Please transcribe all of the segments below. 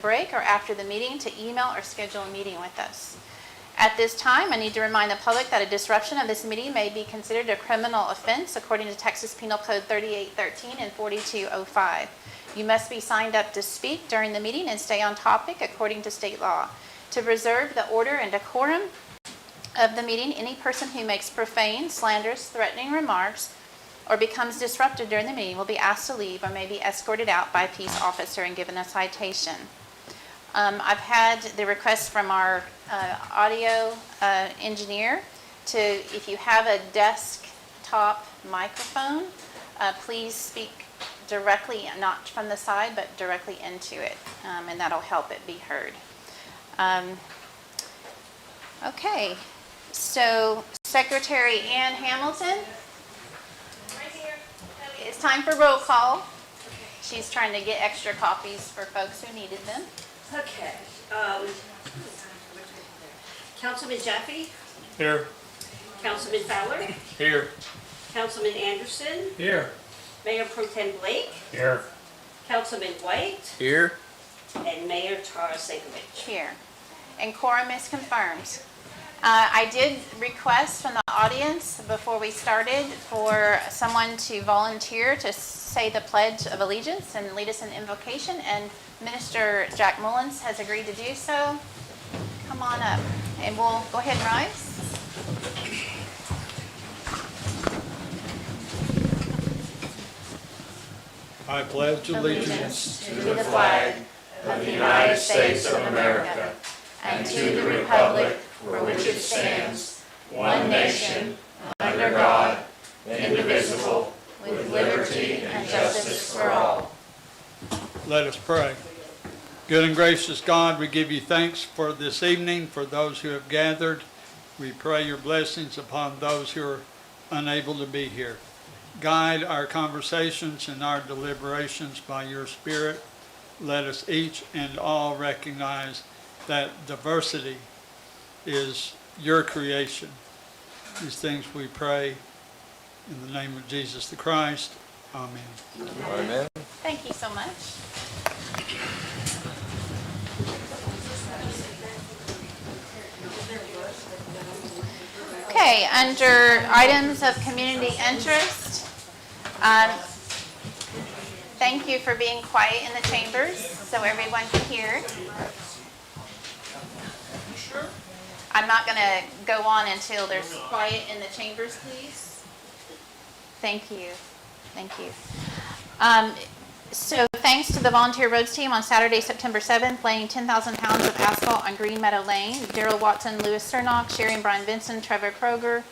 break or after the meeting to email or schedule a meeting with us. At this time, I need to remind the public that a disruption of this meeting may be considered a criminal offense according to Texas Penal Code 3813 and 4205. You must be signed up to speak during the meeting and stay on topic according to state law. To preserve the order and decorum of the meeting, any person who makes profane, slanderous, threatening remarks or becomes disruptive during the meeting will be asked to leave or may be escorted out by a peace officer and given a citation. I've had the request from our audio engineer to, if you have a desktop microphone, please speak directly, not from the side, but directly into it, and that'll help it be heard. Okay, so Secretary Ann Hamilton, right here. It's time for roll call. She's trying to get extra copies for folks who needed them. Okay. Councilman Jaffe? Here. Councilman Fowler? Here. Councilman Anderson? Here. Mayor Pro Tem Blake? Here. Councilman White? Here. And Mayor Tarasenkovich. Here. And quorum is confirmed. I did request from the audience before we started for someone to volunteer to say the Pledge of Allegiance and lead us in invocation, and Minister Jack Mullins has agreed to do so. Come on up, and we'll go ahead and rise. I pledge allegiance to the flag of the United States of America and to the republic for which it stands, one nation, under God, indivisible, with liberty and justice for all. Let us pray. Good and gracious God, we give you thanks for this evening, for those who have gathered. We pray your blessings upon those who are unable to be here. Guide our conversations and our deliberations by your Spirit. Let us each and all recognize that diversity is your creation. These things we pray in the name of Jesus the Christ. Amen. Amen. Thank you so much. Okay, under items of community interest, thank you for being quiet in the chambers so everyone can hear. I'm not going to go on until there's quiet in the chambers, please. Thank you. Thank you. So thanks to the volunteer roads team on Saturday, September 7th, laying 10,000 pounds of asphalt on Green Meadow Lane. Daryl Watson, Louis Cernock, Sherry and Brian Vinson, Trevor Kruger,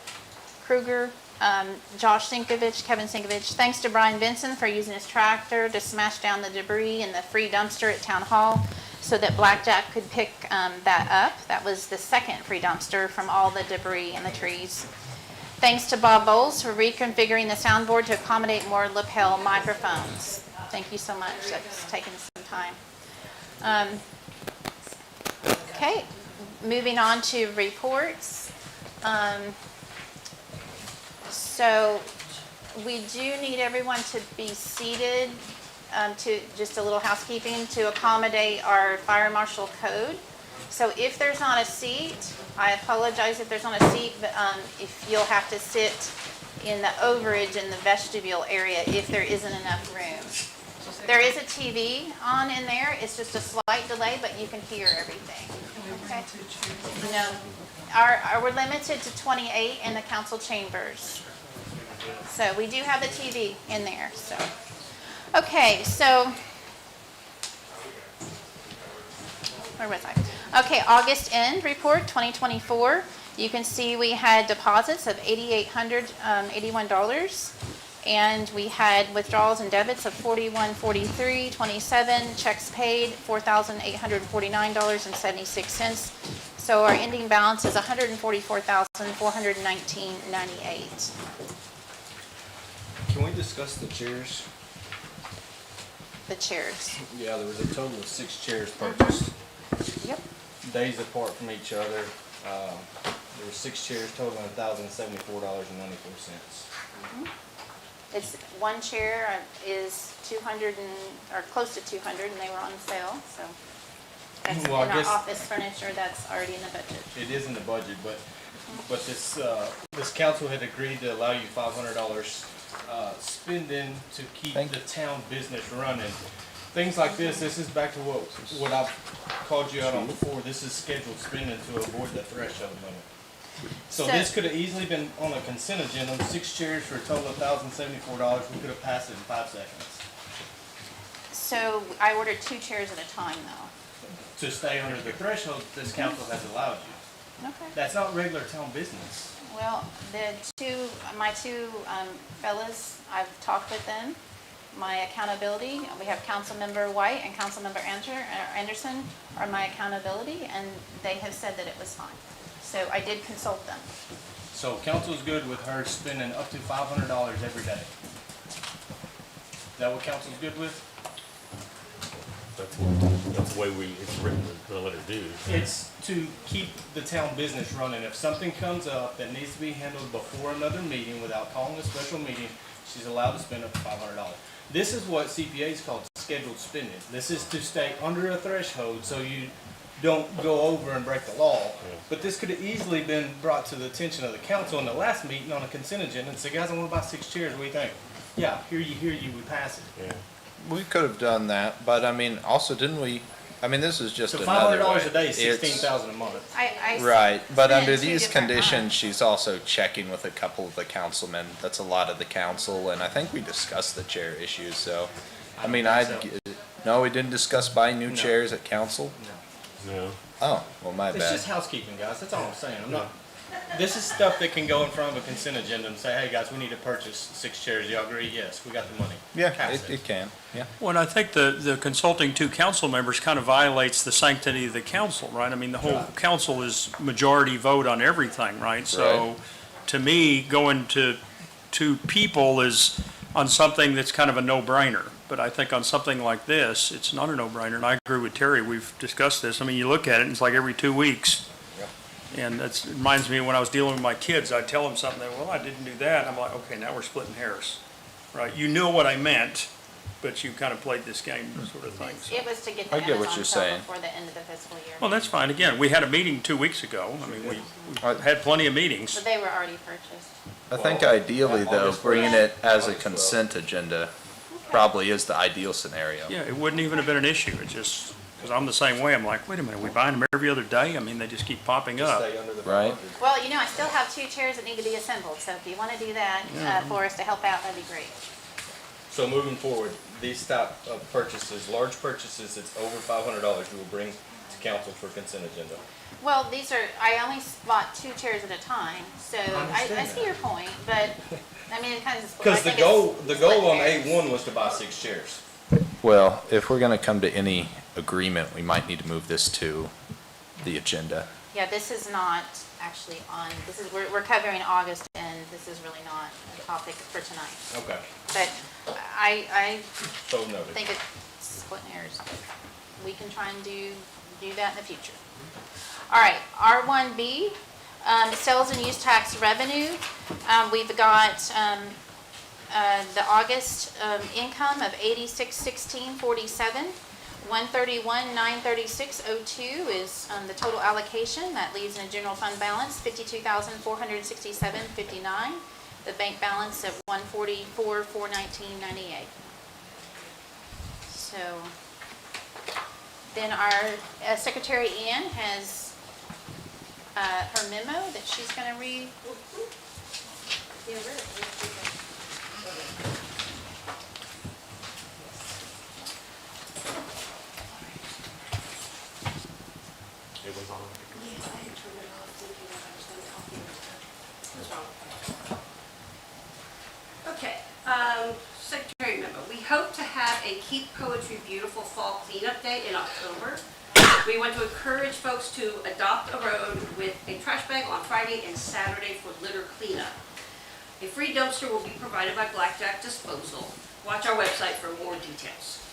Josh Sinkovich, Kevin Sinkovich. Thanks to Brian Vinson for using his tractor to smash down the debris in the free dumpster at Town Hall so that Blackjack could pick that up. That was the second free dumpster from all the debris and the trees. Thanks to Bob Bowles for reconfiguring the soundboard to accommodate more lapel microphones. Thank you so much. That's taken some time. Okay, moving on to reports. So we do need everyone to be seated, to just a little housekeeping to accommodate our fire marshal code. So if there's not a seat, I apologize if there's not a seat, but if you'll have to sit in the overage in the vestibule area if there isn't enough room. There is a TV on in there. It's just a slight delay, but you can hear everything. Okay. No, we're limited to 28 in the council chambers. So we do have the TV in there. So, okay. So where was I? Okay, August end report 2024. You can see we had deposits of $8,881. And we had withdrawals and debits of $41.43.27, checks paid $4,849.76. So our ending balance is $144,419.98. Can we discuss the chairs? The chairs. Yeah, there was a total of 6 chairs purchased. Yep. Days apart from each other. There were 6 chairs totaling $1,074.94. It's one chair is 200 or close to 200, and they were on sale. So That's in Well, I our guess- office furniture, that's already in the budget. It is in the budget, but this council had agreed to allow you $500 spending to keep Thank the town business running. Things like this is back to what I've called you out on before. This is scheduled spending to avoid the threshold limit. So So- this could have easily been on a consent agenda, 6 chairs for a total of $1,074. We could have passed it in 5 seconds. So I ordered 2 chairs at a time though. To stay under the threshold this council has allowed you. Okay. That's not regular town business. Well, my two fellas, I've talked with them. My accountability, we have Councilmember White and Councilmember Anderson are my accountability, and they have said that it was fine. So I did consult them. So council's good with her spending up to $500 every day. Is that what council's good with? That's the way it's written, the letter do. It's to keep the town business running. If something comes up that needs to be handled before another meeting without calling a special meeting, she's allowed to spend up to $500. This is what CPA's called scheduled spending. This is to stay under a threshold so you don't go over and break the law. But this could have easily been brought to the attention of the council in the last meeting on a consent agenda and say, guys, I want to buy 6 chairs. What do you think? Yeah, hear you, we pass it. Yeah. We could have done that, but I mean, also didn't we, I mean, this is just So another way. $500 a day is It's- $16,000 a month. Right, but split it under in two these different conditions, months. she's also checking with a couple of the councilmen. That's a lot of the council, and I think we discussed the chair issue, so. I mean, no, we didn't discuss buying new No. chairs at council? No. Oh, well, my It's bad. just housekeeping, guys. That's all I'm saying. I'm not. This is stuff that can go in front of a consent agenda and say, "Hey, guys, we need to purchase 6 chairs. Y'all agree? Yes, we got the money." Yeah, Pass it can, yeah. Well, and I think the consulting 2 council members kind of violates the sanctity of the council, right? I mean, the whole council is majority vote on everything, right? So, to me, going to 2 people is on something that's kind of a no-brainer. But I think on something like this, it's not a no-brainer, and I agree with Terry, we've discussed this. I mean, you look at it, and it's like every 2 weeks. And it reminds me, when I was dealing with my kids, I'd tell them something, they, well, I didn't do that. And I'm like, okay, now we're splitting hairs, right? You knew what I meant, but you kind of played this game sort of thing. So. It was to get I the get what Amazon you're sale saying. before the end of the fiscal year. Well, that's fine. Again, we had a meeting 2 weeks ago. I mean, we had plenty of meetings. But they were already purchased. I think Well, ideally, though, August bringing 12th. it as a August 12th. consent agenda probably is the ideal scenario. Yeah, it wouldn't even have been an issue. It just, because I'm the same way. I'm like, wait a minute, are we buying them every other day? I mean, they just keep popping Just up. stay under the Right. 500. Well, I still have 2 chairs that need to be assembled, so if you want to do that for us to help out, that'd be great. So moving forward, these type of purchases, large purchases, it's over $500, we will bring to council for consent agenda. Well, I only bought 2 chairs at a time, so I understand see that. your point, but, I mean, it kind of. Because the goal on A1 was to buy 6 chairs. Well, if we're gonna come to any agreement, we might need to move this to the agenda. Yeah, this is not actually on, we're covering August, and this is really not a topic for tonight. Okay, But I so noted. think it's splitting hairs. We can try and do that in the future. All right, R1B, sales and use tax revenue. We've got the August income of $86,1647. $131,936.02 is the total allocation. That leaves in a general fund balance $52,467.59. The bank balance at $144,419.98. So then our Secretary Ann has her memo that she's going to read. It was on. Okay, Secretary Member, we hope to have a Keep Poetry Beautiful Fall Cleanup Day in October. We want to encourage folks to adopt a road with a trash bag on Friday and Saturday for litter cleanup. A free dumpster will be provided by Blackjack Disposal. Watch our website for more details.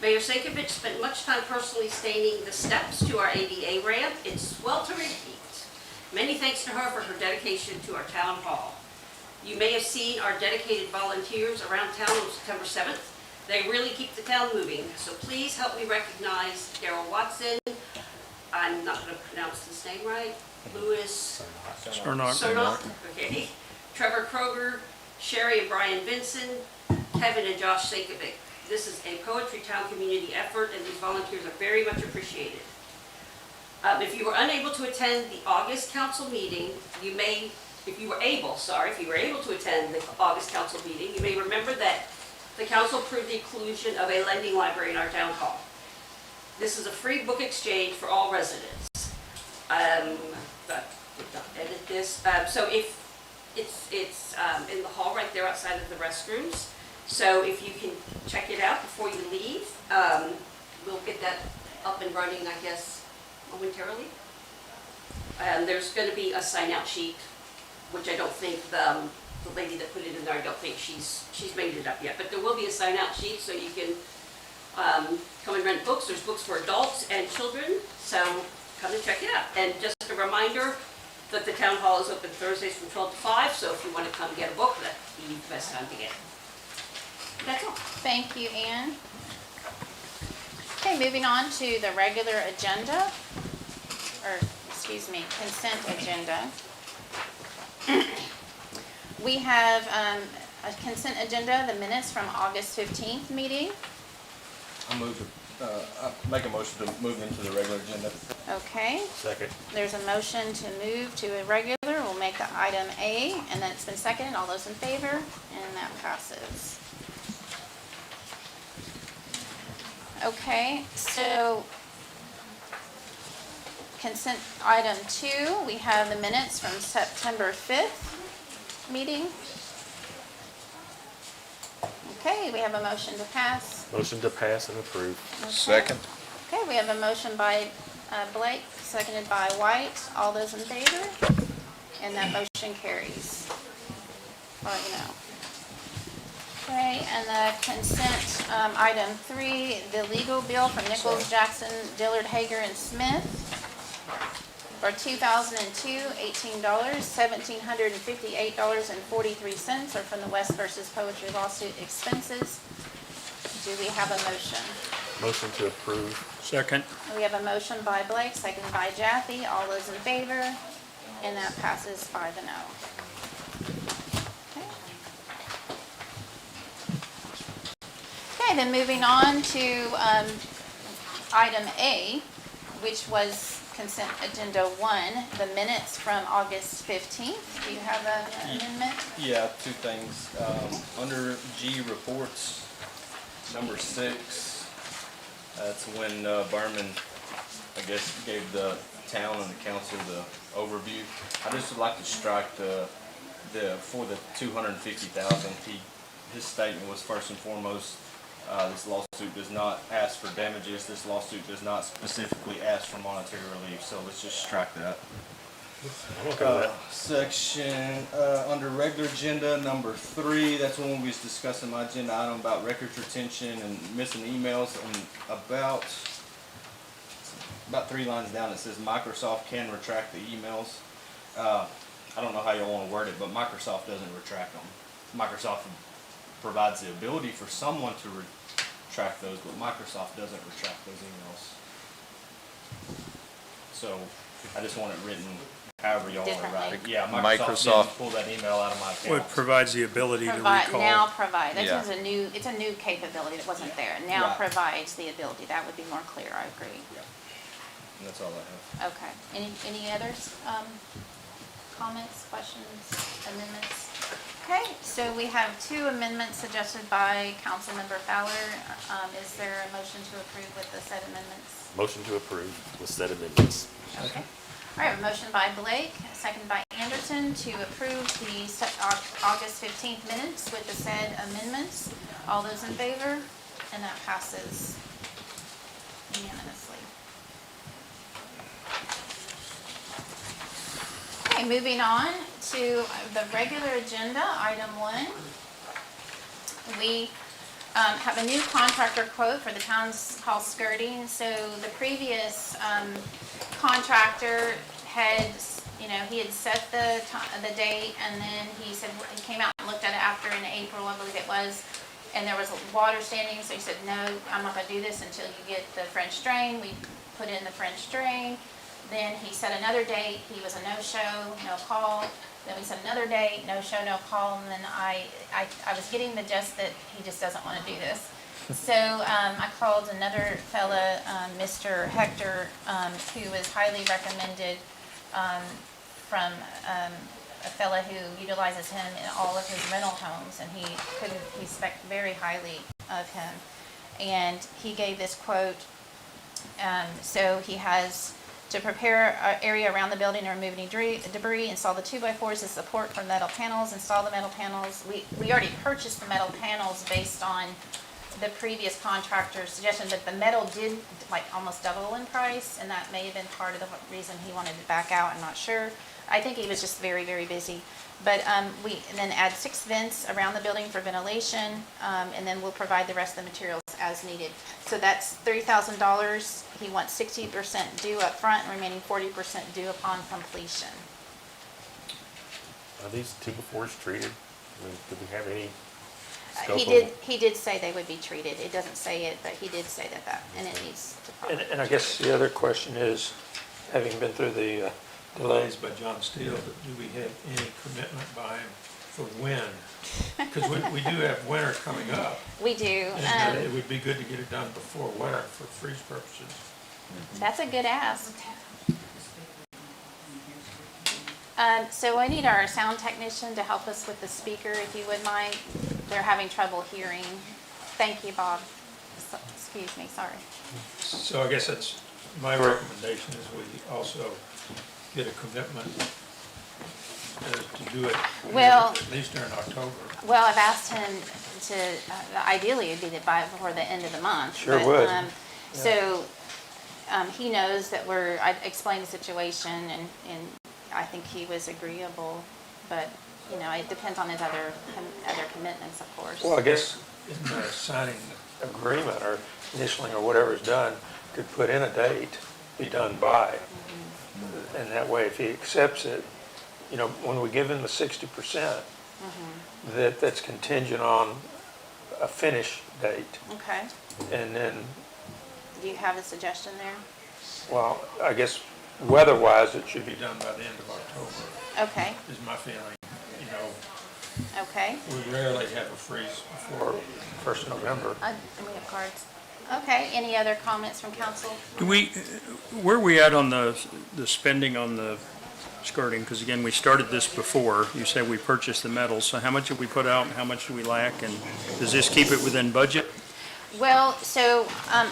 Mayor Sankovich spent much time personally staining the steps to our ADA ramp. It's sweltering heat. Many thanks to her for her dedication to our town hall. You may have seen our dedicated volunteers around town on September 7th. They really keep the town moving, so please help me recognize Daryl Watson, I'm not gonna pronounce this name right, Louis Cernak. Cernak, okay, Trevor Kroger, Sherry and Brian Vinson, Kevin and Josh Sankovic. This is a Poetry Town community effort, and these volunteers are very much appreciated. If you were unable to attend the August council meeting, if you were able to attend the August council meeting, you may remember that the council approved the inclusion of a lending library in our town hall. This is a free book exchange for all residents. But did not edit this. So if it's in the hall right there outside of the restrooms. So if you can check it out before you leave, we'll get that up and running, I guess, momentarily. There's going to be a sign-out sheet, which I don't think the lady that put it in there, I don't think she's made it up yet. But there will be a sign-out sheet, so you can come and rent books. There's books for adults and children, so come and check it out. And just a reminder that the town hall is open Thursdays from 12 to 5, so if you want to come get a book, that'd be the best time to get it. That's all. Thank you, Ann. Okay, moving on to the regular agenda, or, excuse me, consent agenda. We have a consent agenda, the minutes from August 15th meeting. I make a motion to move into the regular agenda. Okay, Second. there's a motion to move to a regular. We'll make the item A, and then it's been seconded. All those in favor, and that passes. Okay, so consent item 2, we have the minutes from September 5th meeting. Okay, we have a motion to pass. Motion to pass and approve. Okay. Second. Okay, we have a motion by Blake, seconded by White. All those in favor? And that motion carries. Well, you know. Okay, and the consent, item 3, the legal bill from Nichols, Jackson, Dillard, Hager, and Smith for 2002, $18, $1,758.43 are from the West versus Poetry lawsuit expenses. Do we have a motion? Motion to approve. Second. We have a motion by Blake, seconded by Jaffe. All those in favor? And that passes 5-0. Okay, then moving on to item A, which was consent agenda 1, the minutes from August 15th. Do you have an amendment? Yeah, two things. Under G reports, number 6, that's when Berman, I guess, gave the town and the council the overview. I just would like to strike for the 250,000. His statement was first and foremost, this lawsuit does not ask for damages. This lawsuit does not specifically ask for monetary relief. So let's just strike that. I'm okay with that. Section, under regular agenda, number 3, that's when we was discussing my agenda item about records retention and missing emails, and about 3 lines down it says Microsoft can retract the emails. I don't know how you want to word it, but Microsoft doesn't retract them. Microsoft provides the ability for someone to retract those, but Microsoft doesn't retract those emails. So I just want it written however y'all want to write it. Yeah, Microsoft Microsoft- didn't pull that email out of my account. What provides the ability to recall. Now provide, Yeah. this is it's a new capability that wasn't there. Now Right. provides the ability. That would be more clear, I agree. And that's all I have. Okay, any others, comments, questions, amendments? Okay, so we have 2 amendments suggested by Councilmember Fowler. Is there a motion to approve with the said amendments? Motion to approve with said amendments. Okay. All right, a motion by Blake, a second by Anderson to approve the August 15th minutes with the said amendments. All those in favor? And that passes unanimously. Okay, moving on to the regular agenda, item 1. We have a new contractor quote for the town's hall skirting. So the previous contractor had, he had set the date, and then he said, he came out and looked at it after in April, I believe it was, and there was water standing, so he said, no, I'm not gonna do this until you get the French drain. We put in the French drain. Then he set another date, he was a no-show, no call. Then we set another date, no show, no call, and then I was getting the gist that he just doesn't want to do this. So I called another fella, Mr. Hector, who was highly recommended from a fella who utilizes him in all of his rental homes, and he spec very highly of him. And he gave this quote, so he has to prepare an area around the building to remove any debris, install the 2x4s as support for metal panels, install the metal panels. We already purchased the metal panels based on the previous contractor's suggestion, but the metal did like almost double in price, and that may have been part of the reason he wanted to back out. I'm not sure. I think he was just very, very busy. But we then add 6 vents around the building for ventilation, and then we'll provide the rest of the materials as needed. So that's $30,000. He wants 60% due up front, and remaining 40% due upon completion. Are these 2x4s treated? I mean, do we have any scope He did say they would be treated. It doesn't say it, but he did say that, and it needs to probably. And I guess the other question is, having been through the delays by John Steele, do we have any commitment by him for when? Because we do have winter coming up, We do. and it would be good to get it done before winter for freeze purposes. That's a good ask. So I need our sound technician to help us with the speaker, if you would mind. They're having trouble hearing. Thank you, Bob. Excuse me, sorry. So I guess that's, my recommendation is we also get a commitment to do it Well- at least during October. Well, I've asked him to, ideally it'd be before the end of the month. Sure but, would. So, he knows that I explained the situation, and I think he was agreeable, but, it depends on his other commitments, of course. Well, I guess in the signing agreement or initialing or whatever is done, could put in a date, be done by. And that way, if he accepts it, when we give him the 60%, that's contingent on a finish date. Okay. And then, Do you have a suggestion there? well, I guess weather-wise, it should be done by the end of October, Okay, is my feeling. okay. We rarely have a freeze before 1st November. And we have cards. Okay, any other comments from council? Where are we at on the spending on the skirting? Because again, we started this before. You said we purchased the metal, so how much did we put out and how much do we lack? And does this keep it within budget? Well, so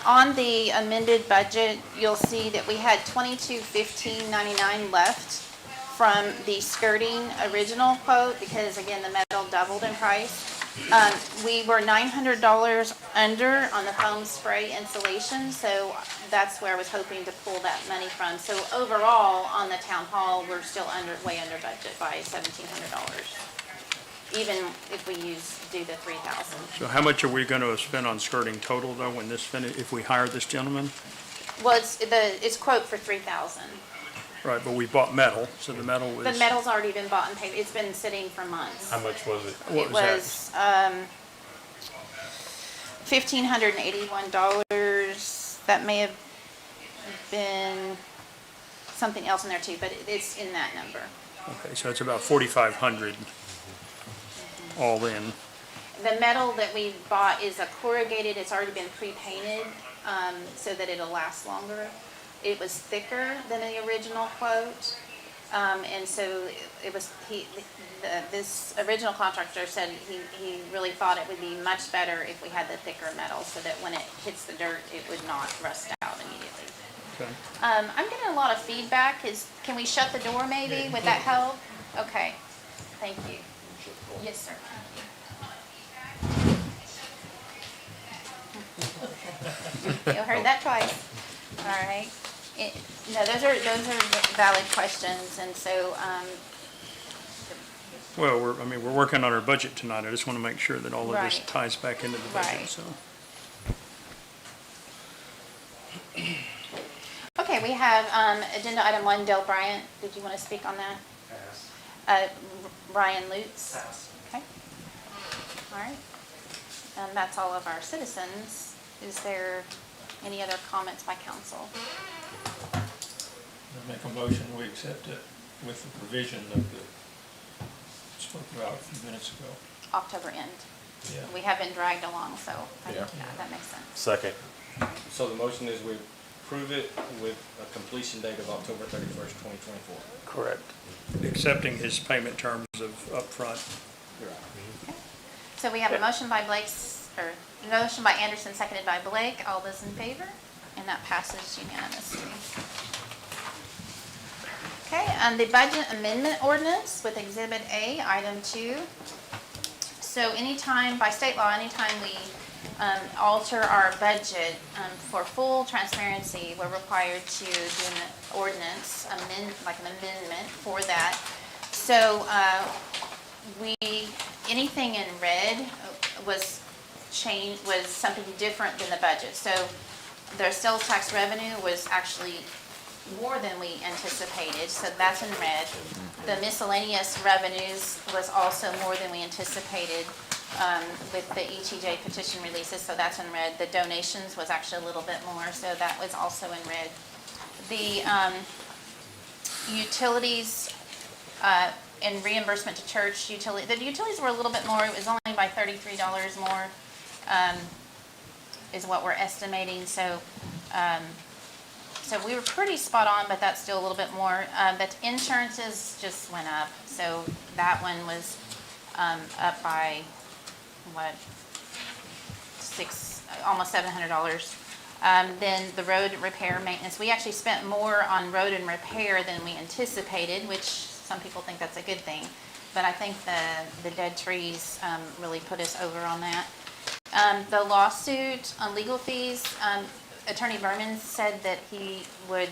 on the amended budget, you'll see that we had $22,1599 left from the skirting original quote, because again, the metal doubled in price. We were $900 under on the foam spray insulation, so that's where I was hoping to pull that money from. So overall, on the town hall, we're still way under budget by $1,700, even if we do the $3,000. So how much are we going to spend on skirting total though when this if we hire this gentleman? Well, it's quote for $3,000. Right, but we bought metal, so the metal was. The metal's already been bought and paid. It's been sitting for months. How much was it? What It was was $1,581. That may have been something else in there too, but it's in that number. Okay, so it's about 4,500 all in. The metal that we bought is a corrugated, it's already been pre-painted, so that it'll last longer. It was thicker than the original quote, and so it was, this original contractor said he really thought it would be much better if we had the thicker metal, so that when it hits the dirt, it would not rust out immediately. Okay. I'm getting a lot of feedback. Can we shut the door maybe? Would that help? Okay, thank you. Yes, sir. You heard that twice. All right. No, those are valid questions, and so, Well, we're working on our budget tonight. I just want to make sure that all of this Right. ties back into the Right. budget, so. okay, we have agenda item 1, Dale Bryant. Did you want to speak on that? Pass. Ryan Lutz? Pass. Okay. All right. And that's all of our citizens. Is there Any other comments by council? I make a motion, we accept it with the provision of the, spoke about a few minutes ago. October end. Yeah. We have been dragged along, so I think Yeah. that makes sense. Second. So the motion is we approve it with a completion date of October 31st, 2024. Correct. Accepting his payment terms of upfront. So we have a motion by motion by Anderson, seconded by Blake. All those in favor? And that passes unanimously. Okay, and the budget amendment ordinance with Exhibit A, Item 2. So anytime, by state law, anytime we alter our budget, for full transparency, we're required to do an ordinance, like an amendment for that. So anything in red was something different than the budget. So their sales tax revenue was actually more than we anticipated, so that's in red. The miscellaneous revenues was also more than we anticipated with the ETJ petition releases, so that's in red. The donations was actually a little bit more, so that was also in red. The utilities and reimbursement to church the utilities were a little bit more. It was only by $33 more is what we're estimating. So we were pretty spot on, but that's still a little bit more. But insurances just went up. So that one was up by, almost $700. Then the road repair maintenance. We actually spent more on road and repair than we anticipated, which some people think that's a good thing. But I think the dead trees really put us over on that. The lawsuit on legal fees, Attorney Berman said that he would,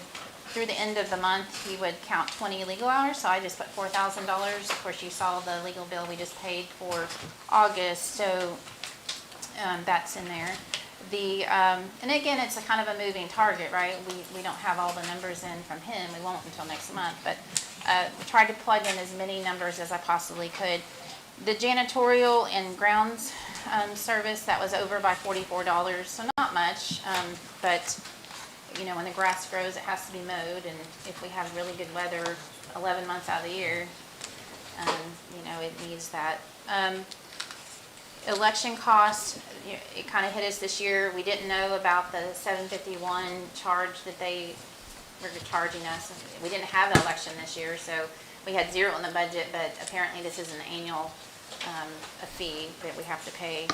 through the end of the month, he would count 20 legal hours, so I just put $4,000. Of course, you saw the legal bill we just paid for August, so that's in there. And again, it's a kind of a moving target, right? We don't have all the numbers in from him. We won't until next month, but we tried to plug in as many numbers as I possibly could. The janitorial and grounds service, that was over by $44, so not much, but when the grass grows, it has to be mowed, and if we have really good weather 11 months out of the year, it needs that. Election costs, it kind of hit us this year. We didn't know about the 751 charge that they were charging us. We didn't have an election this year, so we had zero in the budget, but apparently this is an annual a fee that we have to pay.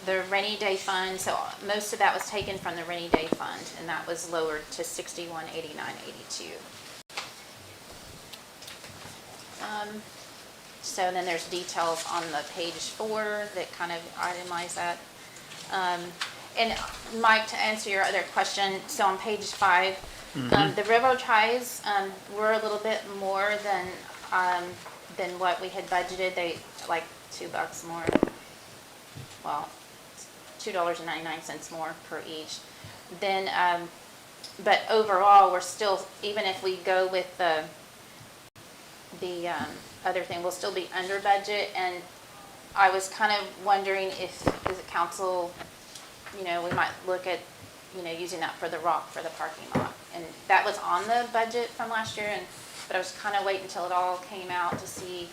The rainy day fund, so most of that was taken from the rainy day fund, and that was lowered to $61,8982. So then there's details on the page 4 that kind of itemize that. And Mike, to answer your other question, so on page 5, the railroad ties were a little bit more than what we had budgeted. They like $2 more. Well, $2.99 more per each. Then, but overall, we're still, even if we go with the other thing, we'll still be under budget. And I was kind of wondering if, as a council, we might look at, using that for the rock for the parking lot. And that was on the budget from last year, but I was kind of waiting until it all came out to see,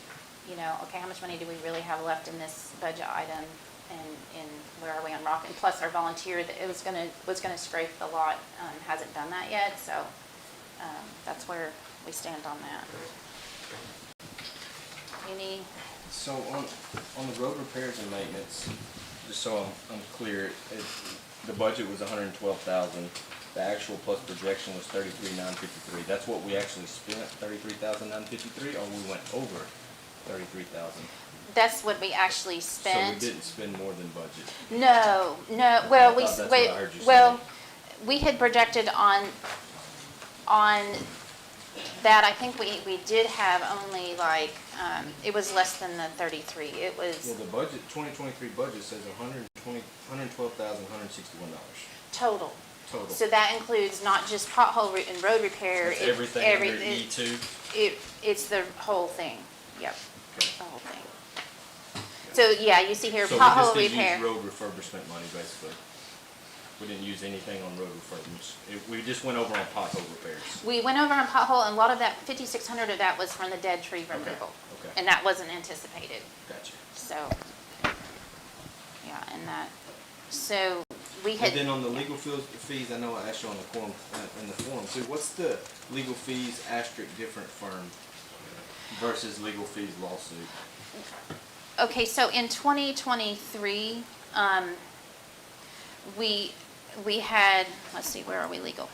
okay, how much money do we really have left in this budget item, and where are we on rock? And plus, our volunteer that it was gonna scrape the lot hasn't done that yet, so that's where we stand on that. So on the road repairs and maintenance, just so I'm clear, the budget was $112,000. The actual plus projection was $33,953. That's what we actually spent, $33,953, or we went over $33,000. That's what we actually So spent. we didn't spend more than budget. No. Well, I thought that's what I heard you say. we had projected on that. I think we did have only it was less than the 33. It was Well, the budget, 2023 budget says $112,161 total. total. So that includes not just pothole and road repair. That's everything under E2? It's the whole thing. Yep, Okay. the whole thing. So, yeah, you see here, So we pothole just did repair. use road refurbishment money, basically. We didn't use anything on road refurbishments. We just went over on pothole repairs. We went over on pothole, and a lot of that, 5,600 of that was from the dead tree removal. Okay. And that wasn't anticipated, Gotcha. so, yeah, and that, so we had. And then on the legal fees, I know I asked you on the forum, too, what's the legal fees asterisk different firm versus legal fees lawsuit? Okay, so in 2023, we had, let's see, where are we legal?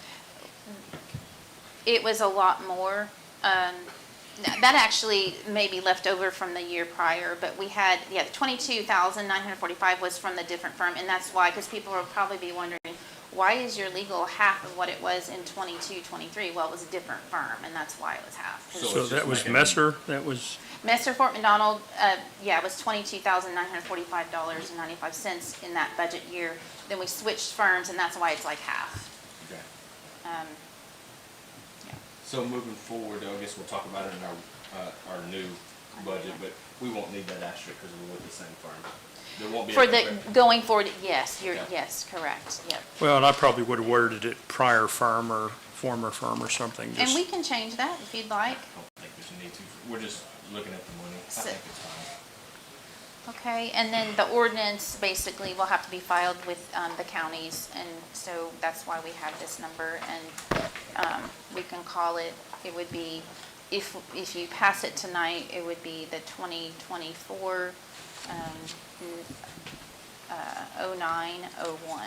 It was a lot more. That actually may be left over from the year prior, but we had, yeah, the 22,945 was from the different firm, and that's why, because people will probably be wondering, why is your legal half of what it was in 22, 23? Well, it was a different firm, and that's why it was half. So So it's that just was making- Messer, that was, Messer Fort McDonald, yeah, it was $22,945.95 in that budget year. Then we switched firms, and that's why it's like half. Okay. Yeah. So moving forward, I guess we'll talk about it in our new budget, but we won't need that asterisk because we're with the same firm. There won't be. For a the, compar- going forward, yes, Okay. yes, correct, yep. well, and I probably would have worded it prior firm or former firm or something. And just- we can change that if you'd like. I don't think there's a need to. We're just looking at the money. I So- think it's fine. Okay, and then the ordinance basically will have to be filed with the counties, and so that's why we have this number, and we can call it, it would be, if you pass it tonight, it would be the 2024 0901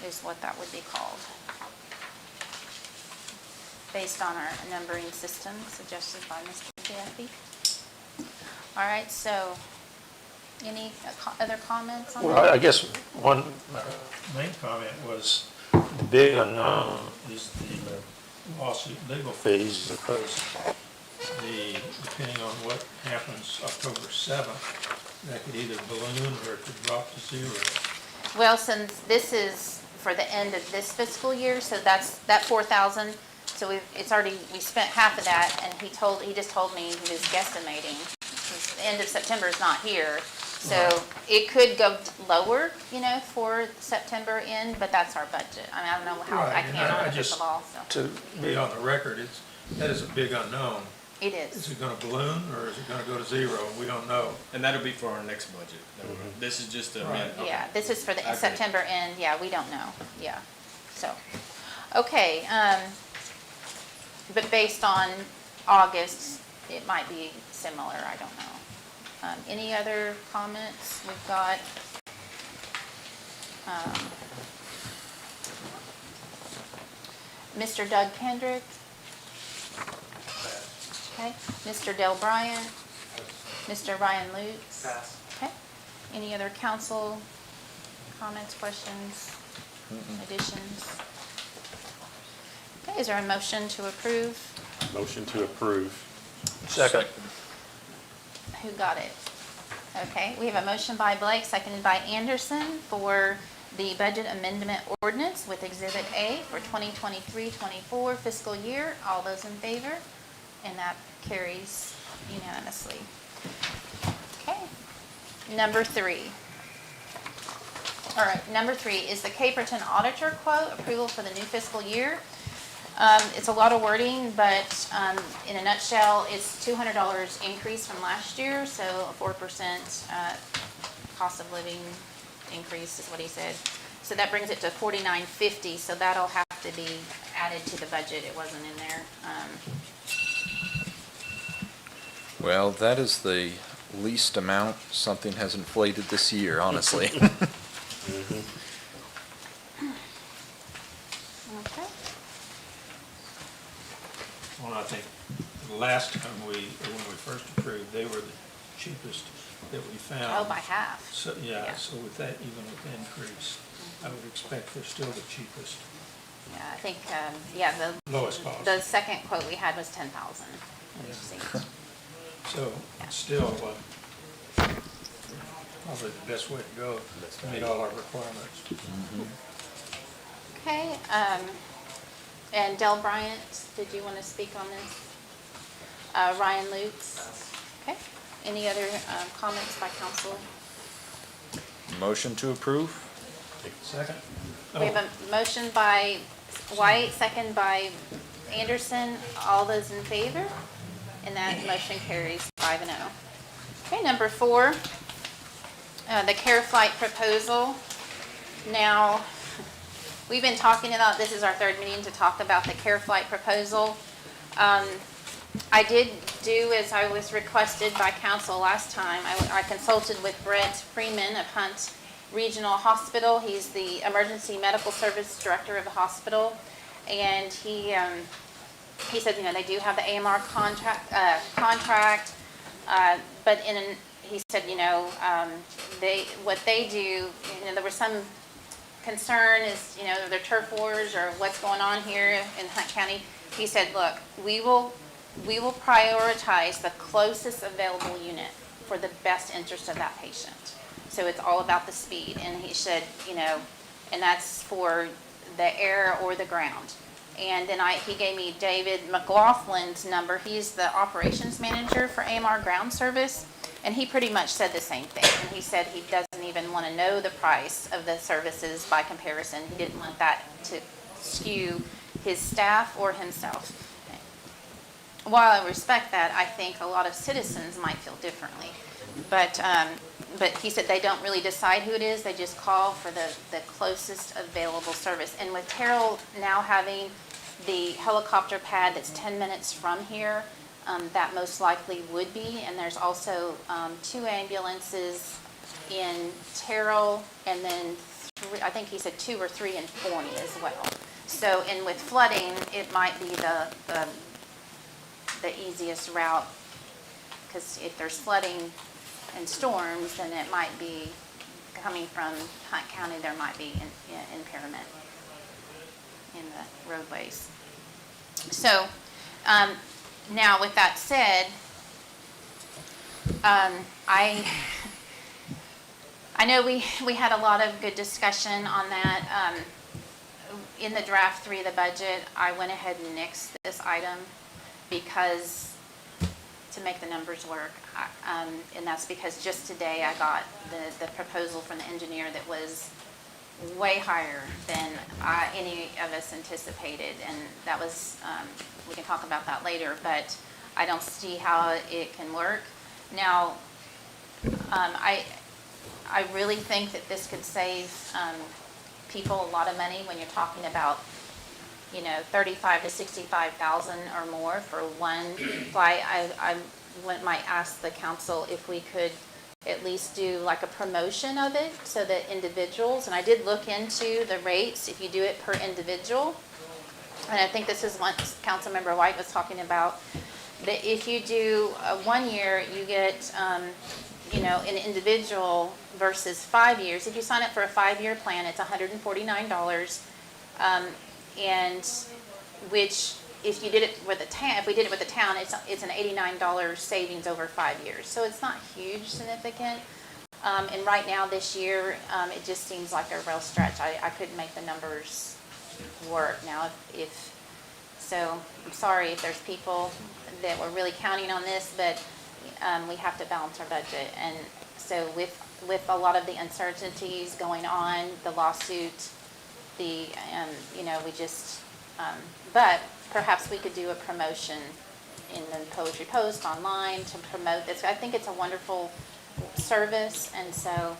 is what that would be called, based on our numbering system suggested by Mr. Jaffe. All right, so any other comments on Well, that? I guess one main comment was the big unknown is the lawsuit legal fees, because depending on what happens October 7th, that could either balloon or it could drop to zero. Well, since this is for the end of this fiscal year, so that's, that 4,000, so it's already, we spent half of that, and he just told me he was guesstimating, 'cause the end of September is not here, so it could go lower, for September end, but that's our budget. I mean, I don't know how, I Right, and can't I on a just- crystal ball, so, To be on the record, that is a big unknown. it Is is. it gonna balloon or is it gonna go to zero? We don't know. And that'll be for our next budget. This is just a. Right. okay. Yeah, this is for the I agree. September end, yeah, we don't know, yeah, so, okay, but based on August, it might be similar, I don't know. Any other comments? We've got, Mr. Doug Kendrick. Okay, Mr. Del Bryant. Mr. Ryan Lutz. Okay, any other council comments, questions, additions? Okay, is there a motion to approve? Motion to approve. Second. Who got it? Okay, we have a motion by Blake, seconded by Anderson for the budget amendment ordinance with Exhibit A for 2023-24 fiscal year. All those in favor? And that carries unanimously. Okay, number 3. All right, number 3 is the Caperton Auditor quote, approval for the new fiscal year. It's a lot of wording, but in a nutshell, it's $200 increase from last year, so a 4% cost of living increase is what he said. So that brings it to $49.50, so that'll have to be added to the budget. It wasn't in there. Well, that is the least amount something has inflated this year, honestly. Okay. Well, I think the last time when we first approved, they were the cheapest that we found. Oh, by half. So, Yeah. yeah, so with that, even with the increase, I would expect they're still the cheapest, Yeah, I think, yeah, lowest cost. the second quote we had was 10,000. So Yeah. still, probably the best way to go to meet all our requirements. Okay, and Del Bryant, did you want to speak on this? Ryan Lutz? Okay, any other comments by council? Motion to approve? Second? We have a motion by White, second by Anderson. All those in favor? And that motion carries 5-0. Okay, number 4, the Care Flight proposal. Now, we've been talking about, this is our 3rd meeting to talk about the Care Flight proposal. I did do as I was requested by council last time. I consulted with Brett Freeman of Hunt Regional Hospital. He's the Emergency Medical Service Director of the hospital. And he said, they do have the AMR contract, but he said, what they do, there was some concern is, their turf wars or what's going on here in Hunt County. He said, look, we will prioritize the closest available unit for the best interest of that patient. So it's all about the speed. And he said, and that's for the air or the ground. And then he gave me David McLaughlin's number. He's the operations manager for AMR Ground Service. And he pretty much said the same thing. And he said he doesn't even want to know the price of the services by comparison. He didn't want that to skew his staff or himself. While I respect that, I think a lot of citizens might feel differently. But he said they don't really decide who it is. They just call for the closest available service. And with Terrell now having the helicopter pad that's 10 minutes from here, that most likely would be. And there's also 2 ambulances in Terrell, and then I think he said 2 or 3 in Forney as well. So, and with flooding, it might be the easiest route, because if there's flooding and storms, then it might be coming from Hunt County, there might be impairment in the roadways. So, now with that said, I know we had a lot of good discussion on that. In the draft 3 of the budget, I went ahead and nixed this item because to make the numbers work. And that's because just today I got the proposal from the engineer that was way higher than any of us anticipated. And that was, we can talk about that later, but I don't see how it can work. Now, I really think that this could save people a lot of money when you're talking about, $35,000 to $65,000 or more for one flight. I might ask the council if we could at least do like a promotion of it so that individuals, and I did look into the rates if you do it per individual. And I think this is what Councilmember White was talking about, that if you do 1 year, you get, an individual versus 5 years. If you sign up for a 5-year plan, it's $149. And which, if you did it with a town, if we did it with a town, it's an $89 savings over 5 years. So it's not huge significant. And right now this year, it just seems like a real stretch. I couldn't make the numbers work now. So I'm sorry if there's people that were really counting on this, but we have to balance our budget. And so with a lot of the uncertainties going on, the lawsuit, we just, but perhaps we could do a promotion in the Poetry Post online to promote this. I think it's a wonderful service, and so,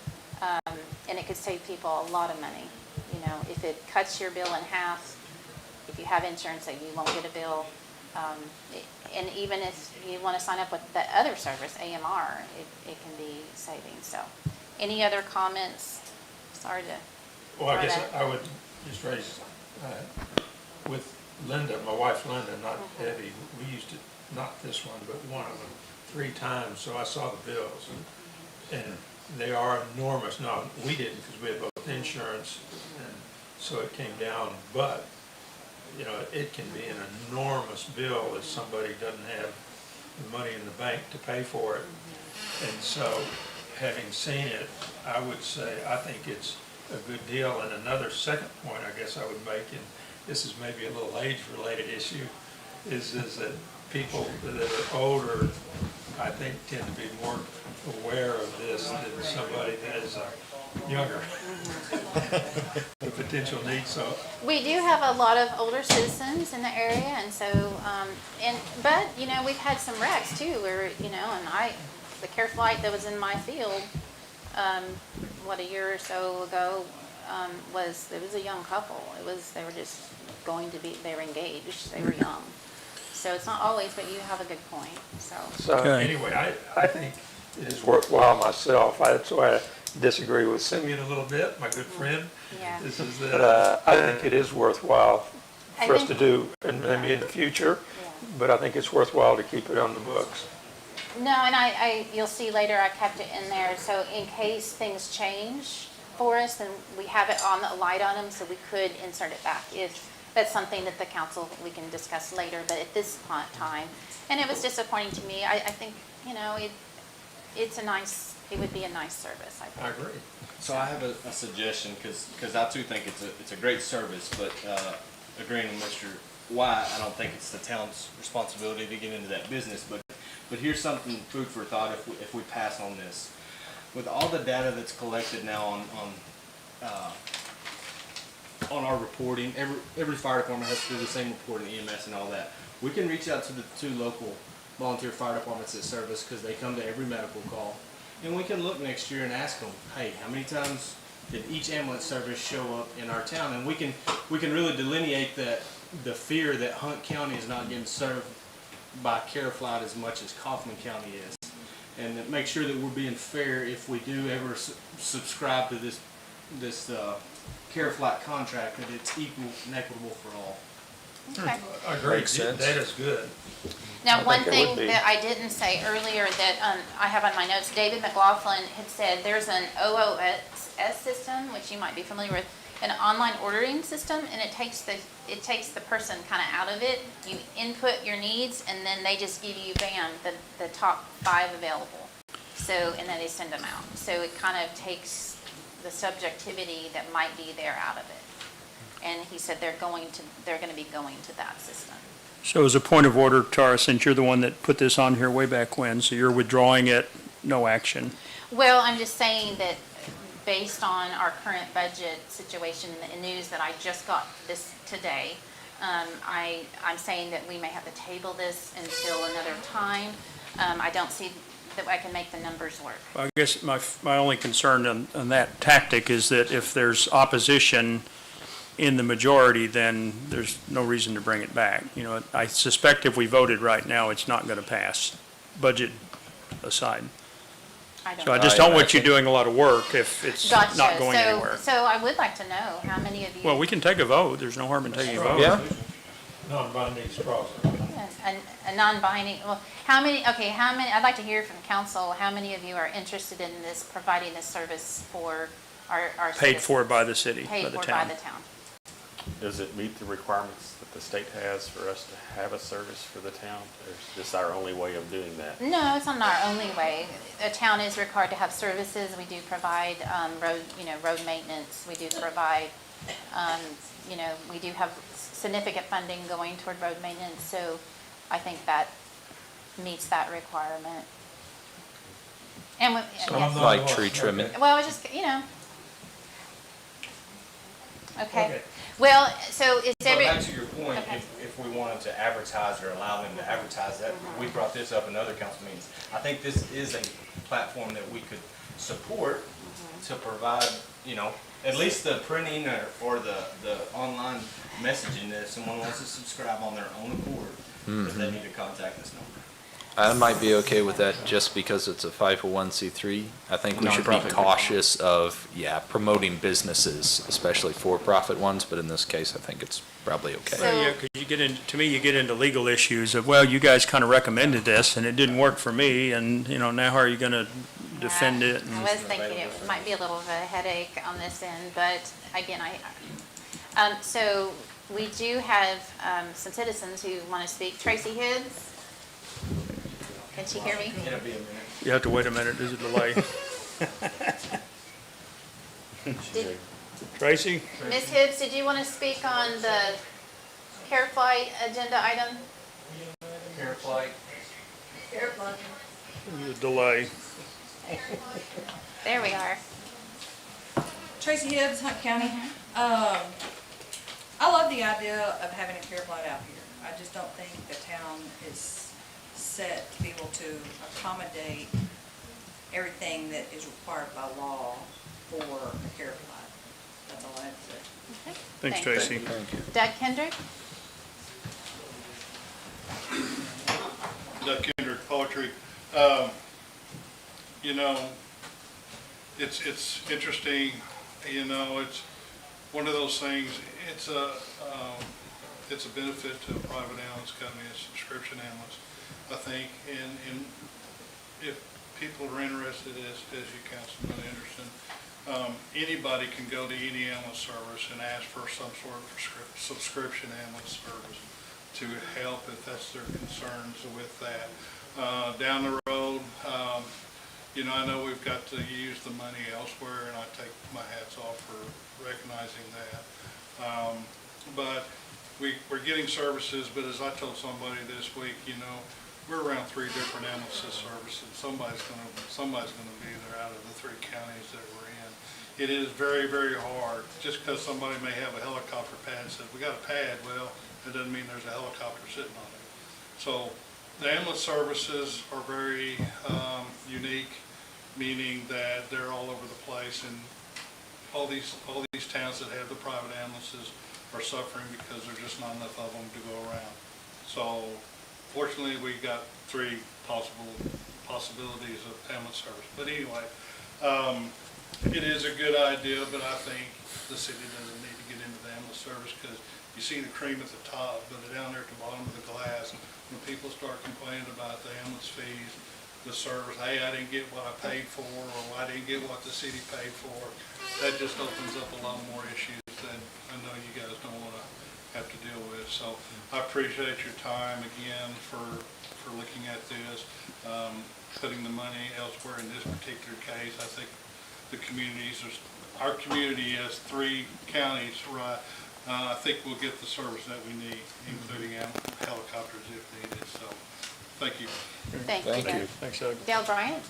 and it could save people a lot of money. If it cuts your bill in half, if you have insurance, that you won't get a bill. And even if you want to sign up with the other service, AMR, it can be savings. So, any other comments? Sorry to. Well, I guess I would just raise, with Linda, my wife Linda, not Debbie, we used to, not this one, but one of them, 3 times, so I saw the bills. And they are enormous. Now, we didn't because we had both insurance, and so it came down, but, it can be an enormous bill if somebody doesn't have the money in the bank to pay for it. And so, having seen it, I would say, I think it's a good deal. And another second point I guess I would make, and this is maybe a little age-related issue, is that people that are older, I think, tend to be more aware of this than somebody that is younger. the potential needs, so. We do have a lot of older citizens in the area, and so, but, we've had some wrecks too, where, the care flight that was in my field, a year or so ago, it was a young couple. They were just they were engaged, they were young. So it's not always, but you have a good point, so. So Okay. anyway, I think it is worthwhile myself. That's why I disagree with Simeon a little bit, my good friend. Yeah. This is that, I think it is worthwhile I for us to think- do, and maybe in the future, but I think it's worthwhile to keep it on the books. No, and you'll see later I kept it in there, so in case things change for us, then we have it on the light on them, so we could insert it back if that's something that the council, we can discuss later, but at this time, and it was disappointing to me, I think, it would be a nice service, I think. I agree. So I have a suggestion, because I too think it's a great service, but agreeing with Mr. White, I don't think it's the town's responsibility to get into that business, but here's something, food for thought, if we pass on this. With all the data that's collected now on our reporting, every fire department has to do the same reporting, EMS and all that. We can reach out to the 2 local volunteer fire departments that serve us, because they come to every medical call. And we can look next year and ask them, hey, how many times did each ambulance service show up in our town? And we can really delineate the fear that Hunt County is not getting served by CareFlight as much as Kaufman County is. And make sure that we're being fair if we do ever subscribe to this CareFlight contract, that it's equal and equitable for all. Okay. I agree. Makes sense. Data's good. Now, one think it would thing be. that I didn't say earlier that I have on my notes, David McLaughlin had said there's an OOS system, which you might be familiar with, an online ordering system, and it takes the person kind of out of it. You input your needs, and then they just give you, bam, the top 5 available. So, and then they send them out. So it kind of takes the subjectivity that might be there out of it. And he said they're going to be going to that system. So as a point of order, Tara, since you're the one that put this on here way back when, so you're withdrawing it, no action. Well, I'm just saying that based on our current budget situation and the news that I just got this today, I'm saying that we may have to table this until another time. I don't see that I can make the numbers work. I guess my only concern on that tactic is that if there's opposition in the majority, then there's no reason to bring it back. I suspect if we voted right now, it's not going to pass, budget aside. So I just don't want you doing a lot of work if it's Gotcha. not going anywhere. So I would like to know how many of you. Well, we can take a vote. There's no harm in taking a vote. Yeah. Non-binding straws. A non-binding, well, I'd like to hear from council, how many of you are interested in this, providing this service for our Paid citizens? for by the city, by Paid the for by town. the town. Does it meet the requirements that the state has for us to have a service for the town? Or is this our only way of doing that? No, it's not our only way. A town is required to have services. We do provide road maintenance. We do provide, we do have significant funding going toward road maintenance. So I think that meets that requirement. And So yes. I'm not Like involved. tree trimming. Okay. Well, just, Okay. Okay. Well, so is But every, back to your point, Okay. if we wanted to advertise or allow them to advertise that, we brought this up in other council meetings. I think this is a platform that we could support to provide, at least the printing or the online messaging that if someone wants to subscribe on their own accord, that they need to contact this number. I might be okay with that just because it's a 501c3. I think we should be Nonprofit. cautious of, promoting businesses, especially for-profit ones, but in this case, I think it's probably okay. So- Well, yeah, 'cause you get into legal issues of, well, you guys kind of recommended this and it didn't work for me, and, now how are you going to defend it? I was thinking it might be a little of a headache on this end, but again, so we do have some citizens who want to speak. Tracy Hibbs? Can she hear me? It'll be a minute. You have to wait a minute, there's a delay. Did- Tracy? Ms. Hibbs, did you want to speak on the care flight agenda item? CareFlight. There's a delay. There we are. Tracy Hibbs, Hunt County. I love the idea of having a care float out here. I just don't think the town is set to be able to accommodate everything that is required by law for a care float. That's all I have to say. Okay. Thanks, Thanks. Tracy. Doug Kendrick? Doug Kendrick, Poetry. You know, it's interesting, you know, it's one of those things, it's a benefit to a private ambulance company, a subscription ambulance, I think, and if people are interested, as you, Councilman Anderson, anybody can go to any ambulance service and ask for some sort of subscription ambulance service to help if that's their concerns with that. Down the road, you know, I know we've got to use the money elsewhere, and I take my hats off for recognizing that. But we're getting services, but as I told somebody this week, you know, we're around 3 different ambulance services. Somebody's gonna be there out of the 3 counties that we're in. It is very, very hard. Just because somebody may have a helicopter pad and says, we got a pad, well, that doesn't mean there's a helicopter sitting on it. So the ambulance services are very unique, meaning that they're all over the place, and all these towns that have the private ambulances are suffering because there's just not enough of them to go around. So fortunately, we got 3 possibilities of ambulance service. But anyway, it is a good idea, but I think the city doesn't need to get into the ambulance service, because you see the cream at the top, but down there at the bottom of the glass, when people start complaining about the ambulance fees, the service, hey, I didn't get what I paid for, or I didn't get what the city paid for, that just opens up a lot more issues that I know you guys don't want to have to deal with. So I appreciate your time again for looking at this, putting the money elsewhere in this particular case. I think the communities, our community has 3 counties, right? I think we'll get the service that we need, including helicopters if needed. So, thank you. Thank you, Doug. Thanks, Doug. Dale Bryant?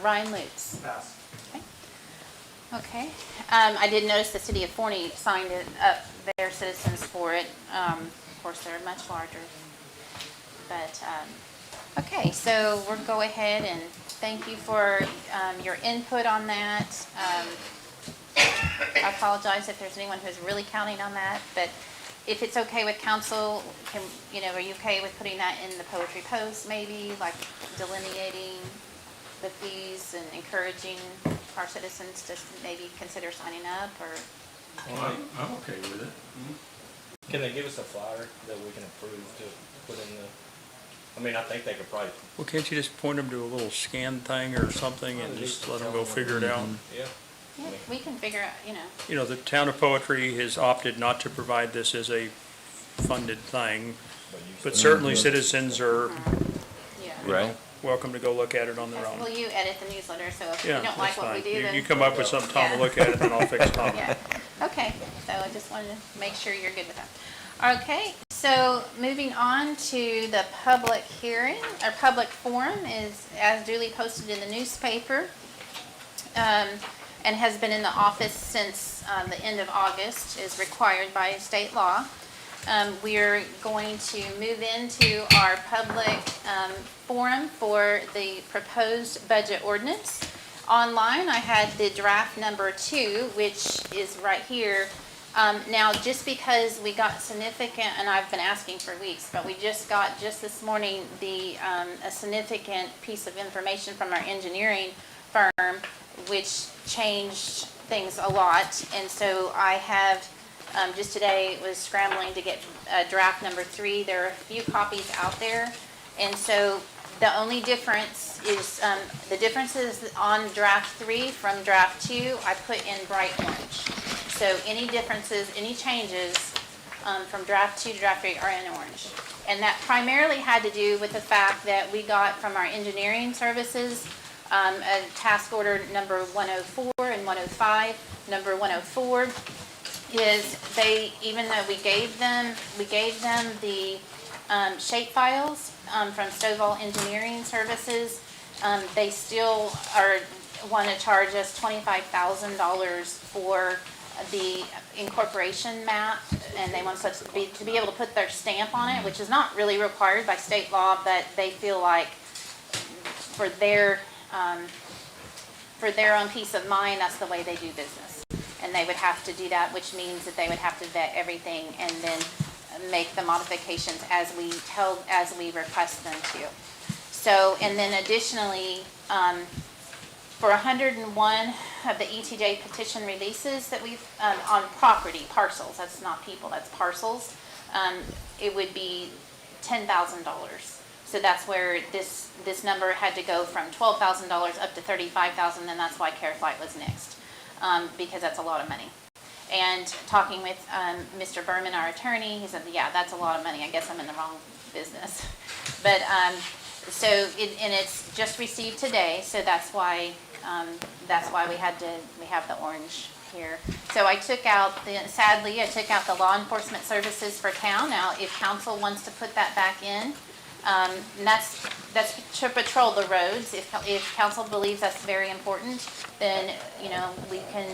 Ryan Lutz? Pass. Okay. I did notice the city of Forney signed it up, their citizens for it. Of course, they're much larger. But, okay, so we'll go ahead and thank you for your input on that. I apologize if there's anyone who's really counting on that, but if it's okay with council, are you okay with putting that in the Poetry Post maybe, like delineating the fees and encouraging our citizens to maybe consider signing up, or? Well, I'm okay with it. Can they give us a flyer that we can approve to put in the, I mean, I think they could probably, Well, can't you just point them to a little scan thing or something and just let them go figure it out? yeah. Yeah, we can figure out, You know, the town of Poetry has opted not to provide this as a funded thing, but certainly citizens are yeah. Right? welcome to go look at it on their own. Well, you edit the newsletter, so if you Yeah, don't that's like what we fine. do, then. You come up with something, Tom will Yeah. look at it, then I'll fix Tom. Yeah, okay, so I just wanted to make sure you're good with that. Okay, so moving on to the public hearing, our public forum is as duly posted in the newspaper, and has been in the office since the end of August, is required by state law. We're going to move into our public forum for the proposed budget ordinance. Online, I had the draft number 2, which is right here. Now, just because we got significant, and I've been asking for weeks, but we just got, just this morning, a significant piece of information from our engineering firm, which changed things a lot. And so I have, just today, was scrambling to get draft number 3. There are a few copies out there. And so the only difference is, the differences on draft 3 from draft 2, I put in bright orange. So any differences, any changes from draft 2 to draft 3 are in orange. And that primarily had to do with the fact that we got from our engineering services a task order number 104 and 105. Number 104 is even though we gave them the shape files from Stovall Engineering Services, they still are want to charge us $25,000 for the incorporation map, and they want us to be able to put their stamp on it, which is not really required by state law, but they feel like for their own peace of mind, that's the way they do business. And they would have to do that, which means that they would have to vet everything and then make the modifications as we request them to. So, and then additionally, for 101 of the ETJ petition releases that we've, on property, parcels, that's not people, that's parcels, it would be $10,000. So that's where this number had to go from $12,000 up to $35,000, and that's why CareFlight was next, because that's a lot of money. And talking with Mr. Berman, our attorney, he said, yeah, that's a lot of money. I guess I'm in the wrong business. But so, and it's just received today, so that's why we have the orange here. So I took out sadly, I took out the law enforcement services for town. Now, if council wants to put that back in, and that's to patrol the roads. If council believes that's very important, then, we can,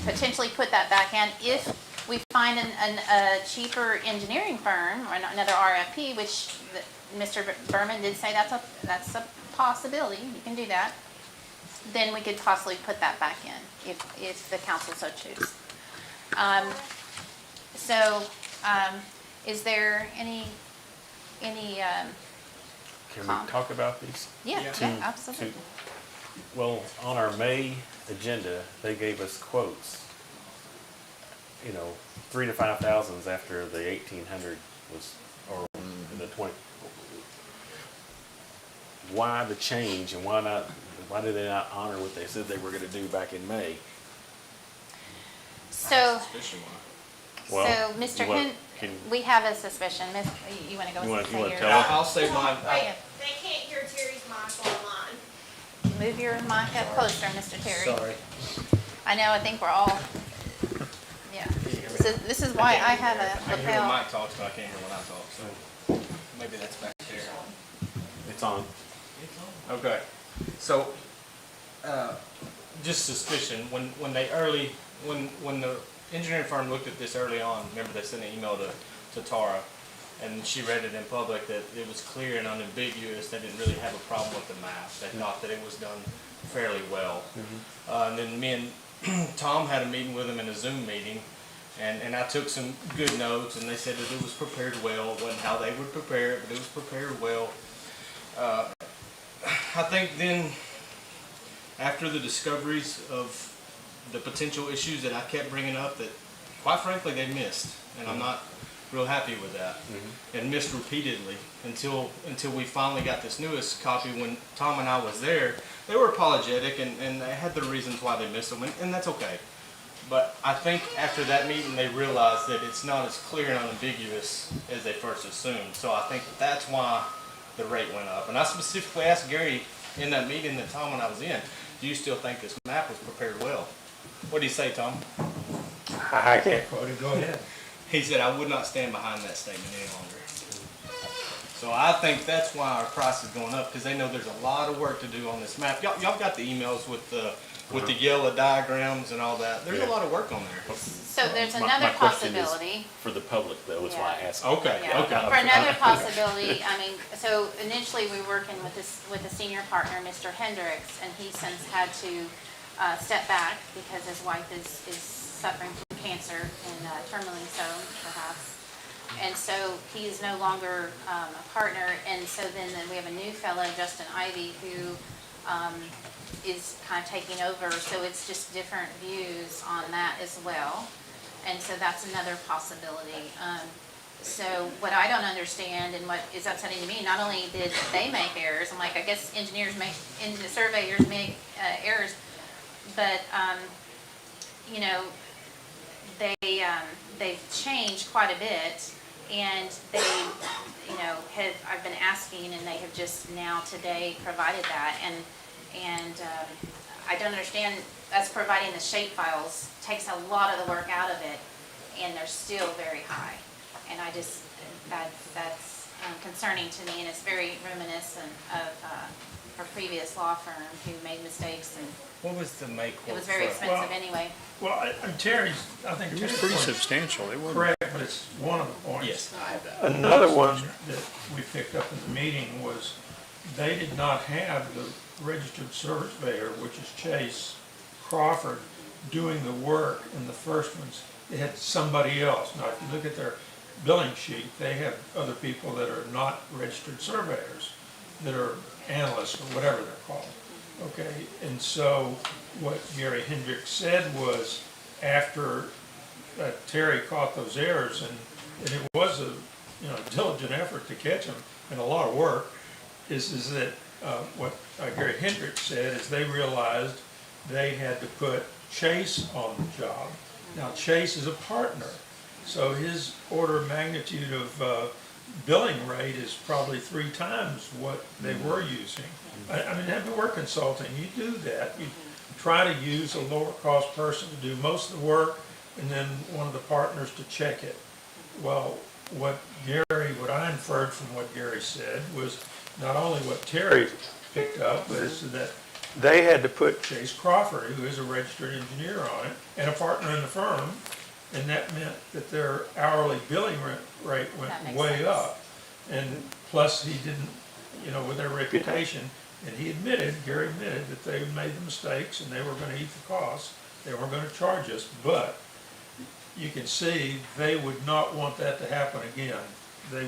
potentially put that back in. If we find a cheaper engineering firm or another RFP, which Mr. Berman did say that's a possibility, you can do that, then we could possibly put that back in if the council so choose. Is there any Can we talk about these? yeah, absolutely. Well, on our May agenda, they gave us quotes, 3,000 to 5,000 after the 1,800 was, or the 20. Why the change, and why did they not honor what they said they were gonna do back in May? So, Well, Mr. you want- Hen, can- we have a suspicion. You want to go You wanna say your- tell us? I'll say mine. They can't hear Terry's mic online. Move your mic up closer, Mr. Terry. Sorry. I think we're all, yeah. This is why I have a I can hear when lapel. Mike talks, but I can't hear when I talk, so maybe that's back there. It's on. Okay, so, just suspicion, when the engineering firm looked at this early on, remember they sent an email to Tara, and she read it in public, that it was clear and unambiguous, they didn't really have a problem with the map, they thought that it was done fairly well. And then me and Tom had a meeting with them in a Zoom meeting, and I took some good notes, and they said that it was prepared well. It wasn't how they would prepare it, but it was prepared well. I think then, after the discoveries of the potential issues that I kept bringing up, that quite frankly they missed, and I'm not real happy with that, and missed repeatedly until we finally got this newest copy. When Tom and I was there, they were apologetic and they had their reasons why they missed them, and that's okay. But I think after that meeting, they realized that it's not as clear and unambiguous as they first assumed. So I think that's why the rate went up. And I specifically asked Gary in that meeting that Tom and I was in, do you still think this map was prepared well? What do you say, Tom? I can't quote it, go ahead. He said, I would not stand behind that statement any longer. So I think that's why our price is going up, because they know there's a lot of work to do on this map. Y'all got the emails with the yellow diagrams and all that. There's a lot of work on there. So there's My another question is possibility. for the public, though, is why I asked. Okay, Yeah. okay. For another possibility, so initially we were working with a senior partner, Mr. Hendricks, and he since had to step back because his wife is suffering from cancer and terminally so, perhaps. And so he is no longer a partner, and so then we have a new fellow, Justin Ivy, who is kind of taking over, so it's just different views on that as well. And so that's another possibility. So what I don't understand and what is upsetting to me, not only did they make errors, I'm like, I guess surveyors make errors, but, they've changed quite a bit, and they, I've been asking, and they have just now today provided that, and I don't understand us providing the shape files takes a lot of the work out of it, and they're still very high. And I just, that's concerning to me, and it's very reminiscent of her previous law firm who made mistakes, and What was the May quote? it was very for- expensive anyway. Well, Terry's, I think It was Terry's pretty point is substantial. It wasn't. correct, but it's one of the points. Yes, I have that. Another one that we picked up in the meeting was they did not have the registered surveyor, which is Chase Crawford, doing the work in the first ones. They had somebody else. Now, if you look at their billing sheet, they have other people that are not registered surveyors, that are analysts or whatever they're called. Okay, and so what Gary Hendricks said was after Terry caught those errors, and it was a diligent effort to catch them and a lot of work, is that what Gary Hendricks said is they realized they had to put Chase on the job. Now Chase is a partner, so his order of magnitude of billing rate is probably 3 times what they were using. I mean, having work consulting, you do that. You try to use a lower cost person to do most of the work and then one of the partners to check it. Well, what I inferred from what Gary said was not only what Terry picked up, but is that they had to put Chase Crawford, who is a registered engineer, on it, and a partner in the firm, and that meant that their hourly billing rate That went makes way sense. up. And plus, he didn't, with their reputation, and Gary admitted that they made the mistakes and they were gonna eat the costs, they weren't gonna charge us, but you can see they would not want that to happen again. They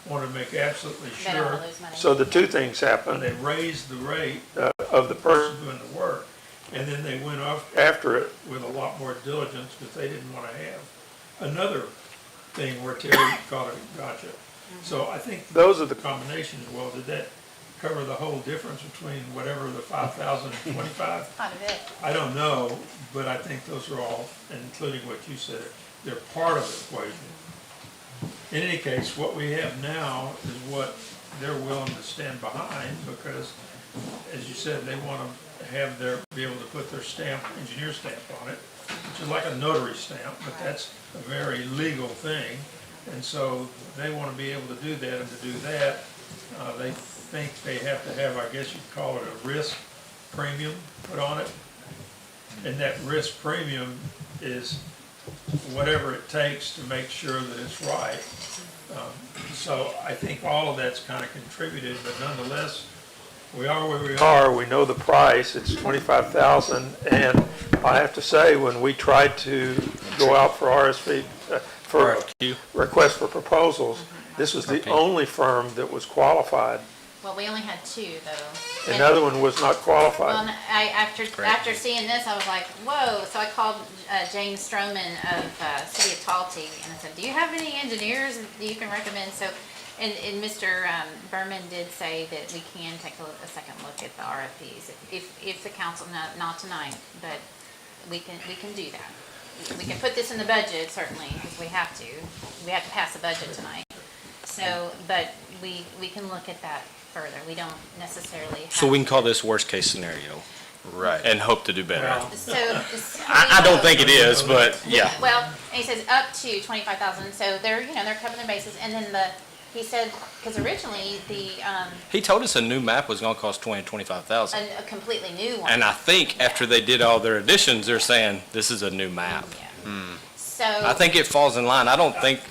want to make absolutely They don't sure. wanna lose money. So the two things happened. They raised the rate of the person doing the work, and then they went off after it with a lot more diligence because they didn't want to have another thing where Terry caught a gotcha. So I think those are the combinations. Well, did that cover the whole difference between whatever the 5,000 and 25? Quite a bit. I don't know, but I think those are all, including what you said, they're part of the equation. In any case, what we have now is what they're willing to stand behind because, as you said, they want to be able to put their stamp, engineer stamp on it, which is like a notary stamp, but that's a very legal thing. And so they want to be able to do that, and to do that, they think they have to have, I guess you'd call it a risk premium put on it. And that risk premium is whatever it takes to make sure that it's right. So I think all of that's kind of contributed, but nonetheless, we are where we are. We know the price, it's 25,000, and I have to say, when we tried to go out for RSV, for RFQ. request for proposals, this was the only firm that was qualified. Well, we only had 2 though. Another one was not Well, qualified. after seeing this, I was like, whoa. So I called James Stroman of City of Talty, and I said, do you have any engineers that you can recommend? So, and Mr. Berman did say that we can take a second look at the RFPs if the council, not tonight, but we can do that. We can put this in the budget certainly because we have to. We have to pass the budget tonight. So, but we can look at that further. We don't necessarily have So we can to. call this worst case scenario Right. and hope to do better. Well, So. I don't think it is, but yeah. Well, and he says up to 25,000, so they're covering their bases, and then he said, because originally He told us a new map was gonna cost 20, 25,000. a completely new one. And I think after they did all their additions, they're saying this is a new map. Yeah. So. I think it falls in line. I don't think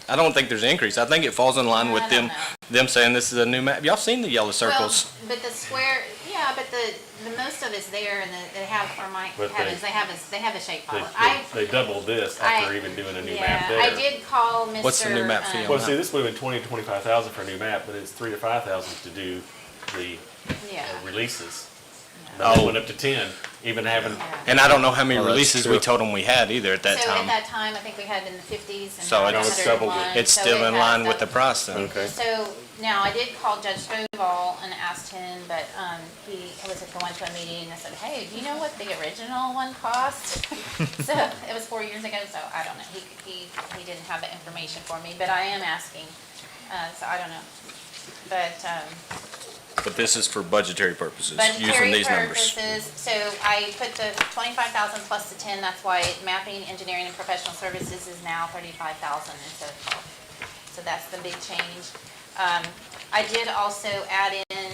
there's an increase. I think it falls in line with I don't them saying this is a new map. Y'all seen the yellow circles? Well, but the square, yeah, but the most of it's there, and they have, or might But have, they- is they have a shape They, file. they doubled this after even doing a new map there. I did call Mr. What's the new map fee on Well, see, this would have been 20 to 25,000 for a new map, but it's 3 to 5,000 to do the Yeah. releases. Now it went up to 10, even having, And I don't know how many Oh, that's releases true. we told them we had either at that So at time. that time, I think we had in the 50s and So now it's- it's doubled it. 101. It's So still it in has line with the doubled. price then. okay. So now I did call Judge Stovall and asked him, but he was going to a meeting and I said, hey, do you know what the original one cost? So it was 4 years ago, so I don't know. He didn't have the information for me, but I am asking, so I don't know. But But this is for budgetary purposes, using budgetary these numbers. purposes, so I put the 25,000 plus the 10, that's why mapping, engineering, and professional services is now 35,000 instead of 12. So that's the big change. I did also add in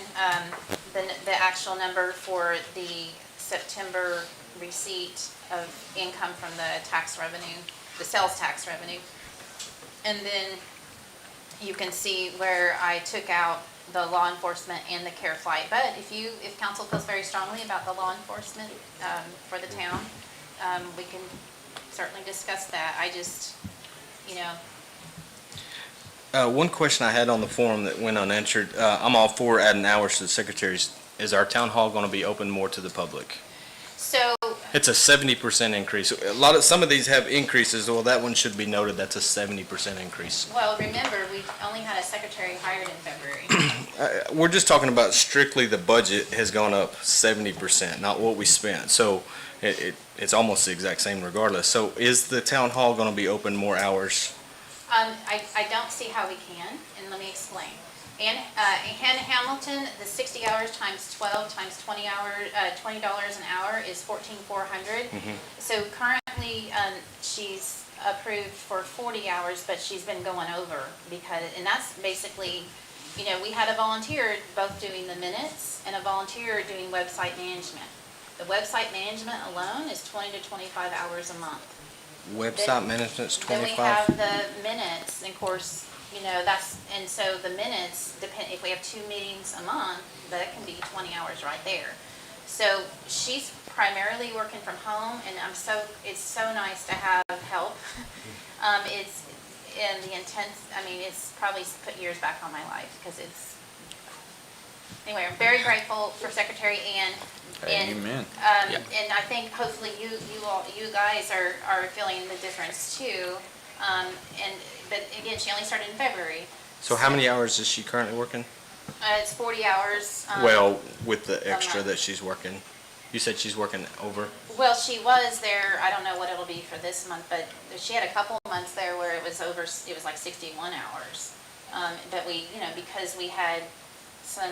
the actual number for the September receipt of income from the tax revenue, the sales tax revenue. And then you can see where I took out the law enforcement and the care flight. But if council feels very strongly about the law enforcement for the town, we can certainly discuss that. I just, you know, One question I had on the form that went unanswered, I'm all for adding hours to the secretaries. Is our town hall gonna be open more to the public? so It's a 70% increase. Some of these have increases, well, that one should be noted, that's a 70% increase. well, remember, we only had a secretary hired in February. We're just talking about strictly the budget has gone up 70%, not what we spent. So it's almost the exact same regardless. So is the town hall gonna be open more hours? I don't see how we can, and let me explain. And Hannah Hamilton, the 60 hours times 12 times 20 hours, $20 an hour is $14,400. So currently, she's approved for 40 hours, but she's been going over and that's basically, you know, we had a volunteer both doing the minutes and a volunteer doing website management. The website management alone is 20 to 25 hours a month. Website management's Then we 25? have the minutes, and of course, you know, and so the minutes, if we have 2 meetings a month, that can be 20 hours right there. So she's primarily working from home, and it's so nice to have help. It's probably put years back on my life, because anyway, I'm very grateful for Secretary Ann. Amen. And I think hopefully you guys are feeling the difference too. But again, she only started in February. So how many hours is she currently working? It's 40 hours. Well, with the extra month. that she's working. You said she's working over? Well, she was there, I don't know what it'll be for this month, but she had a couple months there where it was like 61 hours. But we, you know, because we had some,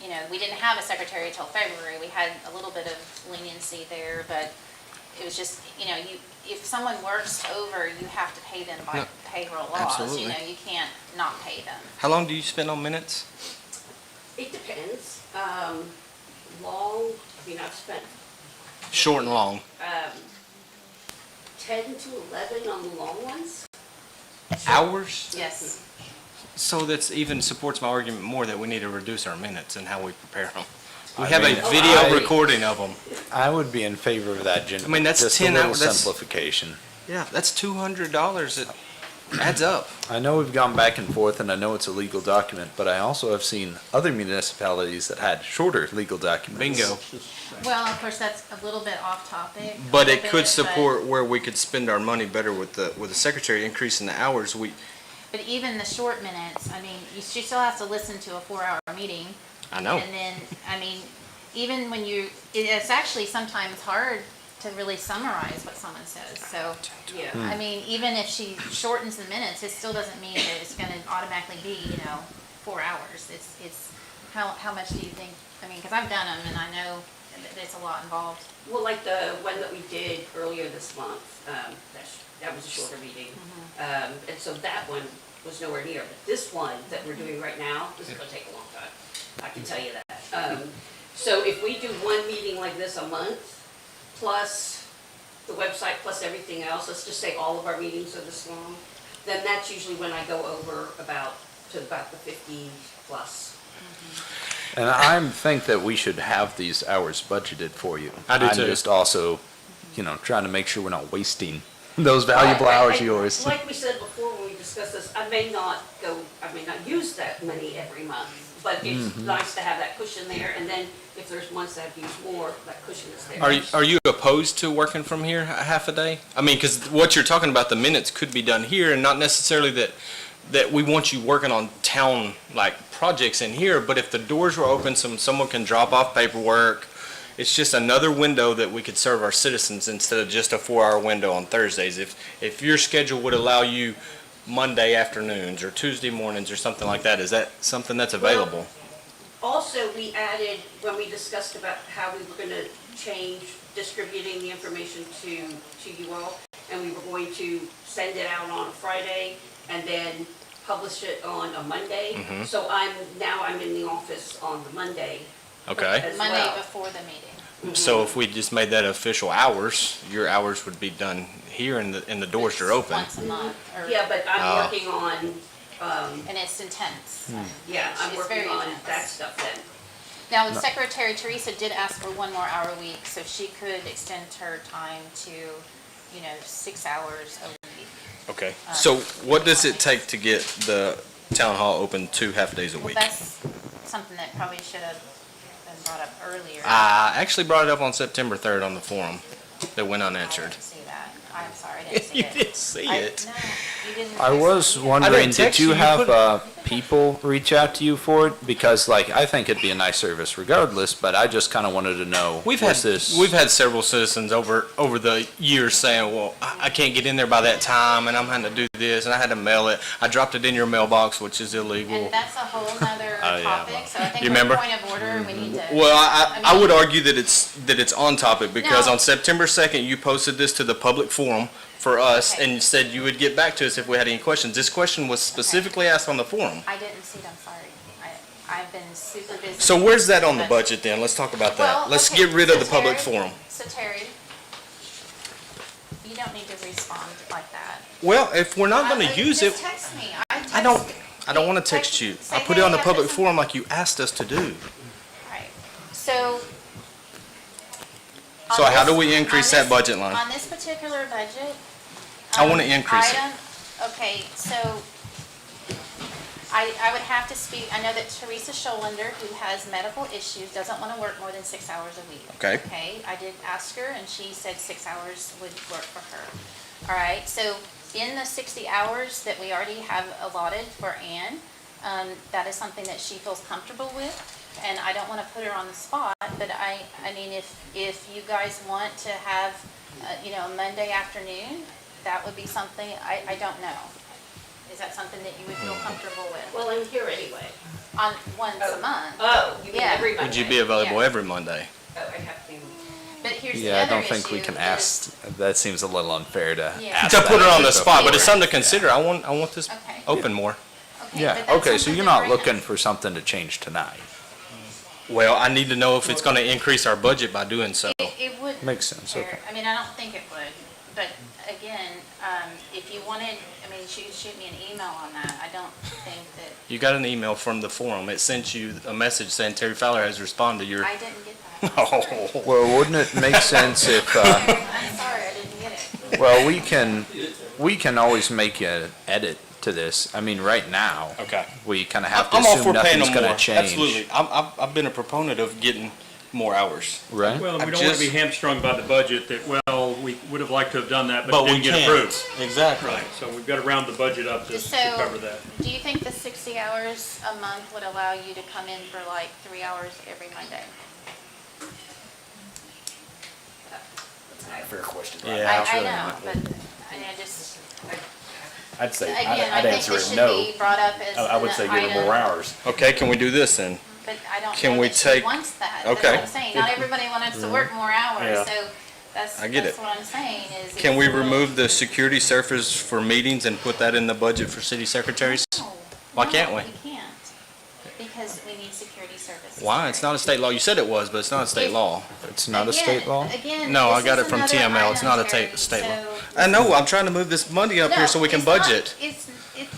you know, we didn't have a secretary till February, we had a little bit of leniency there, but it was just, you know, if someone works over, you have to pay them by No, payroll laws. absolutely. You know, you can't not pay them. How long do you spend on minutes? It depends. I've spent Short and long. 10 to 11 on the long ones. Hours? Yes. So that's even supports my argument more that we need to reduce our minutes and how we prepare them. We I have mean, a video I- recording of them. I would be in favor of that, Jim. I mean, that's Just 10 a little hours, that's- simplification. Yeah, that's $200. It adds up. I know we've gone back and forth, and I know it's a legal document, but I also have seen other municipalities that had shorter legal documents. Bingo. Well, of course, that's a little bit off topic. a But little it could bit, support where we could spend our money better with the secretary increasing the hours. But even the short minutes, I mean, she still has to listen to a 4-hour meeting. I know. And then, I mean, even when it's actually sometimes hard to really summarize what someone says. So, Yeah. I mean, even if she shortens the minutes, it still doesn't mean that it's gonna automatically be, you know, 4 hours. It's, how much do you think, I mean, because I've done them and I know that it's a lot involved. Well, like the one that we did earlier this month, that was a shorter meeting. And so that one was nowhere near, but this one that we're doing right now, this is gonna take a long time. I can tell you that. So if we do one meeting like this a month, plus the website, plus everything else, let's just say all of our meetings are this long, then that's usually when I go over about the 50 plus. And I think that we should have these hours budgeted for you. I do too. I'm just also, you know, trying to make sure we're not wasting those valuable hours of yours. Like we said before when we discussed this, I may not use that many every month, but it's nice to have that cushion there, and then if there's months that I've used more, that cushion is there. Are you opposed to working from here a half a day? I mean, because what you're talking about, the minutes could be done here, and not necessarily that we want you working on town like projects in here. But if the doors were open, someone can drop off paperwork. It's just another window that we could serve our citizens instead of just a 4-hour window on Thursdays. If your schedule would allow you Monday afternoons or Tuesday mornings or something like that, is that something that's available? Also, we added, when we discussed about how we were gonna change distributing the information to you all, and we were going to send it out on a Friday, and then publish it on a Monday. Mhm. So I'm in the office on the Monday Okay. as Monday well. before the meeting. So if we just made that official hours, your hours would be done here and the doors are open. Once a month, or, Yeah, but I'm Oh. working on, and it's intense. yeah, I'm It's working very on intense. that stuff then. Now, the Secretary Teresa did ask for 1 more hour a week, so she could extend her time to, 6 hours a week. Okay. So what does it take to get the town hall open 2 half-days a Well, week? that's something that probably should have been brought up earlier. I actually brought it up on September 3rd on the forum that went I unanswered. didn't see that. I'm sorry, I didn't see You it. didn't see it. No, you didn't. I was wondering, did text you, you you have, put- people reach out to you for it? Because like, I think it'd be a nice service regardless, but I just kinda wanted to know, We've was this? had several citizens over the years saying, well, I can't get in there by that time and I'm having to do this and I had to mail it. I dropped it in your mailbox, which is illegal. And that's a whole nother Oh, yeah, topic, well, so I think you for remember? point of order, we need to. Well, I mean- would argue that it's on topic because No. on September 2nd, you posted this to the public forum for us Okay. and said you would get back to us if we had any questions. This question was specifically asked on the forum. I didn't see it, I'm sorry. I've been super busy. So where's that on the But- budget then? Let's talk about Well, that. Let's okay, get rid of so the public Terry- forum. So Terry, you don't need to respond like that. Well, if we're not Uh, gonna use it, Just text me. I don't wanna text you. I put it on the public forum like you asked us to do. Right, so. So on how do this- we increase on that this- budget line? On this particular budget. I wanna increase it. Okay, so I would have to speak, I know that Teresa Scholander, who has medical issues, doesn't want to work more than 6 hours a week. Okay. Okay, I did ask her and she said 6 hours would work for her. All right, so in the 60 hours that we already have allotted for Ann, that is something that she feels comfortable with. And I don't want to put her on the spot, but I mean, if you guys want to have, a Monday afternoon, that would be something, I don't know. Is that something that you would feel comfortable with? Well, I'm here anyway. On once a month? Oh, you mean Yeah. every Monday? Would you be available Yeah. every Monday? Oh, I'd have to be. But here's the Yeah, I other don't think we issue can is- ask, that seems a little unfair to Yeah. ask To that put her on the before. spot, but it's something to consider. I want this Okay. open more. Okay, Yeah, but that's okay, so something you're to not bring looking up. for something to change tonight. Well, I need to know if it's gonna increase our budget by doing so. It would. Makes sense, Eric. okay. I mean, I don't think it would, but again, if you wanted, I mean, you could shoot me an email on that. I don't think that, You got an email from the forum. It sent you a message saying Terry Fowler has responded to your. I didn't get that. Oh. Well, wouldn't it make sense if, I'm sorry, I didn't get it. well, we can always make an edit to this. I mean, right now, Okay. we kinda have to I'm all assume for paying nothing's them gonna more. change. Absolutely. I've been a proponent of getting more hours. Right? Well, I we don't want just- to be hamstrung by the budget that, well, we would have liked to have done that, but But it we didn't get can't. approved. Exactly. Right, so we've got to round the budget up to So- cover that. Do you think the 60 hours a month would allow you to come in for like 3 hours every Monday? Fair question. Yeah. I know, but I just, I'd say, again, I I'd think answer this it should no. be brought up as I would say an give her more item. hours. Okay, can we do this then? But I don't Can know we that she take- wants that. That's Okay. what I'm saying. Not everybody wants to work more hours, Yeah. so that's I get that's it. what I'm saying is. Can it's we a little- remove the security surface for meetings and put that in the budget for city secretaries? No, Why no, can't we? can't, because we need security services. Why? It's not a state law. You said it was, but it's not a state If- law. It's not a Again- state law? Again, No, I this got is it from another TML. It's not a item, Terry, state law. so- I know, I'm trying to move this money up No, here so we can it's not- budget.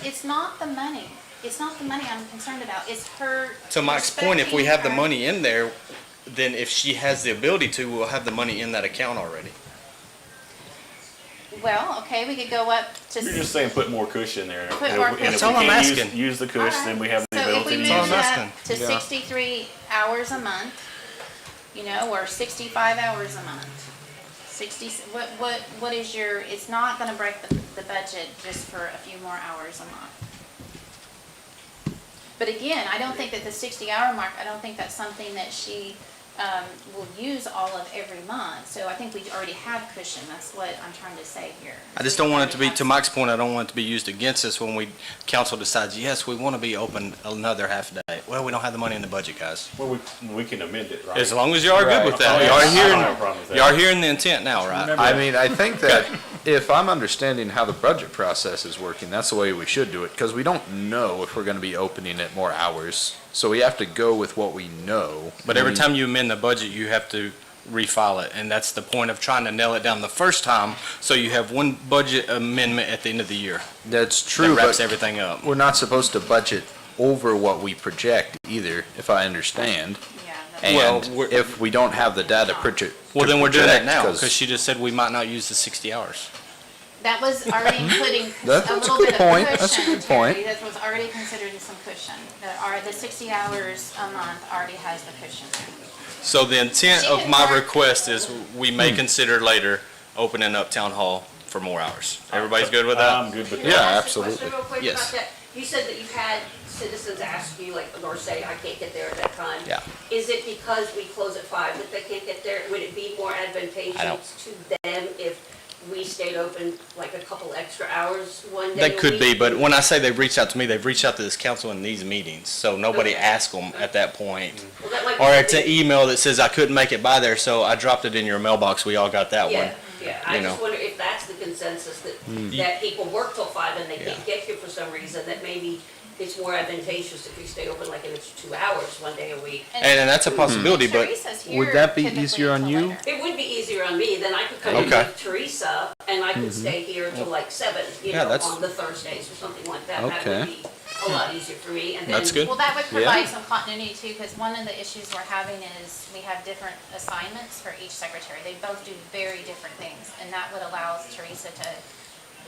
It's not the money. It's not the money I'm concerned about. It's her. To Mike's point, if we respecting have the her- money in there, then if she has the ability to, we'll have the money in that account already. Well, okay, we could go up to. You're just saying put more cushion there. Put And more if we cushion. That's all I'm can't asking. Use the cush, then we have the So if ability we to move all I'm use it. asking. that to Yeah. 63 hours a month, or 65 hours a month. 60, what is your, it's not gonna break the budget just for a few more hours a month. But again, I don't think that the 60-hour mark, I don't think that's something that she will use all of every month. So I think we already have cushion. That's what I'm trying to say here. I just don't want it to be, to Mike's point, I don't want it to be used against us when council decides, yes, we want to be open another half a day. Well, we don't have the money in the budget, guys. Well, we can amend it, right? As long as you are good with that. Right. You are I don't have a problem hearing, with that. you are hearing the intent now, right? I mean, I think that if I'm understanding how the budget process is working, that's the way we should do it, because we don't know if we're gonna be opening at more hours. So we have to go with what we know. But every time you amend the budget, you have to refile it, and that's the point of trying to nail it down the first time, so you have one budget amendment at the end of the year. That's That true, wraps but everything up. we're not supposed to budget over what we project either, if I understand. Yeah, that's- Well, And we're- if we don't have the data project. Well, then we're doing that now, 'cause- because she just said we might not use the 60 hours. That was already including That's a a little good bit of point. cushion. That's a good Terry. point. That was already considered some cushion. The 60 hours a month already has the cushion there. So the intent She of can my work- request is we may consider later opening up town hall for more hours. Everybody's good with that? I'm good with Can I Yeah, ask a absolutely. question real quick Yes. about that? You said that you've had citizens ask you, like, or say, I can't get there at that time. Yeah. Is it because we close at 5 that they can't get there? Would it be more advantageous to them if we stayed open like a couple extra hours one day That a could be, week? but when I say they've reached out to me, they've reached out to this council in these meetings, so nobody Okay. asked them at that point. Well, that might be Or it's an something- email that says I couldn't make it by there, so I dropped it in your mailbox, we all got that Yeah, one. yeah, I you just know. wonder if that's the consensus, that people work till 5 and they can't get here for some reason, that maybe it's more advantageous if we stay open like an extra 2 hours one day a week. And that's a possibility, but Teresa's here Would that be typically easier on until you? later. It would be easier on me, then I could come in Okay. with Teresa, and I could stay here until like 7, Yeah, that's- on the Thursdays or something like that. That Okay. would be a lot easier for me, and then. That's good. Well, that would provide some continuity too, because one of the issues we're having is we have different assignments for each secretary. They both do very different things, and that would allow Teresa to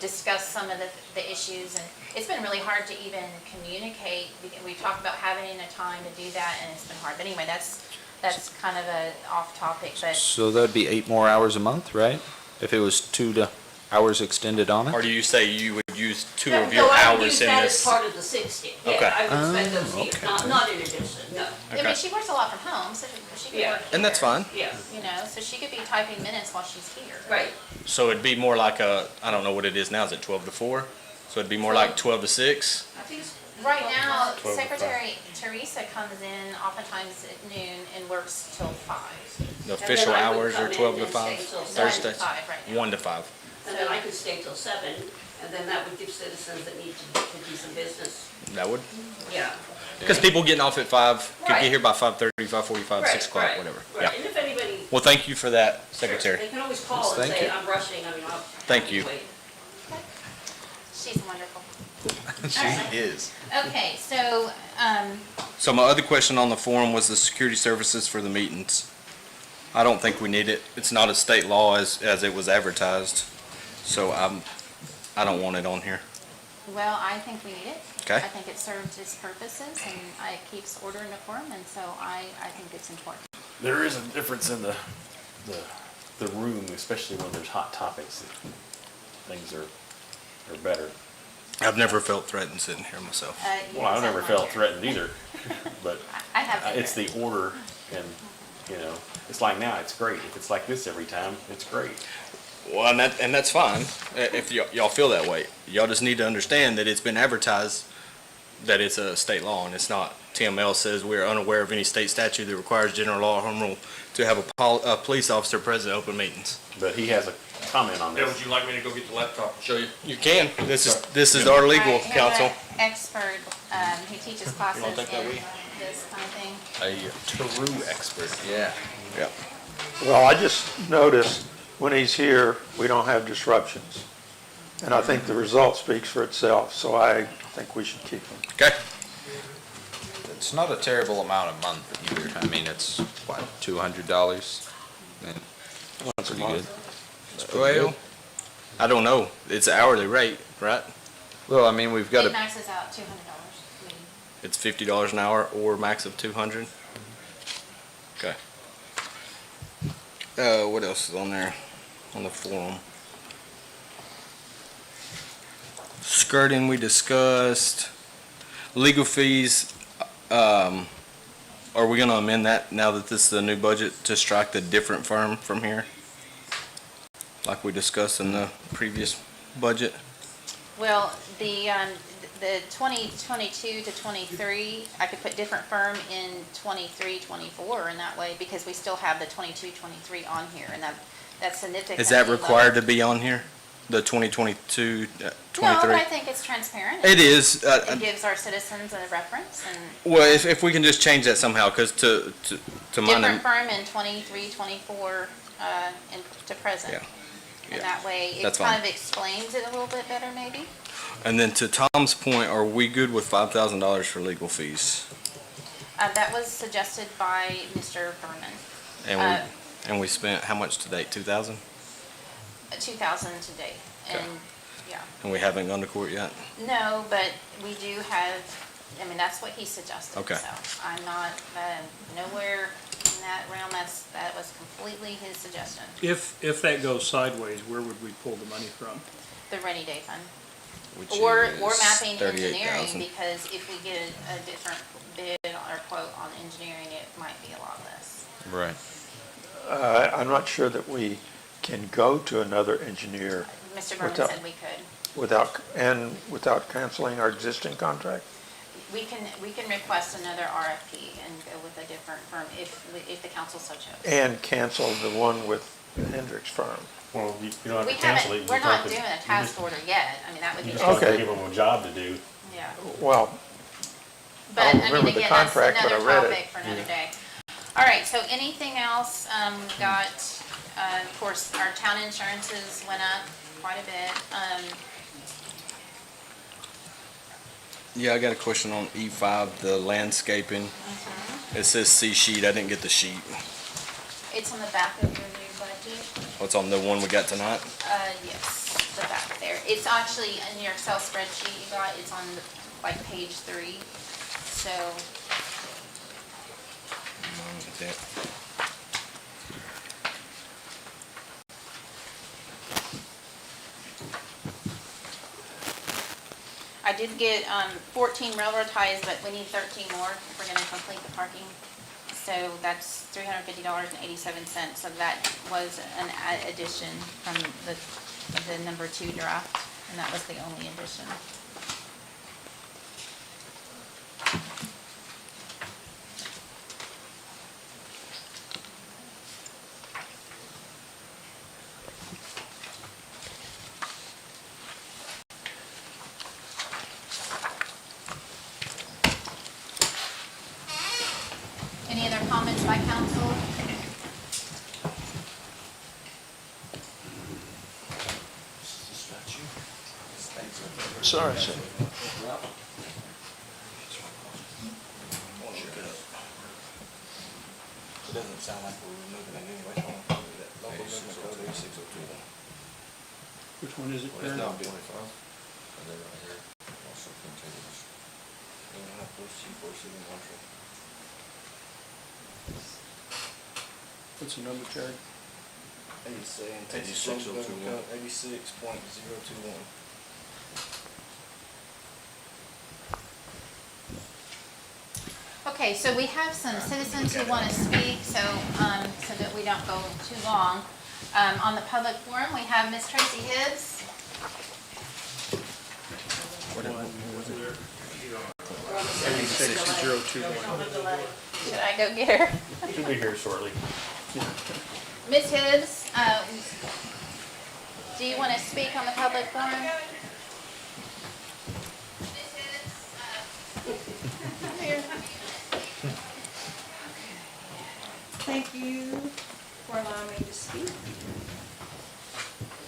discuss some of the issues. And it's been really hard to even communicate. We've talked about having a time to do that, and it's been hard. But anyway, that's kind of a off topic, but So that'd be 8 more hours a month, right? If it was 2 hours extended on or it? do you say you would use 2 No, of your no, I would hours use in that as this? part of the 60. Okay. Yeah, I would spend those Oh, here, okay. not in addition, no. I mean, Okay. she works a lot from home, so she could Yeah. work And that's here, fine. Yeah, You know, so she could be typing minutes while she's here. right. So it'd be more like I don't know what it is now, is it 12 to 4? So it'd be more like 12 to 6? I think it's. Right now, 12 to 5. Secretary Teresa comes in oftentimes at noon and works till 5. The then official I would hours come are in 12 to and 5? stay till 1 to Thursday? 5 right now. 1 to 5. And then I could stay till 7, and then that would give citizens that need to do some business, That would? yeah. Because people getting off at 5 could Right. get here by 5:30, 5:45, 6 Right, o'clock, right, whatever. Right, Yeah. and if anybody. Well, thank you for that, Sure, Secretary. They can always call and Thank say, you. I'm rushing, I mean, I'll. Thank you. wait. She's wonderful. She is. Okay, so, So my other question on the forum was the security services for the meetings. I don't think we need it. It's not a state law as it was advertised. So I don't want it on here. well, I think we need it. Okay. I think it serves its purposes and it keeps order in the quorum, and so I think it's important. There is a difference in the room, especially when there's hot topics. Things are better. I've never felt threatened sitting here myself. Well, I've never felt threatened either, but I have been it's the order and, it's like now, it's great. If it's like this every time, it's great. Well, and that's fine if y'all feel that way. Y'all just need to understand that it's been advertised that it's a state law, and it's not. TML says we're unaware of any state statute that requires general law or home rule to have a police officer present at open meetings. But he has a comment on Bill, this. would you like me to go get the laptop and show you? You can. This is our legal Right, here's counsel. an expert, he teaches classes in take that with you? this kind of thing. A true expert, yeah. Yeah. Well, I just noticed when he's here, we don't have disruptions. And I think the result speaks for itself, so I think we should keep him. Okay. It's not a terrible amount a month either. I mean, it's, what, $200? And Once a pretty month. good. It's pretty Well, good. I don't know. It's an hourly rate, right? Well, I mean, we've got It to, maxes out $200. It's $50 an hour or max of 200. Okay. What else is on there on the forum? Skirting we discussed. Legal fees. are we gonna amend that now that this is the new budget to strike the different firm from here? Like we discussed in the previous budget? Well, the 2022 to 23, I could put different firm in 23, 24 in that way, because we still have the 22, 23 on here, and that's significantly Is that lower. required to be on here? The 2022, No, but 23? I think it's transparent. It is. It gives our citizens a reference, and Well, if we can just change that somehow, because to mine, different firm in 23, 24, and to present. Yeah. And Yeah. that way, it That's kind fine. of explains it a little bit better, maybe. and then to Tom's point, are we good with $5,000 for legal fees? That was suggested by Mr. Berman. And we spent how much to date? 2,000? 2,000 to date, and, yeah. And we haven't gone to court yet? No, but we do have, I mean, that's what he suggested. Okay. So I'm not, nowhere in that realm, that was completely his suggestion. If that goes sideways, where would we pull the money from? The rainy day fund. Which Or is mapping engineering, 38,000. because if we get a different bid or quote on engineering, it might be a lot less. Right. I'm not sure that we can go to another engineer Mr. Berman Without- said we could. without canceling our existing contract. We can request another RFP and go with a different firm if the council so chose. And cancel the one with Hendricks Firm. Well, you don't have We to cancel it. haven't, we're not doing a task order yet. I mean, that would You be. just have to Okay. give them a job to do. Yeah. Well, But, I don't I mean, remember the again, that's contract, but I another read it. topic for another day. All right, so anything else? We got, of course, our town insurances went up quite a bit. Yeah, I got a question on E5, the landscaping. It says C sheet, I didn't get the sheet. It's on the back of your new budget. What's on the one we got tonight? Yes, the back there. It's actually in your Excel spreadsheet you got, it's on like page 3. So, I did get 14 railroad ties, but we need 13 more if we're gonna complete the parking. So that's $350.87. So that was an addition from the number 2 draft, and that was the only addition. Any other comments by council? sorry, sir. It doesn't sound like we're removing it anyway. Local government code 8602. Which one is it? It's Karen? not being filed. And then right here, also continues. Indianapolis, Seaport City, Montreal. What's the number, Terry? 86.021. 86.021. Okay, so we have some citizens who want to speak, so that we don't go too long. On the public forum, we have Ms. Tracy Hibbs. 86021. Should I go get her? She'll be here shortly. Ms. Hibbs, do you want to speak on the public forum? Ms. Hibbs, come here. Thank you for allowing me to speak.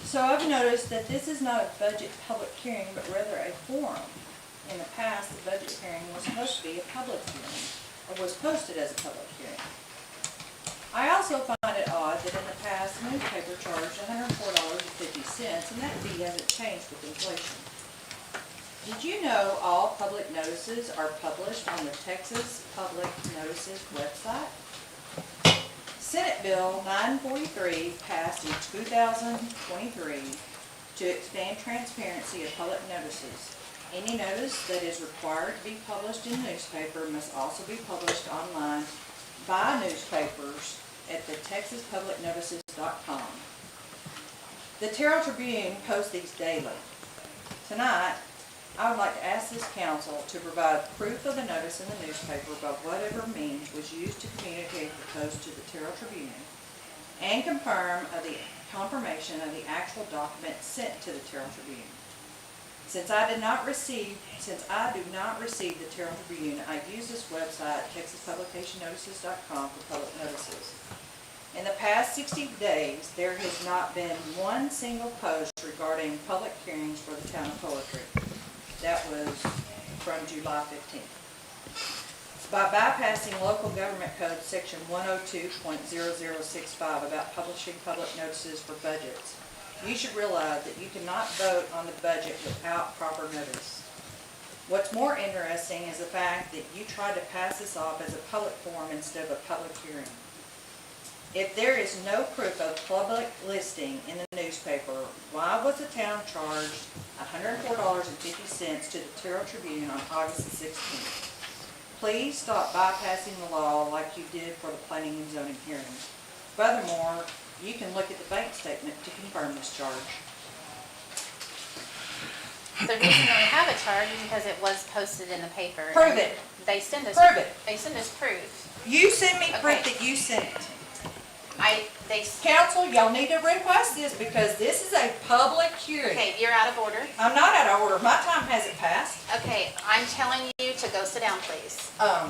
So I've noticed that this is not a budget public hearing, but rather a forum. In the past, the budget hearing was supposed to be a public hearing, or was posted as a public hearing. I also find it odd that in the past, newspaper charged $104.50, and that fee hasn't changed with inflation. Did you know all public notices are published on the Texas Public Notices website? Senate Bill 943 passed in 2023 to expand transparency of public notices Any notice that is required to be published in the newspaper must also be published online by newspapers at the texaspublicnotices.com. The Terrell Tribune posts these daily. Tonight, I would like to ask this council to provide proof of the notice in the newspaper by whatever means was used to communicate the post to the Terrell Tribune, and confirmation of the actual document sent to the Terrell Tribune. Since I do not receive the Terrell Tribune, I use this website, texaspublicationnotices.com, for public notices. In the past 60 days, there has not been one single post regarding public hearings for the town of Poetry. That was from July 15th. By bypassing local government code section 102.0065 about publishing public notices for budgets, you should realize that you cannot vote on the budget without proper notice. What's more interesting is the fact that you tried to pass this off as a public forum instead of a public hearing. If there is no proof of public listing in the newspaper, why was the town charged $104.50 to the Terrell Tribune on August the 16th? Please stop bypassing the law like you did for the planning and zoning hearings. Furthermore, you can look at the bank statement to confirm this charge. The reason that we have a charge is because it was posted in the paper. Prove it. They send us. Prove it. They send us proof. You send me proof Okay. that you sent it. Council, Council, y'all need to request this because this is a public hearing. okay, you're out of order. I'm not out of order. My time hasn't passed. Okay, I'm telling you to go sit down, please. Go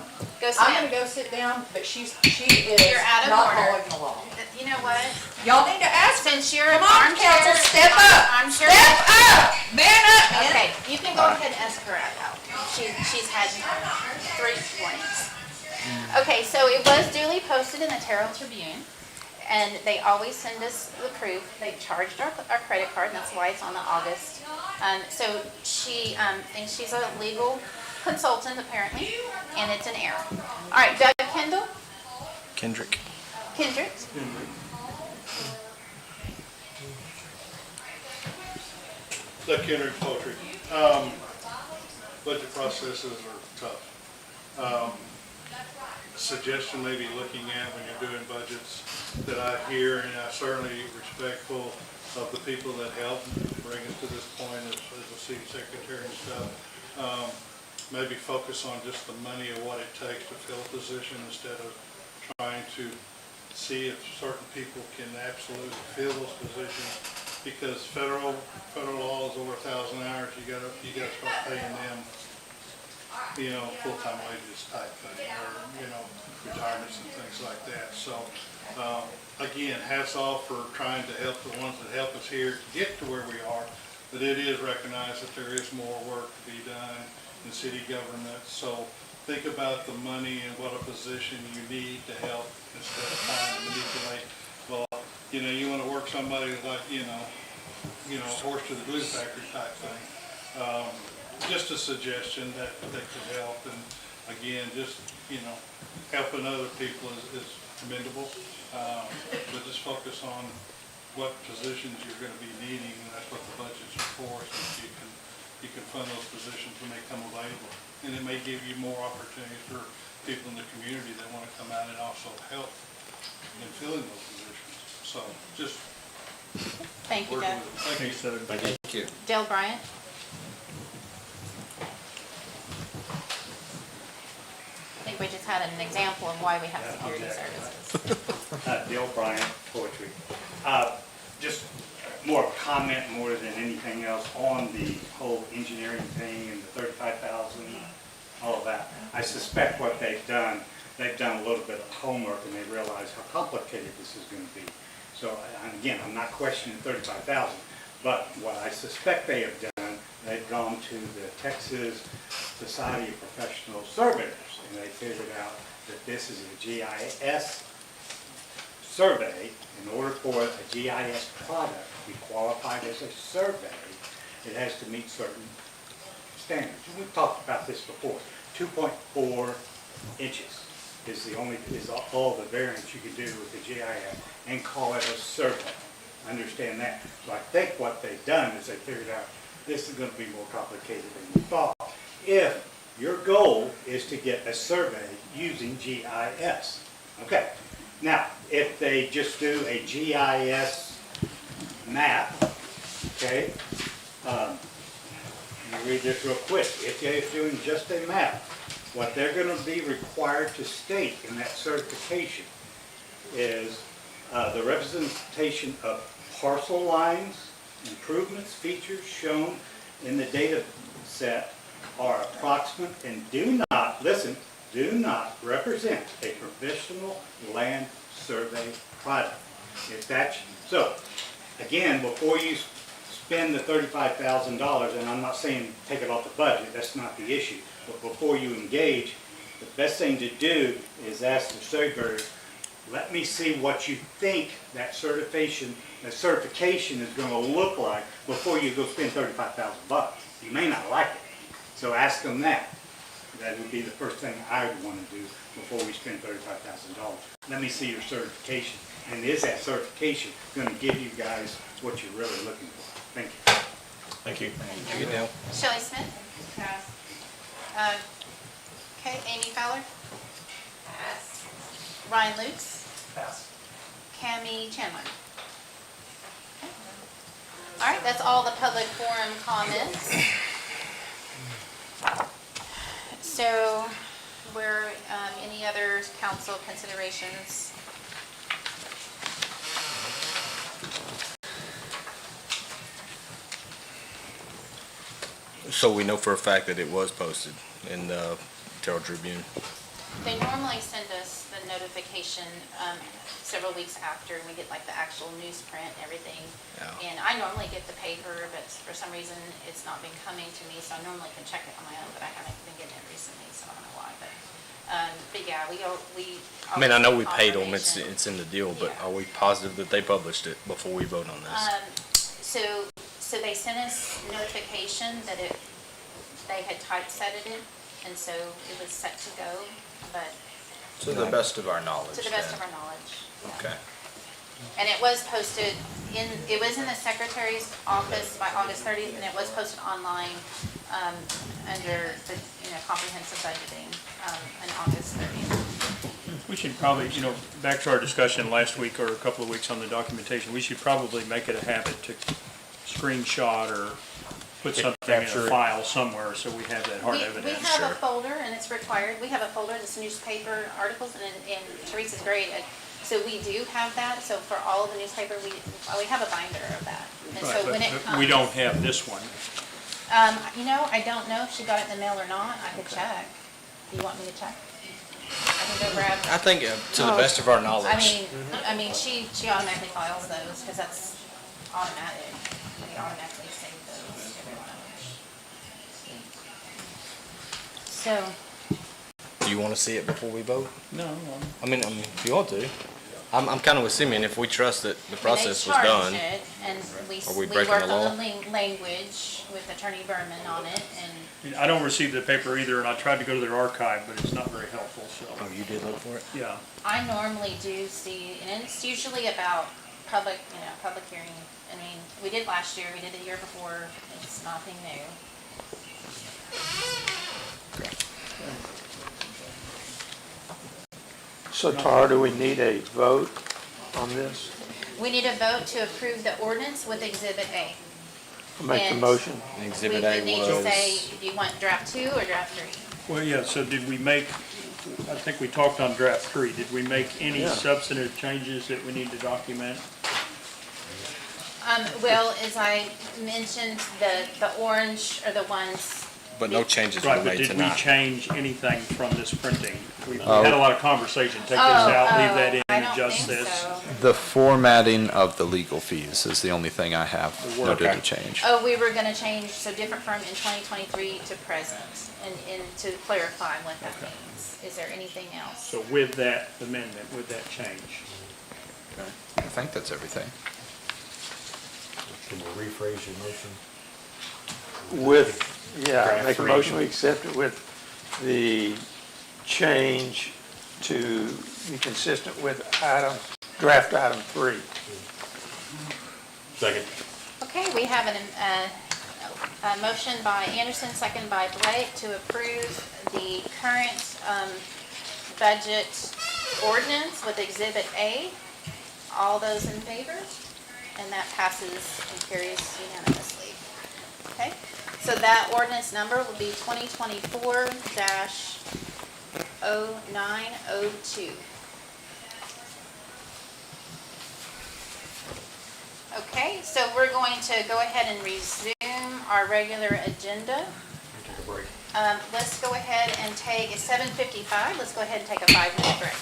sit I'm down. gonna go sit down, but she is You're out of not order. following the law. You know what? Y'all need to ask. Since you're Come an on, armchair. council, step up. I'm sure. Step up! Man up, man. Okay, you can go ahead and ask her out. She's had 3 warnings. Okay, so it was duly posted in the Terrell Tribune, and they always send us the proof. They charged our credit card, and that's why it's on the August. So she thinks she's a legal consultant apparently, and it's an error. All right, Doug Kendall, Kendrick. Kendrick. Doug Kendrick, Poetry. Budget processes are tough. Suggestion maybe looking at when you're doing budgets that I hear, and I'm certainly respectful of the people that helped bring us to this point as a city secretary and stuff. Maybe focus on just the money of what it takes to fill a position instead of trying to see if certain people can absolutely fill those positions. Because federal law is over 1,000 hours, you gotta start paying them, full-time wages type thing, or, retirements and things like that. So, again, hats off for trying to help the ones that help us here to get to where we are, but it is recognized that there is more work to be done in city government. So think about the money and what a position you need to help instead of trying to manipulate. Well, you want to work somebody like, horse to the glue factory type thing. Just a suggestion that could help. And again, just, helping other people is commendable. But just focus on what positions you're going to be needing, and that's what the budgets are for, so that you can fund those positions when they come available. And it may give you more opportunities for people in the community that want to come out and also help in filling those positions. So just Thank you, working Doug. with it. Thank you. Thank you. Dale Bryant. I think we just had an example of why we have security services. Dale Bryant, Poetry. Just more of a comment more than anything else on the whole engineering thing and the 35,000, all of that. I suspect what they've done a little bit of homework and they realize how complicated this is going to be. So, and again, I'm not questioning 35,000, but what I suspect they have done, they've gone to the Texas Society of Professional Surveyors, and they figured out that this is a GIS survey. In order for a GIS product to be qualified as a survey, it has to meet certain standards. We've talked about this before. 2.4 inches is all the variance you can do with the GIS and call it a survey. Understand that. So I think what they've done is they figured out this is gonna be more complicated than we thought. If your goal is to get a survey using GIS. Okay, now, if they just do a GIS map, okay, let me read this real quick. If they're doing just a map, what they're gonna be required to state in that certification is the representation of parcel lines, improvements, features shown in the data set are approximate and do not, listen, do not represent a professional land survey product. If that's, so, again, before you spend the $35,000, and I'm not saying take it off the budget, that's not the issue, but before you engage, the best thing to do is ask the surveyor, let me see what you think that certification is gonna look like before you go spend $35,000. You may not like it, so ask them that. That would be the first thing I would wanna do before we spend $35,000. Let me see your certification, and is that certification gonna give you guys what you're really looking for? Thank you. Thank you. Good deal. Shelley Smith? Pass. Okay, Amy Fowler? Pass. Ryan Lutz? Pass. Cammie Chandler? Okay. All right, that's all the public forum comments. So, any other council considerations? So we know for a fact that it was posted in the Terrell Tribune. They normally send us the notification several weeks after, and we get like the actual newsprint and everything. Yeah. And I normally get the paper, but for some reason, it's not been coming to me, so I normally can check it on my own, but I haven't been getting it recently, so I don't know why, but yeah, I mean, I know we paid them, confirmation. it's in the deal, but Yeah. are we positive that they published it before we vote on this? So they sent us notification that they had typesetted it, and so it was set to go, but To the best of our knowledge. to the best then. of our knowledge. yeah. Okay. And it was posted it was in the secretary's office by August 30th, and it was posted online under the, comprehensive budgeting on August 30th. We should probably, back to our discussion last week or a couple of weeks on the documentation, we should probably make it a habit to screenshot or put something in capture a it. file somewhere so we have that hard We evidence. have a folder, and it's required, we have a folder that's newspaper articles, and Teresa's great at, so we do have that, so for all of the newspaper, we have a binder of that. And Right, so when it but comes. we don't have this one. I don't know if she got it in the mail or not, I could check. Do you want me to check? I can go grab. I think to the best of our knowledge. I mean, she automatically files those, because that's automatic. We automatically save those, every one of them. So, Do you want to see it before we vote? No, I mean, if you want to. I'm kind of with Simeon, if we trust that the process was they done. charged it, and we Are we we breaking worked the on law? the language with Attorney Berman on it, and I don't receive the paper either, and I tried to go to their archive, but it's not very helpful, so, Oh, you did look for it? yeah. I normally do see, and it's usually about public hearing. I mean, we did last year, we did the year before, it's nothing new. So Tara, do we need a vote on this? We need a vote to approve the ordinance with Exhibit A. Make the And motion. Exhibit We A would need to say, was, do you want draft 2 or draft 3? Well, yeah, so did we make, I think we talked on draft 3, did we make any Yeah. substantive changes that we need to document? Well, as I mentioned, the orange are the ones. but no changes were Right, but made did we tonight. change anything from this printing? We had a lot of conversation, take this out, leave that in, I don't adjust think this. so. The formatting of the legal fees is the only thing I have noted to change. Oh, we were gonna change, so different from in 2023 to present, and to clarify what that means. Is there anything else? So with that amendment, with that change. I think that's everything. Can you rephrase your motion? Make a three. motion, we accept it with the change to be consistent with draft item 3. Second. Okay, we have Motion by Anderson, second by Blake, to approve the current budget ordinance with Exhibit A. All those in favor? And that passes and carries unanimously. Okay, so that ordinance number will be 2024-0902. Okay, so we're going to go ahead and resume our regular agenda. Take a break. Let's go ahead and take, it's 7:55, let's go ahead and take a 5-minute break.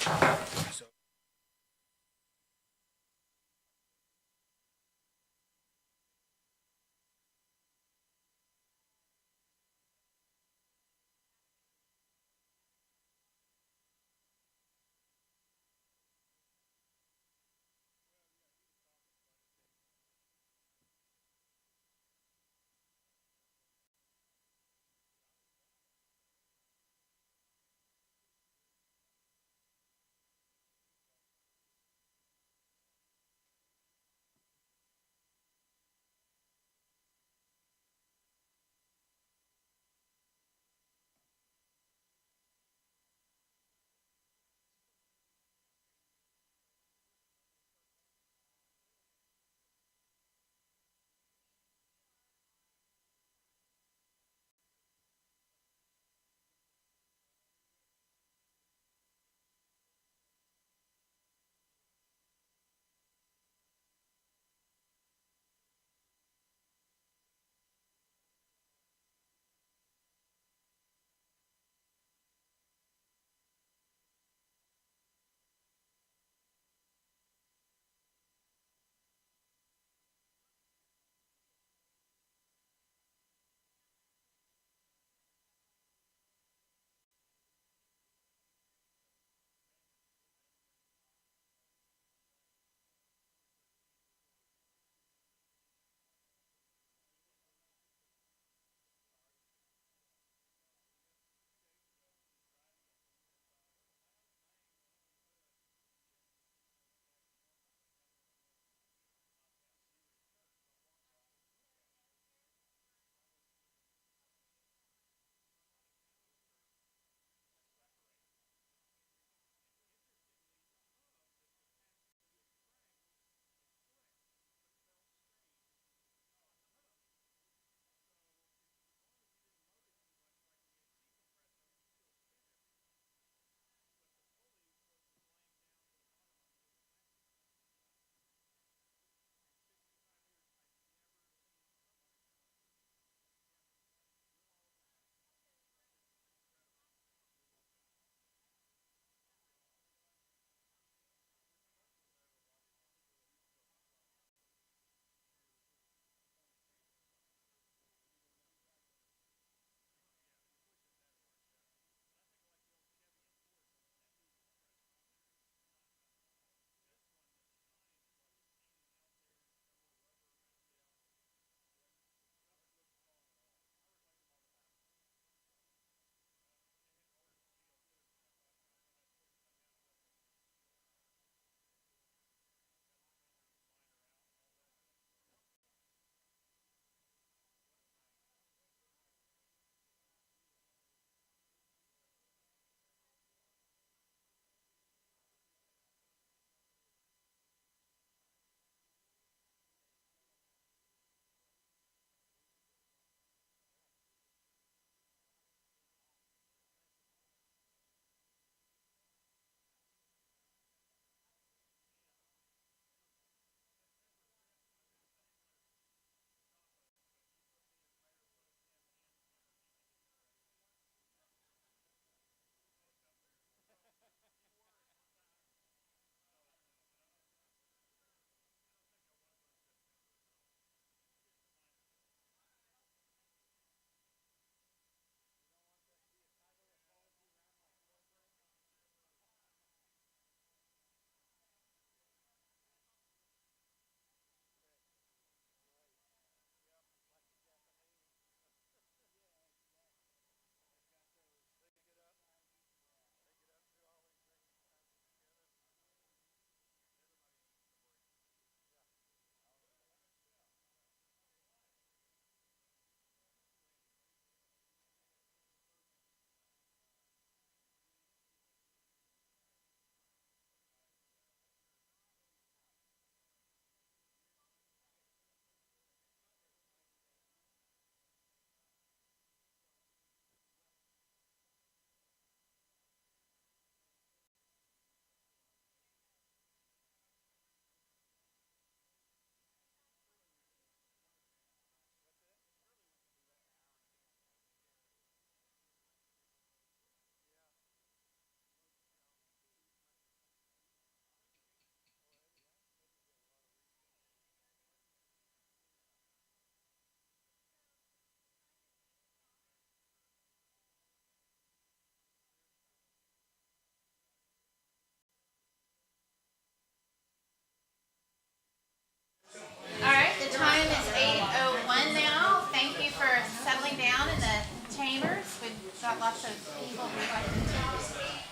got lots of people who like to speak.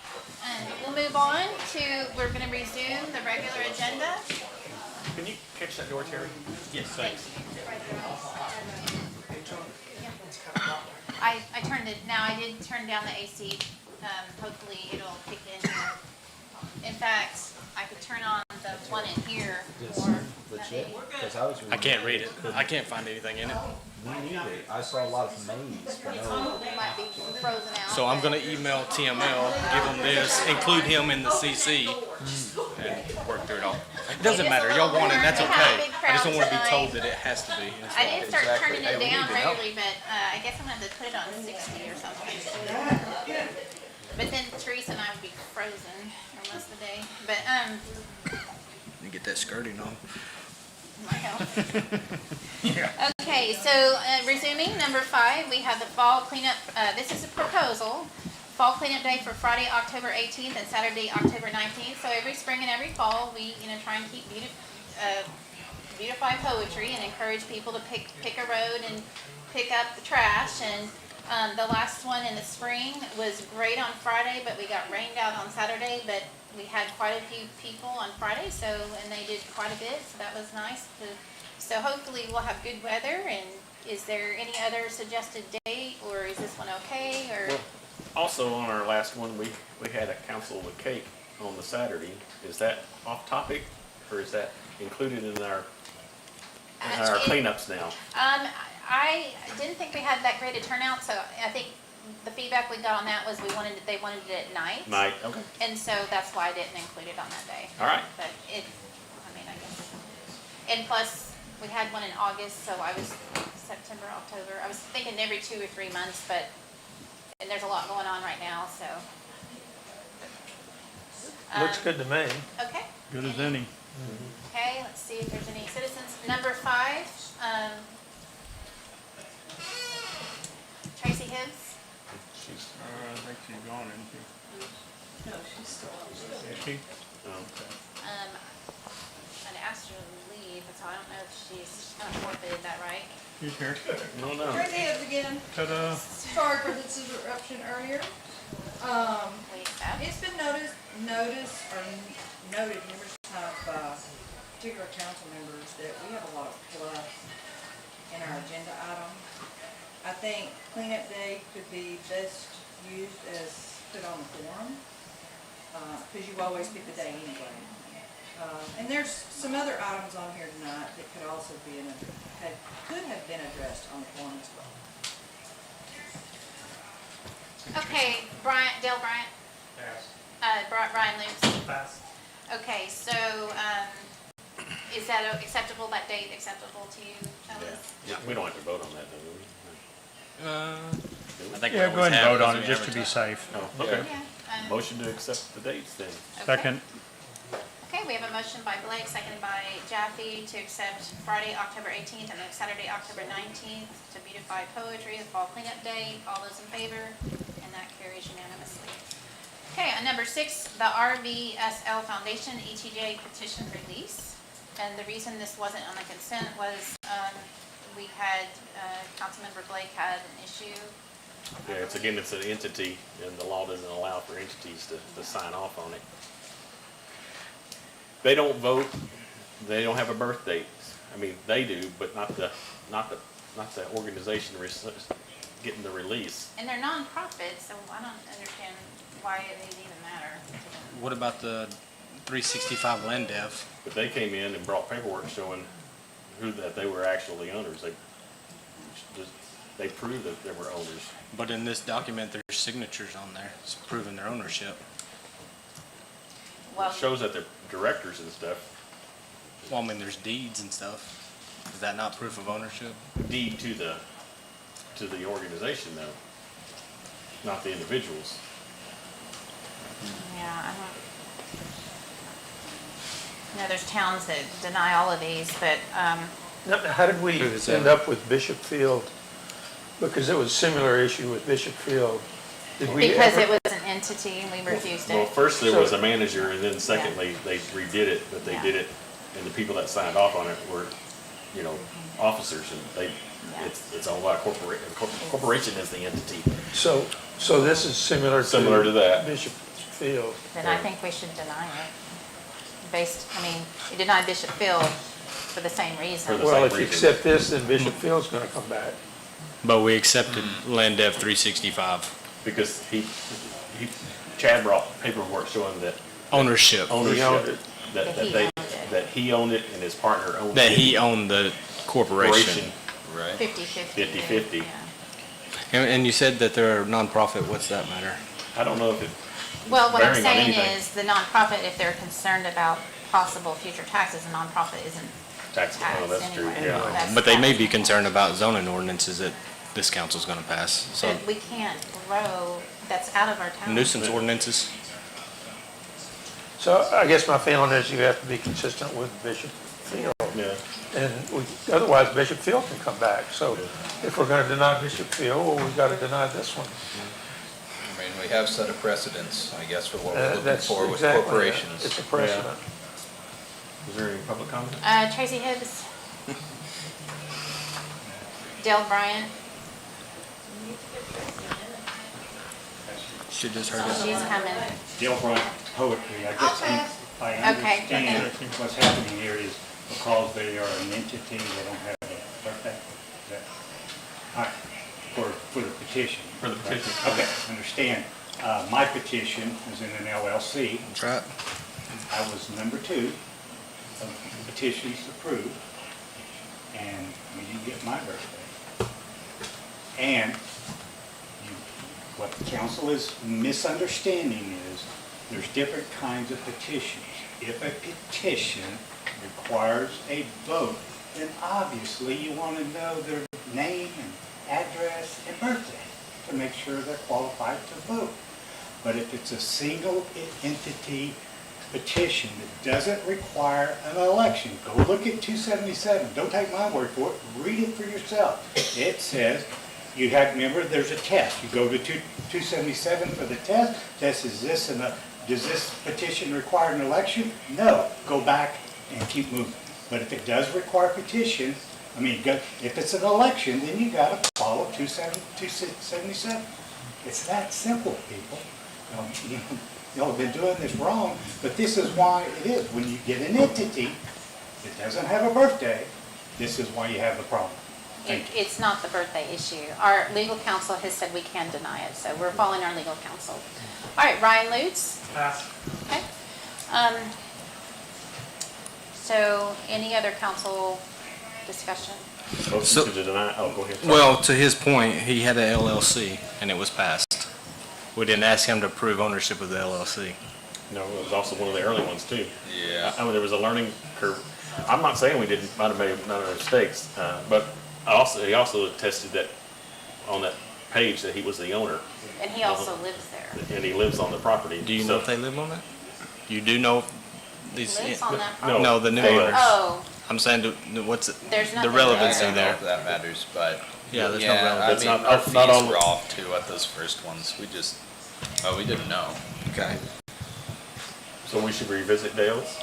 We'll move on to, we're gonna resume the regular agenda. Can you catch that door, Terry? Yes, thanks. I turned it, now I did turn down the AC, hopefully it'll kick in here. In fact, I could turn on the one in here or that maybe. I can't read it. I can't find anything in it. I saw a lot of maze, but no. It might be frozen out. So I'm but- gonna email TML, give him this, include him in the CC, and work through it all. It doesn't matter. Y'all want it, that's We had a okay. big I just crowd don't wanna be tonight. told that it has to be. It's I not. did start Exactly. turning Hey, it we down need to know. regularly, but I guess I'm gonna have to put it on 60 or something. But then Teresa and I would be frozen for most of the day. But, You get that skirting on. my help. Okay, so resuming, number 5, we have the fall cleanup, this is a proposal. Fall cleanup day for Friday, October 18th and Saturday, October 19th. So every spring and every fall, we, try and keep beautify poetry and encourage people to pick a road and pick up the trash. And the last one in the spring was great on Friday, but we got rained out on Saturday, but we had quite a few people on Friday, and they did quite a bit, so that was nice. So hopefully we'll have good weather. And is there any other suggested date, or is this one okay, or? Well, also on our last one, we had a council with cake on the Saturday. Is that off topic, or is that included in our cleanups now? I didn't think we had that great a turnout, so I think the feedback we got on that was they wanted it at night. Night, okay. And so that's why I didn't include it on that day. All right. But I guess. And plus, we had one in August, so I was September, October. I was thinking every 2 or 3 months, and there's a lot going on right now, so. Looks good to me. Okay. Good as any. Okay, let's see if there's any citizens. Number 5, Tracy Hibbs. I think she's gone, isn't she? No, she's still on. Is she? I'd asked her to leave, so I don't know if she's kind of forfeited that, right? She's here. No, no. Tracy Hibbs again. Ta-da. Sorry for this interruption earlier. Wait, that. It's been noted numerous times by particular council members that we have a lot of fluff in our agenda items. I think cleanup day could be best used as put on the forum, because you always pick the day anyway. And there's some other items on here tonight that could also be could have been addressed on the forum as well. Okay, Dale Bryant. Brian Lukes. Pass. Okay, so, is that acceptable, that date acceptable to you, fellas? Yeah, we don't have to vote on that, do we? I think we Yeah, go always ahead and have vote as on we it, just to be advertise. safe. Oh, okay. Yeah. Motion to accept the dates then. Okay. Second. Okay, we have a motion by Blake, seconded by Jaffe, to accept Friday, October 18th, and then Saturday, October 19th, to beautify poetry, the fall cleanup day. All those in favor? And that carries unanimously. Okay, number 6, the RVSL Foundation ETJ petition release. And the reason this wasn't on the consent was we had, Councilmember Blake had an issue. Yeah, it's an entity, and the law doesn't allow for entities to sign off on it. They don't vote, they don't have a birth date. I mean, they do, but not the organization getting the release. And they're nonprofit, so I don't understand why it would even matter to them. What about the 365 Land Dev? But they came in and brought paperwork showing that they were actually owners. They proved that they were owners. But in this document, there's signatures on there. It's proving their ownership. Well, It shows that they're directors and stuff. Well, I mean, there's deeds and stuff. Is that not proof of ownership? Deed to the organization though, not the individuals. yeah, I don't. There's towns that deny all of these, but, Now, how did we Who is end that? up with Bishop Field? Because it was a similar issue with Bishop Field. Did we because ever- it was an entity and we refused Well, it. first there was a manager, and then secondly, they redid it, but they Yeah. did it, and the people that signed off on it were, officers, and Yeah. it's owned by a corporation as the entity. So So this is similar to. Similar to that. Bishop Field. Then I think we should deny it. You deny Bishop Field for the same reason. the Well, same if you reason. accept this, then Bishop Field's gonna come back. But we accepted Land Dev 365 Because Chad brought paperwork showing that ownership, He owned ownership, it. That he owned it. that he owned it and his partner owned it. that he owned the corporation. Right. 50/50. 50/50. Yeah. And you said that they're a nonprofit. What's that matter? I don't know if it, Well, what I'm bearing on saying anything. is the nonprofit, if they're concerned about possible future taxes, a nonprofit isn't tax, taxed oh, that's true, anyway. yeah. That's But they may taxed. be concerned about zoning ordinances that this council's gonna pass. So But we can't grow, that's out of our town. nuisance ordinances. So I guess my feeling is you have to be consistent with Bishop Field. Yeah. And otherwise Bishop Field can come back. So if we're gonna deny Bishop Field, well, we've gotta deny this one. I mean, we have set a precedence, I guess, for what we're looking That's for with exactly it. corporations. It's a precedent. Is there any public comment? Tracy Hibbs. Dale Bryant. She just heard it. She's coming. Dale Bryant Poetry, I guess, I Okay. understand what's happening here is because they are an entity, they don't have a birthday. Is that- all right, for the petition. For the petition. Okay, understand. My petition is in an LLC. That's right. I was number 2 of petitions approved, and we didn't get my birthday. And what the council is misunderstanding is, there's different kinds of petitions. If a petition requires a vote, then obviously you want to know their name and address and birthday to make sure they're qualified to vote. But if it's a single entity petition that doesn't require an election, go look at 277. Don't take my word for it. Read it for yourself. It says you have, remember, there's a test. You go to 277 for the test. Test is this and does this petition require an election? No. Go back and keep moving. But if it does require petition, if it's an election, then you got to follow 277. It's that simple, people. Y'all have been doing this wrong, but this is why it is. When you get an entity that doesn't have a birthday, this is why you have the problem. Thank you. It's not the birthday issue. Our legal counsel has said we can deny it, so we're following our legal counsel. All right, Ryan Lutz? Okay. So any other council discussion? Motion to deny, oh, go ahead. Sorry. Well, to his point, he had an LLC and it was passed. We didn't ask him to prove ownership of the LLC. No, it was also one of the early ones too. Yeah. I mean, there was a learning curve. I'm not saying we might have made none of those mistakes, but he also attested that on that page that he was the owner And he also lives there. and he lives on the property. Do you know if they live on it? You do know these? Lives on that No. property? No, the new Taylor. owners. Oh, I'm saying, what's There's the nothing I relevancy don't know there? if that matters, but. Yeah, there's no I relevance. mean, Not- our not fees all- were off too at those first ones. We didn't know. Okay. So we should revisit Dale's?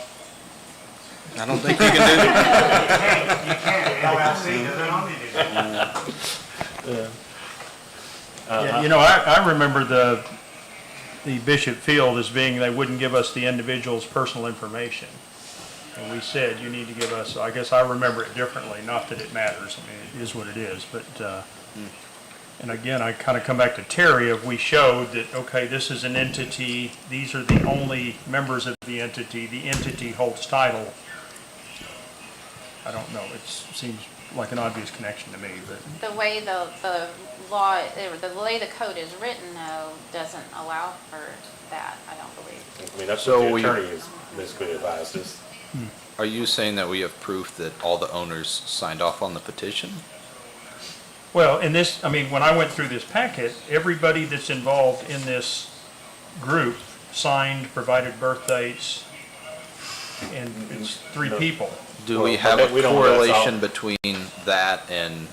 I don't think you can do that. You can't, LLC doesn't own anything. Yeah, you know, I remember the Bishop Field as being, they wouldn't give us the individual's personal information. And we said, you need to give us, I guess I remember it differently, not that it matters, I mean, it is what it is, but, and again, I kind of come back to Terry, if we showed that, okay, this is an entity, these are the only members of the entity holds title. I don't know, it seems like an obvious connection to me, but. the way the law, the way the code is written though, doesn't allow for that, I don't believe. I mean, that's So what the we- attorney has basically advised us. Are you saying that we have proof that all the owners signed off on the petition? Well, in this, I mean, when I went through this packet, everybody that's involved in this group signed, provided birth dates, and it's 3 people. Do we Well, have but a we don't know that's correlation between that and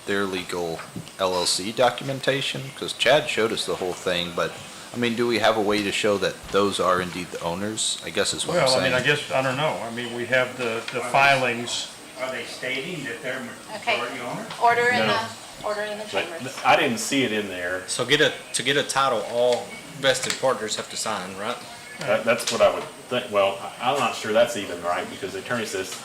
their legal LLC documentation? Because Chad showed us the whole thing, but, I mean, do we have a way to show that those are indeed the owners? I guess is what I'm Well, I saying. mean, I guess, I don't know, I mean, we have the filings. Are they stating that they're Okay. majority owner? Order in No. the order in the But chambers. I didn't see it in there. So to get a title, all vested partners have to sign, right? That's what I would think. Well, I'm not sure that's even right because the attorney says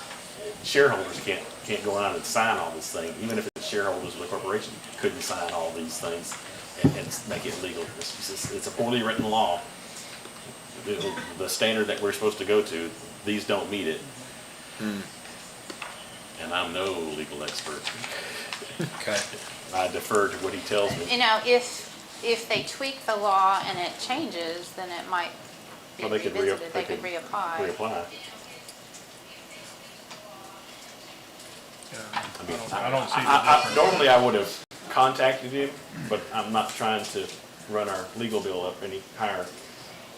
shareholders can't go around and sign all this thing. Even if it's shareholders of the corporation, couldn't sign all these things and make it legal. It's a poorly written law. The standard that we're supposed to go to, these don't meet it. And I'm no legal expert. Okay. I defer to what he tells me. You know, if they tweak the law and it changes, then it might be Well, they could revisited. They could reapply. Reapply. I don't see the difference. Normally I would have contacted him, but I'm not trying to run our legal bill up any higher.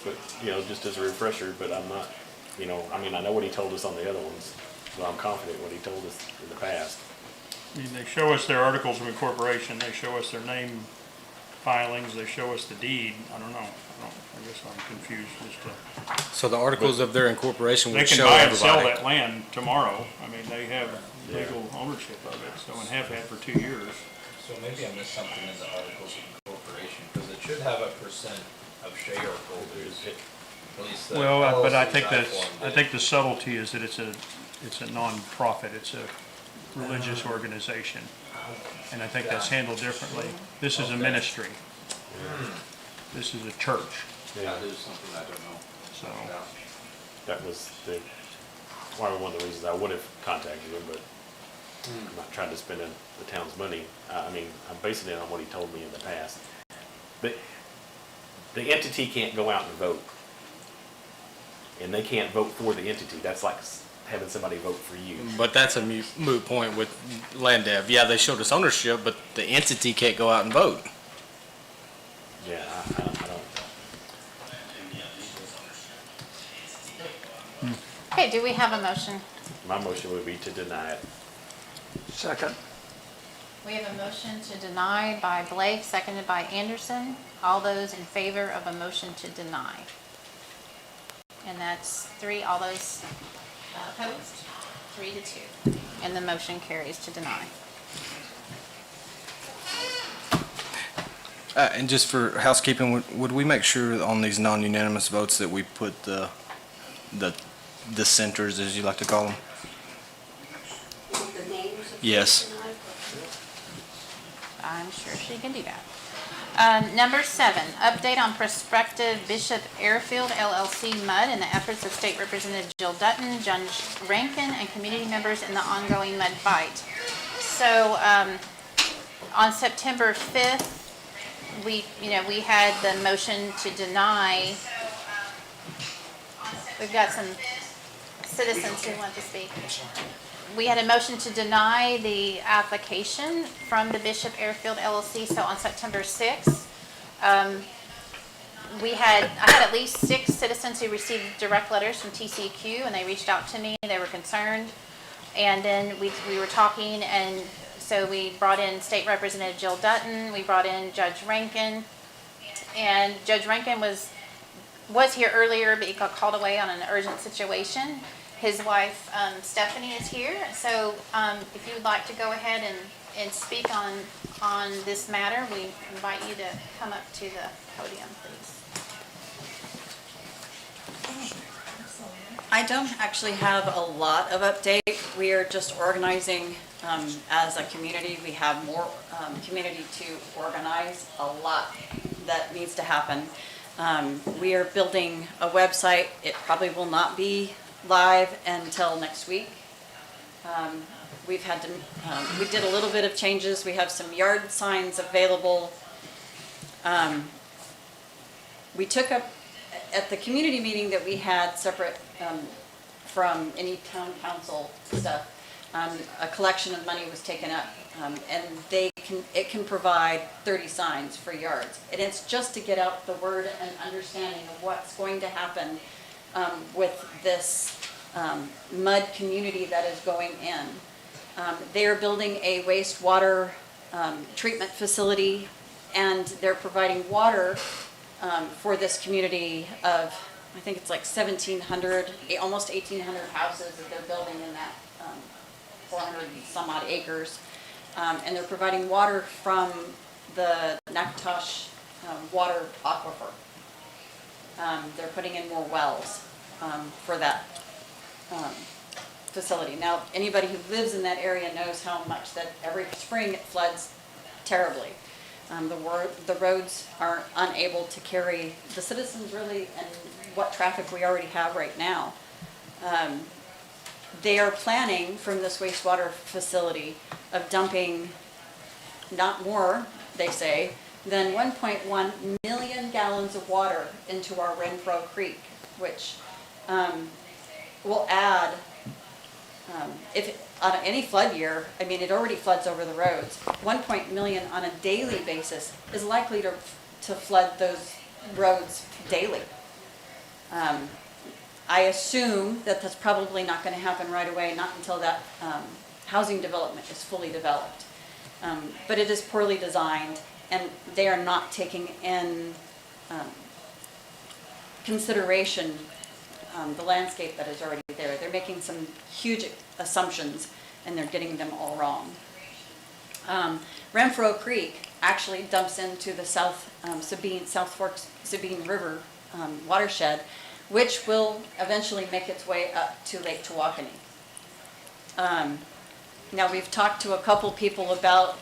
But, you know, just as a refresher, but I'm not, you know, I mean, I know what he told us on the other ones, so I'm confident what he told us in the past. I mean, they show us their articles of incorporation, they show us their name filings, they show us the deed. I don't know. I guess I'm confused as to. So the articles of their incorporation They would can show buy and sell everybody. that land tomorrow. I mean, they have legal ownership of it, so, and have had for 2 years. So maybe I missed something in the Articles of Incorporation, because it should have a percent of shareholders, at least the Well, but I LLCs think I that's, formed I did. think the subtlety is that it's a nonprofit, it's a religious organization. And I think that's handled differently. This is a ministry. This is a church, That is something I don't know. so. That was one of the reasons I would have contacted him, but I'm not trying to spend the town's money. I mean, I'm basing it on what he told me in the past. But the entity can't go out and vote. And they can't vote for the entity. That's like having somebody vote for you. But that's a moot point with land dev. Yeah, they showed us ownership, but the entity can't go out and vote. Yeah, I don't. Okay, do we have a motion? My motion would be to deny it. Second. We have a motion to deny by Blake, seconded by Anderson. All those in favor of a motion to deny? And that's 3, all those opposed? 3-2. And the motion carries to deny. And just for housekeeping, would we make sure on these non-unanimous votes that we put the dissenters, as you like to call them? The names of Yes. I'm sure she can do that. Number 7, update on prospective Bishop Airfield LLC MUD and the efforts of State Representative Jill Dutton, Judge Rankin, and community members in the ongoing MUD fight. So on September 5th, we had the motion to deny. We've got some citizens who want to speak. We had a motion to deny the application from the Bishop Airfield LLC. So on September 6th, I had at least 6 citizens who received direct letters from TCEQ, and they reached out to me. They were concerned. And then we were talking, and so we brought in State Representative Jill Dutton. We brought in Judge Rankin. And Judge Rankin was here earlier, but he got called away on an urgent situation. His wife, Stephanie, is here. So if you would like to go ahead and speak on this matter, we invite you to come up to the podium, please. I don't actually have a lot of update. We are just organizing as a community. We have more community to organize, a lot that needs to happen. We are building a website. It probably will not be live until next week. We've had to, we did a little bit of changes. We have some yard signs available. We took up, at the community meeting that we had separate from any town council stuff, a collection of money was taken up, and it can provide 30 signs for yards. And it's just to get out the word and understanding of what's going to happen with this mud community that is going in. They are building a wastewater treatment facility, and they're providing water for this community of, I think it's like 1,700, almost 1,800 houses that they're building in that 400 and some odd acres. and they're providing water from the Natchitoches water aquifer. They're putting in more wells for that facility. Now, anybody who lives in that area knows how much that every spring it floods terribly. The roads are unable to carry the citizens really, and what traffic we already have right now. They are planning from this wastewater facility of dumping not more, they say, than 1.1 million gallons of water into our Renfro Creek, which will add, if on any flood year, I mean, it already floods over the roads. 1 million on a daily basis is likely to flood those roads daily. I assume that that's probably not going to happen right away, not until that housing development is fully developed. But it is poorly designed, and they are not taking in consideration the landscape that is already there. They're making some huge assumptions, and they're getting them all wrong. Renfro Creek actually dumps into the South Fork Sabine River watershed, which will eventually make its way up to Lake Tawakoni. Now, we've talked to a couple people about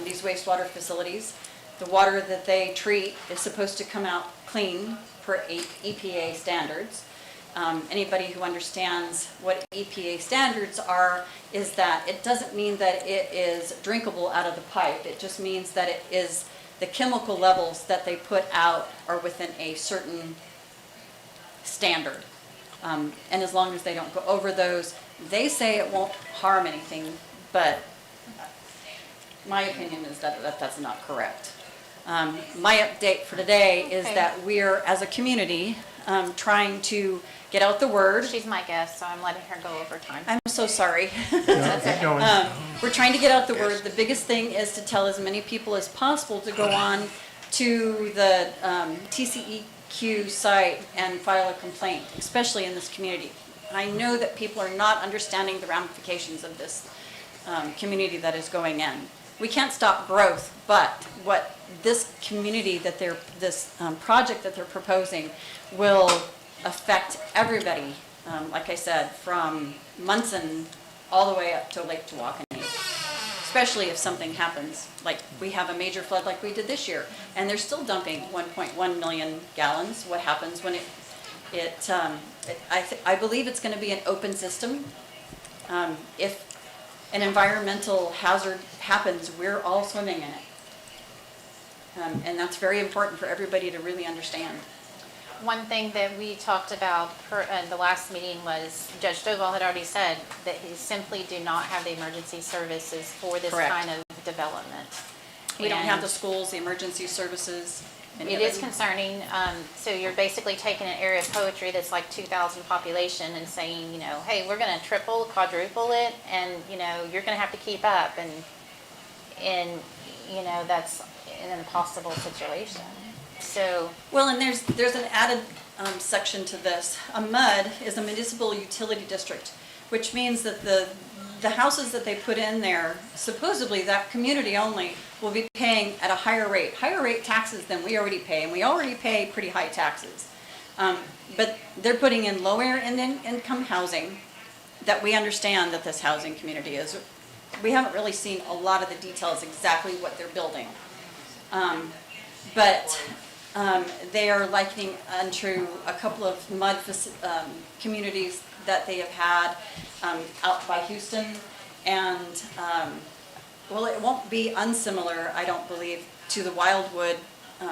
these wastewater facilities. The water that they treat is supposed to come out clean per EPA standards. Anybody who understands what EPA standards are is that it doesn't mean that it is drinkable out of the pipe. It just means that it is the chemical levels that they put out are within a certain standard. And as long as they don't go over those, they say it won't harm anything, but my opinion is that that's not correct. My update for today is that we're, as a community, trying to get out the word. She's my guest, so I'm letting her go over time. I'm so sorry. That's okay. We're trying to get out the word. The biggest thing is to tell as many people as possible to go on to the TCEQ site and file a complaint, especially in this community. I know that people are not understanding the ramifications of this community that is going in. We can't stop growth, but what this community that this project that they're proposing will affect everybody, like I said, from Munson all the way up to Lake Tawakoni, especially if something happens, like we have a major flood like we did this year, and they're still dumping 1.1 million gallons. What happens when I believe it's going to be an open system. If an environmental hazard happens, we're all swimming in it. And that's very important for everybody to really understand. One thing that we talked about in the last meeting was Judge Stovall had already said that he simply do not have the emergency services for this Correct. kind of development. We don't have And the schools, the emergency services. it is concerning. So you're basically taking an area of Poetry that's like 2,000 population and saying, you know, hey, we're going to triple, quadruple it, and, you know, you're going to have to keep up. And you know, that's an impossible situation. So, Well, and there's an added section to this. A MUD is a municipal utility district, which means that the houses that they put in there, supposedly that community only, will be paying at a higher rate taxes than we already pay, and we already pay pretty high taxes. But they're putting in lower income housing that we understand that this housing community is. We haven't really seen a lot of the details exactly what they're building. But they are likening unto a couple of MUD communities that they have had out by Houston. And, well, it won't be unsimilar, I don't believe, to the Wildwood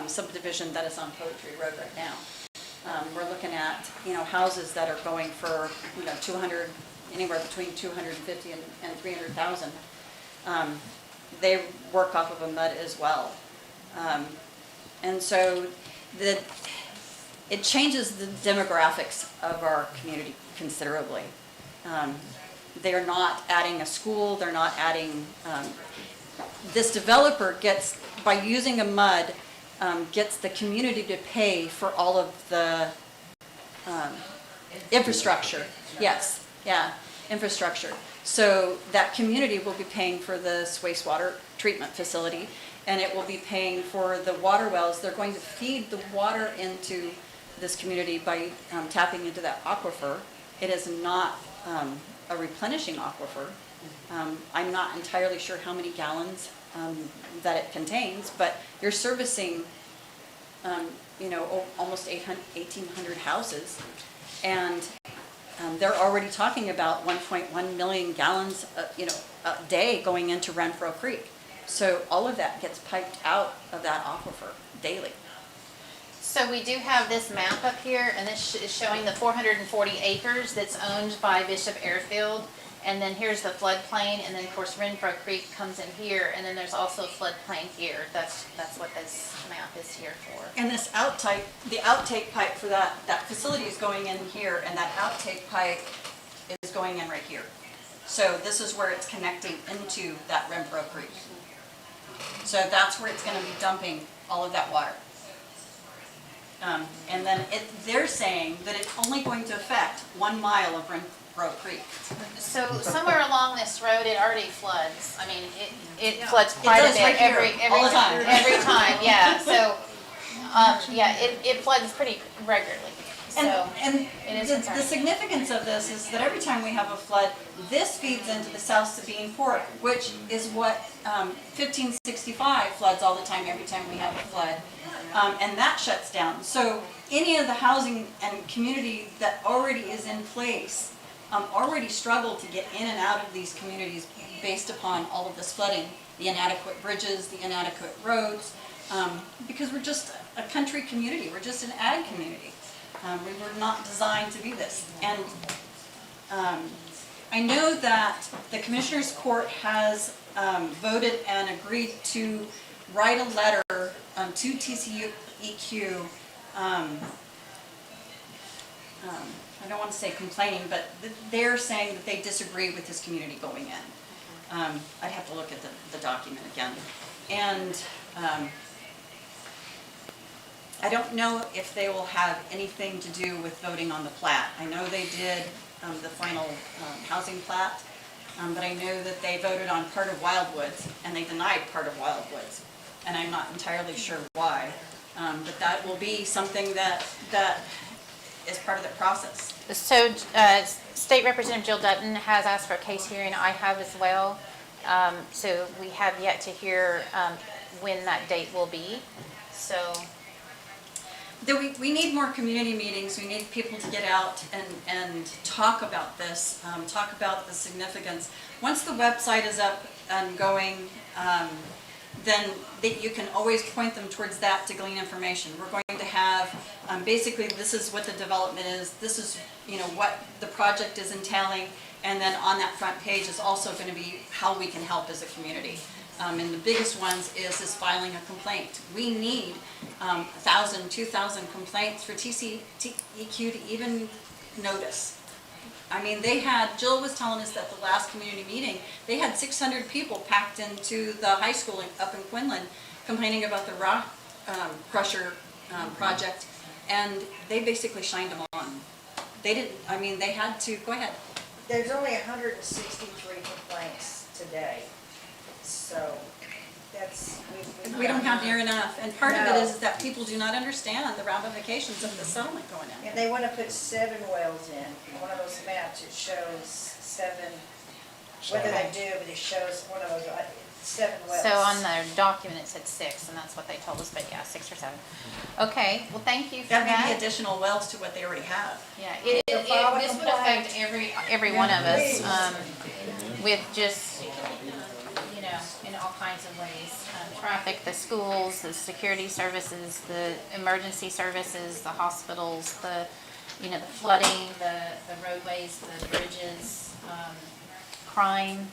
subdivision that is on Poetry Road right now. We're looking at, you know, houses that are going for, you know, 200, anywhere between 250 and 300,000. They work off of a MUD as well. And so it changes the demographics of our community considerably. They're not adding a school, they're not adding, this developer gets, by using a MUD, gets the community to pay for all of the infrastructure. Yes, yeah, infrastructure. So that community will be paying for this wastewater treatment facility, and it will be paying for the water wells. They're going to feed the water into this community by tapping into that aquifer. It is not a replenishing aquifer. I'm not entirely sure how many gallons that it contains, but you're servicing, almost 1,800 houses. And they're already talking about 1.1 million gallons, a day going into Renfro Creek. So all of that gets piped out of that aquifer daily. So we do have this map up here, and this is showing the 440 acres that's owned by Bishop Airfield. And then here's the floodplain, and then of course Renfro Creek comes in here, and then there's also floodplain here. That's what this map is here for. And this the outtake pipe for that facility is going in here, and that outtake pipe is going in right here. So this is where it's connecting into that Renfro Creek. So that's where it's going to be dumping all of that water. And then they're saying that it's only going to affect 1 mile of Renfro Creek. So somewhere along this road, it already floods. I mean, it floods quite a does bit right here, all the time. Every time, yeah. So, it floods pretty regularly. So And it is the concerning. significance of this is that every time we have a flood, this feeds into the South Sabine Fork, which is what 1565 floods all the time, every time we have a flood. And that shuts down. So any of the housing and community that already is in place already struggle to get in and out of these communities based upon all of this flooding, the inadequate bridges, the inadequate roads, because we're just a country community, we're just an ag community. We were not designed to be this. And I know that the Commissioners Court has voted and agreed to write a letter to TCEQ. I don't want to say complaining, but they're saying that they disagree with this community going in. I'd have to look at the document again. And I don't know if they will have anything to do with voting on the plat. I know they did the final housing plat, but I know that they voted on part of Wildwoods and they denied part of Wildwoods. And I'm not entirely sure why, but that will be something that is part of the process. So, State Representative Jill Dutton has asked for a case hearing. I have as well. So we have yet to hear when that date will be. So. We need more community meetings. We need people to get out and talk about this, talk about the significance. Once the website is up and going, then you can always point them towards that to glean information. We're going to have, basically, this is what the development is, this is, what the project is entailing, and then on that front page is also going to be how we can help as a community. And the biggest ones is filing a complaint. We need 1,000, 2,000 complaints for TCEQ to even notice. I mean, Jill was telling us that the last community meeting, they had 600 people packed into the high school up in Quinlan complaining about the rock crusher project, and they basically shined them on. They didn't, they had to, go ahead. There's only 163 complaints today, so that's... We don't have near enough, and part of it is that people do not understand the ramifications of the settlement going in. And they want to put 7 wells in. One of those maps, it shows 7, whether they do, but it shows one of those, 7 wells. So on their document, it said 6, and that's what they told us, but yeah, 6 or 7. Okay, well, thank you for that. That may be additional wells to what they already have. Yeah, this would affect every one of us, with just, in all kinds of ways. Traffic, the schools, the security services, the emergency services, the hospitals, the flooding, the roadways, the bridges, crime,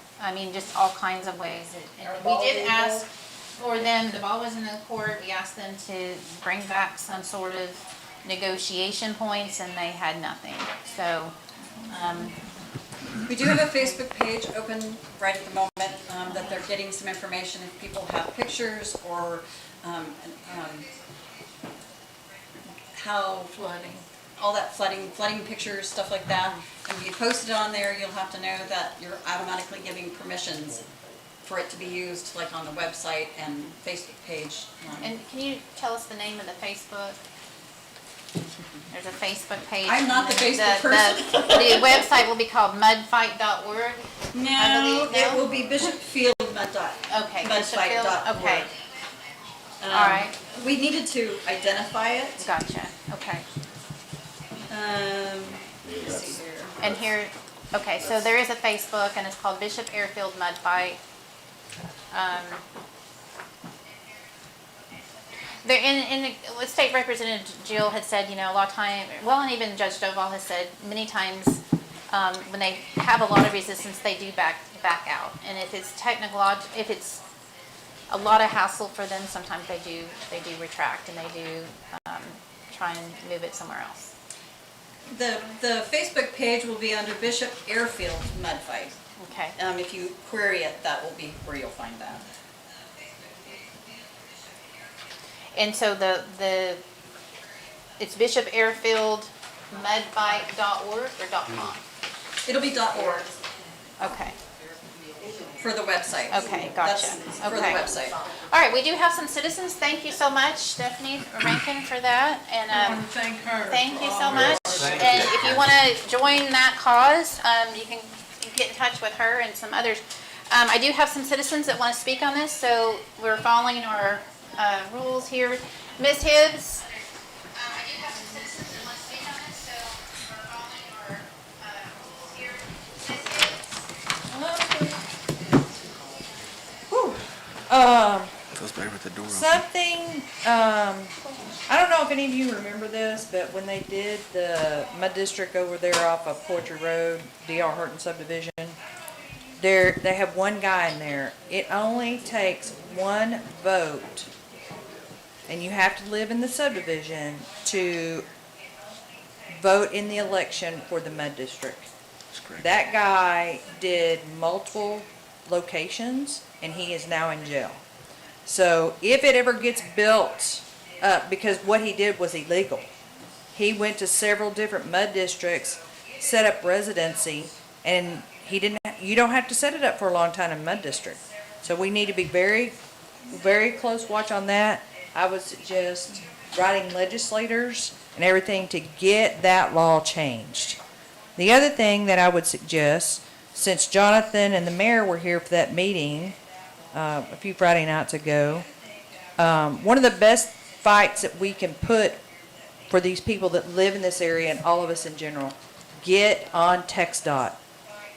just all kinds of ways. And we did ask for them, the ball was in the court, we asked them to bring back some sort of negotiation points, and they had nothing. So, we do have a Facebook page open right at the moment that they're getting some information if people have pictures or how flooding, all that flooding pictures, stuff like that. If you post it on there, you'll have to know that you're automatically giving permissions for it to be used, like on the website and Facebook page. And can you tell us the name of the Facebook? There's a Facebook page. I'm not the Facebook person. The website will be called mudfight.org. No, believe it will be Bishopfield Okay, Mudfight.org. Bishopfield, okay. Um, All right. We needed to identify it. Gotcha, okay. Let's see here. And here, okay, so there is a Facebook, and it's called Bishop Airfield Mud Fight. There, what State Representative Jill had said, a lot of time, well, and even Judge Stovall has said many times, when they have a lot of resistance, they do back out. And if it's if it's a lot of hassle for them, sometimes they do retract, and they do try and move it somewhere else. The Facebook page will be under Bishop Airfield Mud Fight. Okay. If you query it, that will be where you'll find that. And so it's Bishop Airfield mudfight.org or .com? It'll be .org Okay. for the website. Okay, gotcha. That's for the Okay. website. All right, we do have some citizens. Thank you so much, Stephanie Rankin, for that. And I want to thank her. thank you for so all much. her work. And if you want to join that cause, you can get in touch with her and some others. I do have some citizens that want to speak on this, so we're following our rules here. Ms. Hibbs? I do have some citizens that want to speak on this, so we're following our rules here. Ms. Hibbs? Goes back with the door. Something, I don't know if any of you remember this, but when they did the mud district over there off of Poetry Road, D.R. Horton subdivision, they have one guy in there. It only takes one vote, and you have to live in the subdivision to vote in the election for the mud district. That guy did multiple locations, and he is now in jail. So if it ever gets built up, because what he did was illegal. He went to several different mud districts, set up residency, and you don't have to set it up for a long time in mud district. So we need to be very, very close watch on that. I would suggest writing legislators and everything to get that law changed. The other thing that I would suggest, since Jonathan and the mayor were here for that meeting a few Friday nights ago, one of the best fights that we can put for these people that live in this area and all of us in general, get on TxDOT.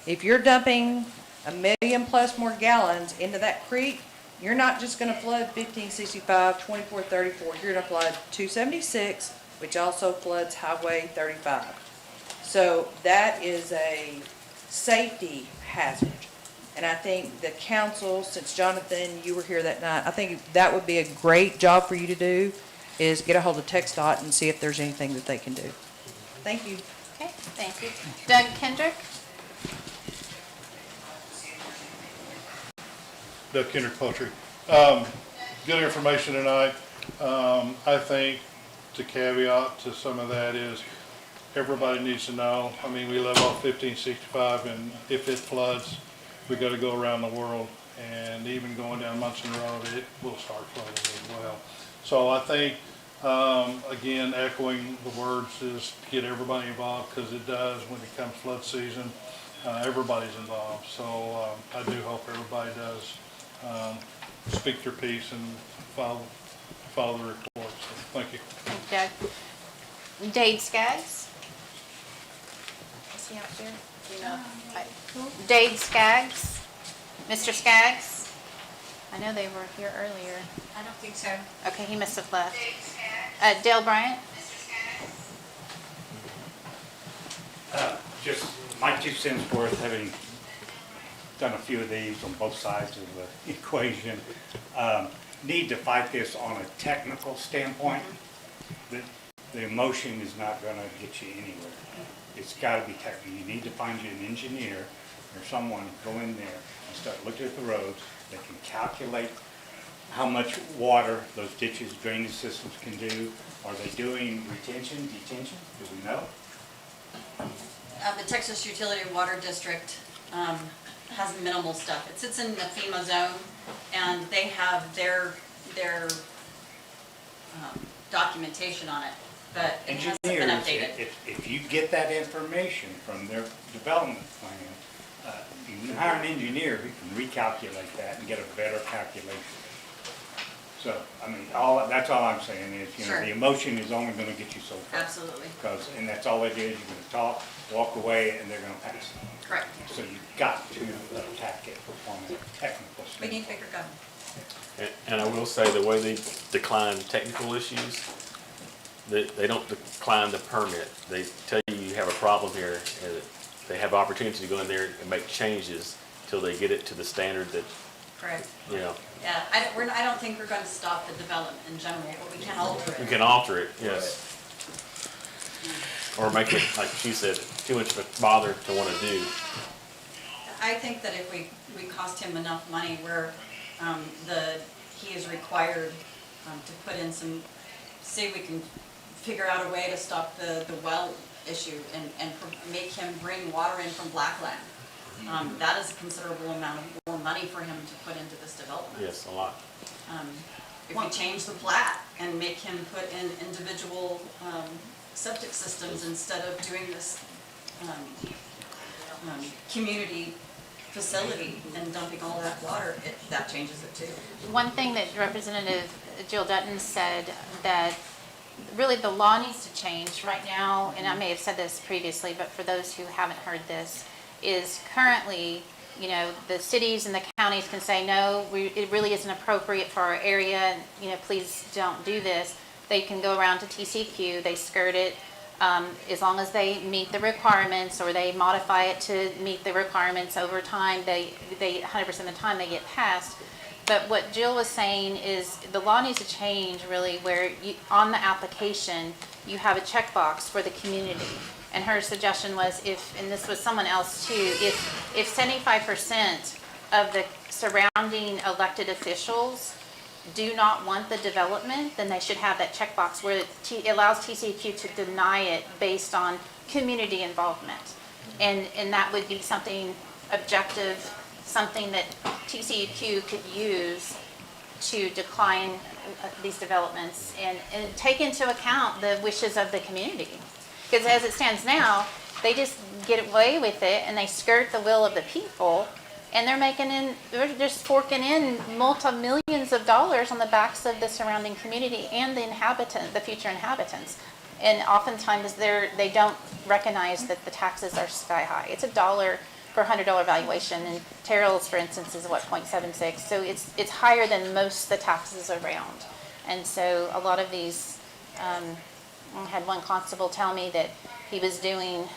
If you're dumping 1 million plus more gallons into that creek, you're not just going to flood 1565, 2434. You're going to flood 276, which also floods Highway 35. So that is a safety hazard. And I think the council, since Jonathan, you were here that night, I think that would be a great job for you to do, is get a hold of TxDOT and see if there's anything that they can do. Thank you. Okay, thank you. Doug Kendrick? Doug Kendrick Poultry. Good information tonight. I think the caveat to some of that is everybody needs to know. I mean, we live off 1565, and if it floods, we got to go around the world. And even going down Munson Road, it will start flooding as well. So I think, again, echoing the words is to get everybody involved, because it does when it comes flood season. Everybody's involved. So I do hope everybody does speak their piece and follow the report. So, thank you. Thank you, Doug. Dade Skaggs? Is he out there? Do you know? Dade Skaggs? Mr. Skaggs? I know they were here earlier. I don't think so. Okay, he must have left. Dale Bryant? Just my 2 cents worth, having done a few of these on both sides of the equation. Need to fight this on a technical standpoint. The emotion is not going to get you anywhere. It's got to be technical. You need to find you an engineer or someone, go in there and start looking at the roads that can calculate how much water those ditches, drainage systems can do. Are they doing retention, detention? Do we know? the Texas Utility Water District has minimal stuff. It sits in the FEMA zone, and they have their documentation on it, but it hasn't been Engineers, updated. if you get that information from their development plan, you can hire an engineer who can recalculate that and get a better calculation. So, I mean, that's all I'm saying is, you know, Sure. the emotion is only gonna get you so far. Absolutely. And that's all it is, you're gonna talk, walk away, and they're gonna pass it. Correct. So you've got to attack it from a technical We need standpoint. bigger gun. And I will say, the way they decline technical issues, they don't decline the permit. They tell you have a problem here, and they have opportunity to go in there and make changes till they get it to the standard that, Correct. you know, Yeah, I don't think we're going to stop the development in general, but we can alter it. we can alter it, yes. Or make it, like she said, too much of a bother to want to do. I think that if we cost him enough money where he is required to put in some, see if we can figure out a way to stop the well issue and make him bring water in from Blackland. That is a considerable amount of more money for him to put into this development. Yes, a lot. If we change the plat and make him put in individual septic systems instead of doing this community facility and dumping all that water, that changes it too. One thing that Representative Jill Dutton said, that really the law needs to change right now, and I may have said this previously, but for those who haven't heard this, is currently, you know, the cities and the counties can say, no, it really isn't appropriate for our area, and, you know, please don't do this. They can go around to TCQ, they skirt it, as long as they meet the requirements or they modify it to meet the requirements over time, they 100% of the time they get passed. But what Jill was saying is the law needs to change really where on the application, you have a checkbox for the community. And her suggestion was and this was someone else too, if 75% of the surrounding elected officials do not want the development, then they should have that checkbox where it allows TCEQ to deny it based on community involvement. And that would be something objective, something that TCEQ could use to decline these developments and take into account the wishes of the community. Because as it stands now, they just get away with it and they skirt the will of the people, and they're just forking in multi-millions of dollars on the backs of the surrounding community and the future inhabitants. And oftentimes they don't recognize that the taxes are sky high. It's $1 per $100 valuation, and Terrell's, for instance, is what, 0.76. So it's higher than most of the taxes around. And so a lot of these, I had one constable tell me that he was doing,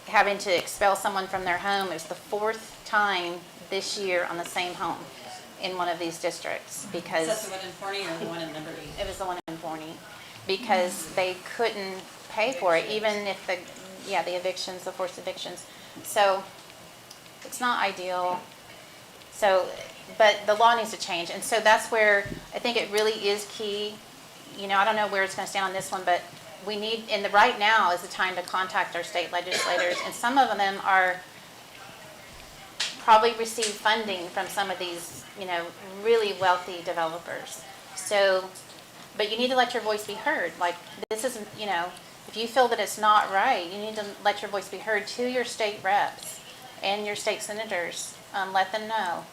having to expel someone from their home. It was the 4th time this year on the same home in one of these districts because... Is that the one in Forney or the one in Liberty? It was the one in Forney, because they couldn't pay for it, even if the evictions, the forced evictions. So it's not ideal. So, but the law needs to change. And so that's where I think it really is key. You know, I don't know where it's going to stand on this one, but we need, right now is the time to contact our state legislators. And some of them are probably receive funding from some of these, you know, really wealthy developers. So, but you need to let your voice be heard. Like, this isn't, you know, if you feel that it's not right, you need to let your voice be heard to your state reps and your state senators. Let them know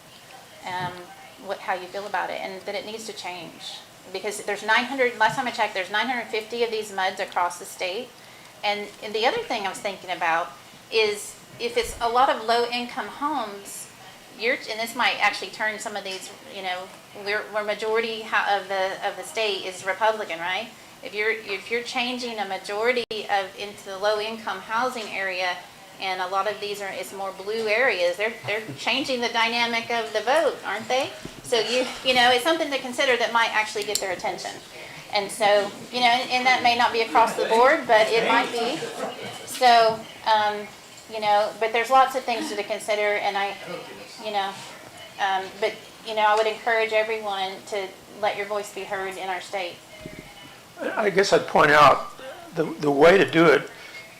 how you feel about it and that it needs to change. Because there's 900, last time I checked, there's 950 of these MUDs across the state. And the other thing I was thinking about is if it's a lot of low-income homes, and this might actually turn some of these, you know, where majority of the state is Republican, right? If you're changing a majority into the low-income housing area, and a lot of these is more blue areas, they're changing the dynamic of the vote, aren't they? So you know, it's something to consider that might actually get their attention. And so, you know, and that may not be across the board, but it might be. So, you know, but there's lots of things to consider, and but, you know, I would encourage everyone to let your voice be heard in our state. I guess I'd point out the way to do it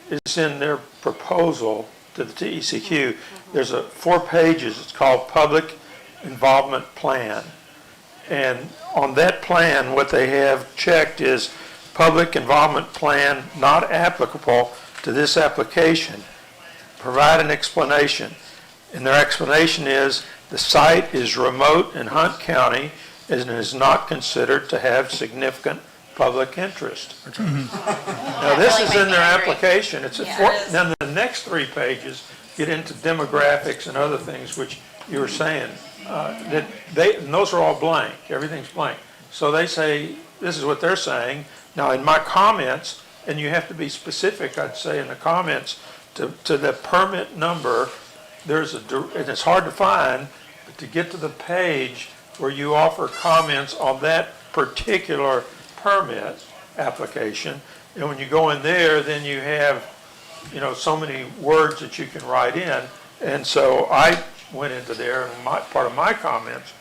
is in their proposal to the TECQ. There's 4 pages, it's called Public Involvement Plan. And on that plan, what they have checked is Public Involvement Plan not applicable to this application. Provide an explanation. And their explanation is the site is remote in Hunt County and is not considered to have significant public interest. Now, this is in their application. It's then the next 3 pages get into demographics and other things, which you were saying. And those are all blank. Everything's blank. So they say, this is what they're saying. Now, in my comments, and you have to be specific, I'd say in the comments, to the permit number, and it's hard to find, but to get to the page where you offer comments on that particular permit application, and when you go in there, then you have, so many words that you can write in. And so I went into there, and part of my comments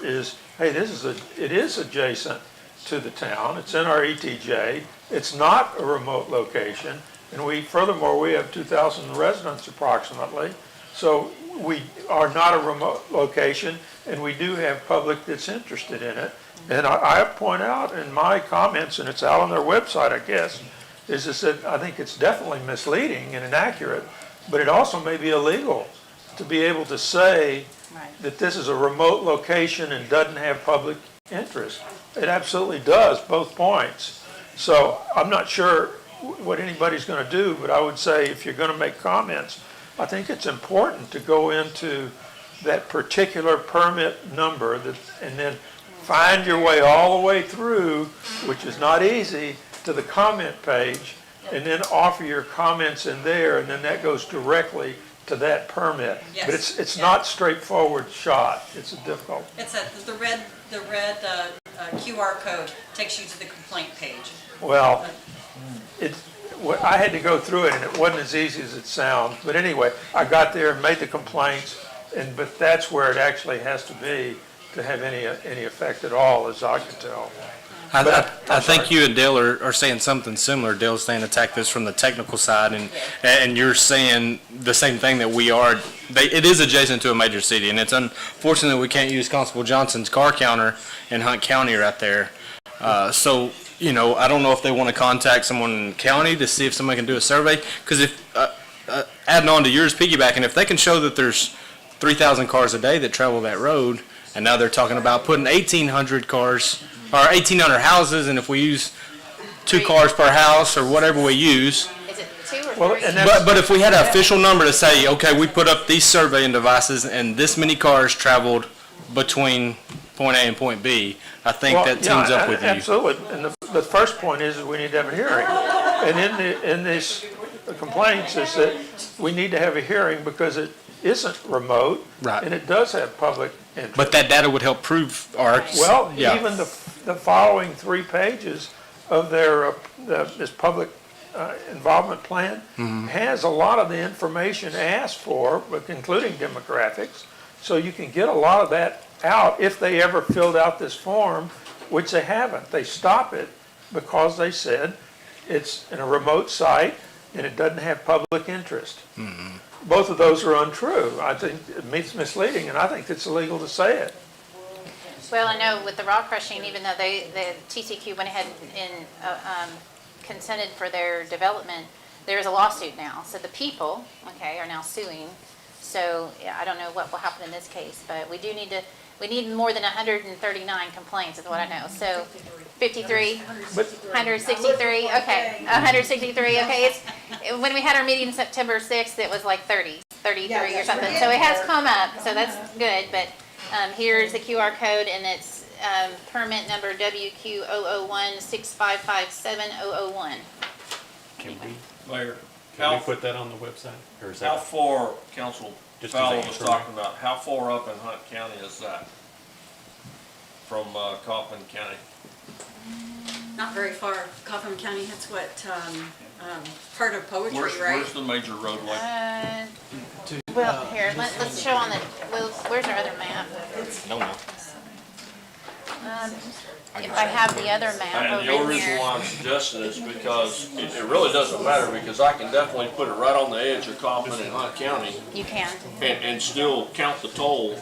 is, hey, it is adjacent to the town. It's in our ETJ. It's not a remote location. And furthermore, we have 2,000 residents approximately. So we are not a remote location, and we do have public that's interested in it. And I point out in my comments, and it's out on their website, I guess, is that I think it's definitely misleading and inaccurate, but it also may be illegal to be able to say that this is a remote location and doesn't have public interest. It absolutely does, both points. So I'm not sure what anybody's going to do, but I would say if you're going to make comments, I think it's important to go into that particular permit number and then find your way all the way through, which is not easy, to the comment page, and then offer your comments in there, and then that goes directly to that permit. Yes. But it's not straightforward shot. It's a difficult. It's the red QR code takes you to the complaint page. Well, I had to go through it, and it wasn't as easy as it sounds. But anyway, I got there and made the complaints, but that's where it actually has to be to have any effect at all, as I can tell. I think you and Dale are saying something similar. Dale's saying attack this from the technical side, and you're saying the same thing that we are. It is adjacent to a major city, and it's unfortunate that we can't use Constable Johnson's car counter in Hunt County right there. So, I don't know if they want to contact someone in the county to see if somebody can do a survey, because if, adding on to yours, piggybacking, if they can show that there's 3,000 cars a day that travel that road, and now they're talking about putting 1,800 cars, or 1,800 houses, and if we use 2 cars per house, or whatever we use. Is it 2 or 3? But if we had an official number to say, okay, we put up these surveying devices, and this many cars traveled between point A and point B, I think that teams up with you. Absolutely. And the first point is we need to have a hearing. And in these complaints is that we need to have a hearing because it isn't remote. Right. And it does have public interest. But that data would help prove our. Well, even the following 3 pages of this public involvement plan has a lot of the information asked for, including demographics. So you can get a lot of that out if they ever filled out this form, which they haven't. They stop it because they said it's in a remote site and it doesn't have public interest. Both of those are untrue. I think it's misleading, and I think it's illegal to say it. Well, I know with the rock crushing, even though the TCQ went ahead and consented for their development, there is a lawsuit now. So the people, are now suing. So I don't know what will happen in this case, but we need more than 139 complaints is what I know. So 53, 163, okay, 163, okay. When we had our meeting September 6th, it was like 33 or something. So it has come up, so that's good. But here's the QR code, and it's permit number WQ00165570001. Mayor, Can we put that on the website? Or is how that far, Council Just Fowler as a was answer, talking about, how far up in Hunt County is that? From Coffin County? Not very far. Coffin County, that's what, part of Poetry, right? Where's the major roadway? Well, here, let's show on the, where's our other map? No. If I have the other map And over the only reason here. why I'm suggesting this because it really doesn't matter because I can definitely put it right on the edge of Kaufman and Hunt County You can. and still count the toll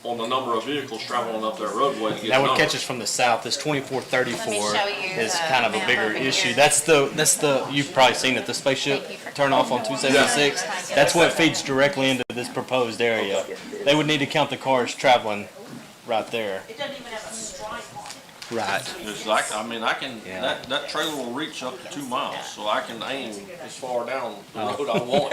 on the number of vehicles traveling up that roadway to get That would numbers. catch us from the south. This 2434 Let me show you is the kind of a map bigger over issue. here. That's the you've probably seen it, the spaceship Thank you for turn off on 276. Yeah. That's what feeds directly into this proposed area. They would need to count the cars traveling right there. It doesn't even have a stripe on it. Right. It's like, I mean, I can, Yeah. that trailer will reach up to 2 miles, so I can aim as far down the road I want.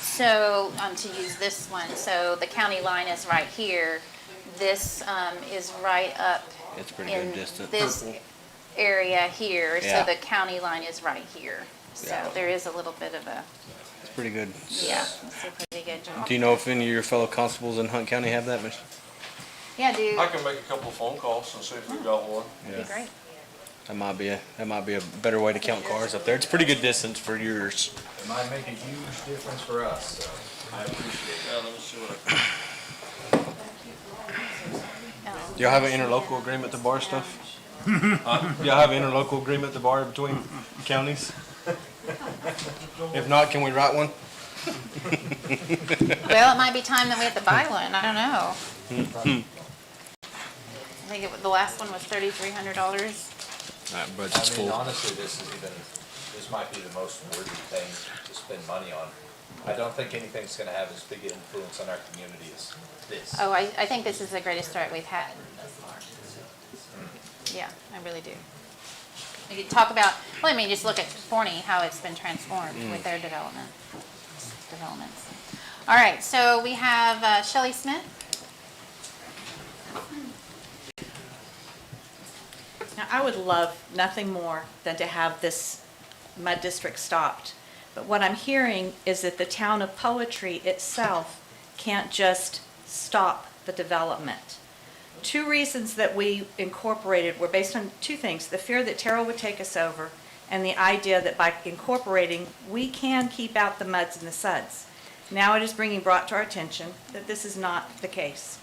So, to use this one, so the county line is right here. This, is right up It's pretty in good distance. this area here, so Yeah. the county line is right here. So Yeah. there is a little bit of a, It's pretty good. yeah, it's a pretty good job. Do you know if any of your fellow constables in Hunt County have that, Mich? Yeah, dude, I can make a couple of phone calls and see if we've got one. that'd be great. That might be a better way to count cars up there. It's pretty good distance for yours. It might make a huge difference for us, so I appreciate Yeah, let me see what I can. Do y'all have an interlocal agreement to bar stuff? Do y'all have an interlocal agreement to bar between counties? If not, can we write one? Well, it might be time that we have to buy one, I don't know. I think the last one was $3,300. That I budget's mean, full. honestly, this might be the most worthy thing to spend money on. I don't think anything's gonna have as big an influence on our community as this. Oh, I think this is the greatest start we've had. Yeah, I really do. We could talk about, well, I mean, just look at Forney, how it's been transformed with their developments. All right, so we have Shelley Smith. Now, I would love nothing more than to have this mud district stopped. But what I'm hearing is that the town of Poetry itself can't just stop the development. Two reasons that we incorporated were based on two things: the fear that Terrell would take us over, and the idea that by incorporating, we can keep out the muds and the suds. Now it is brought to our attention that this is not the case.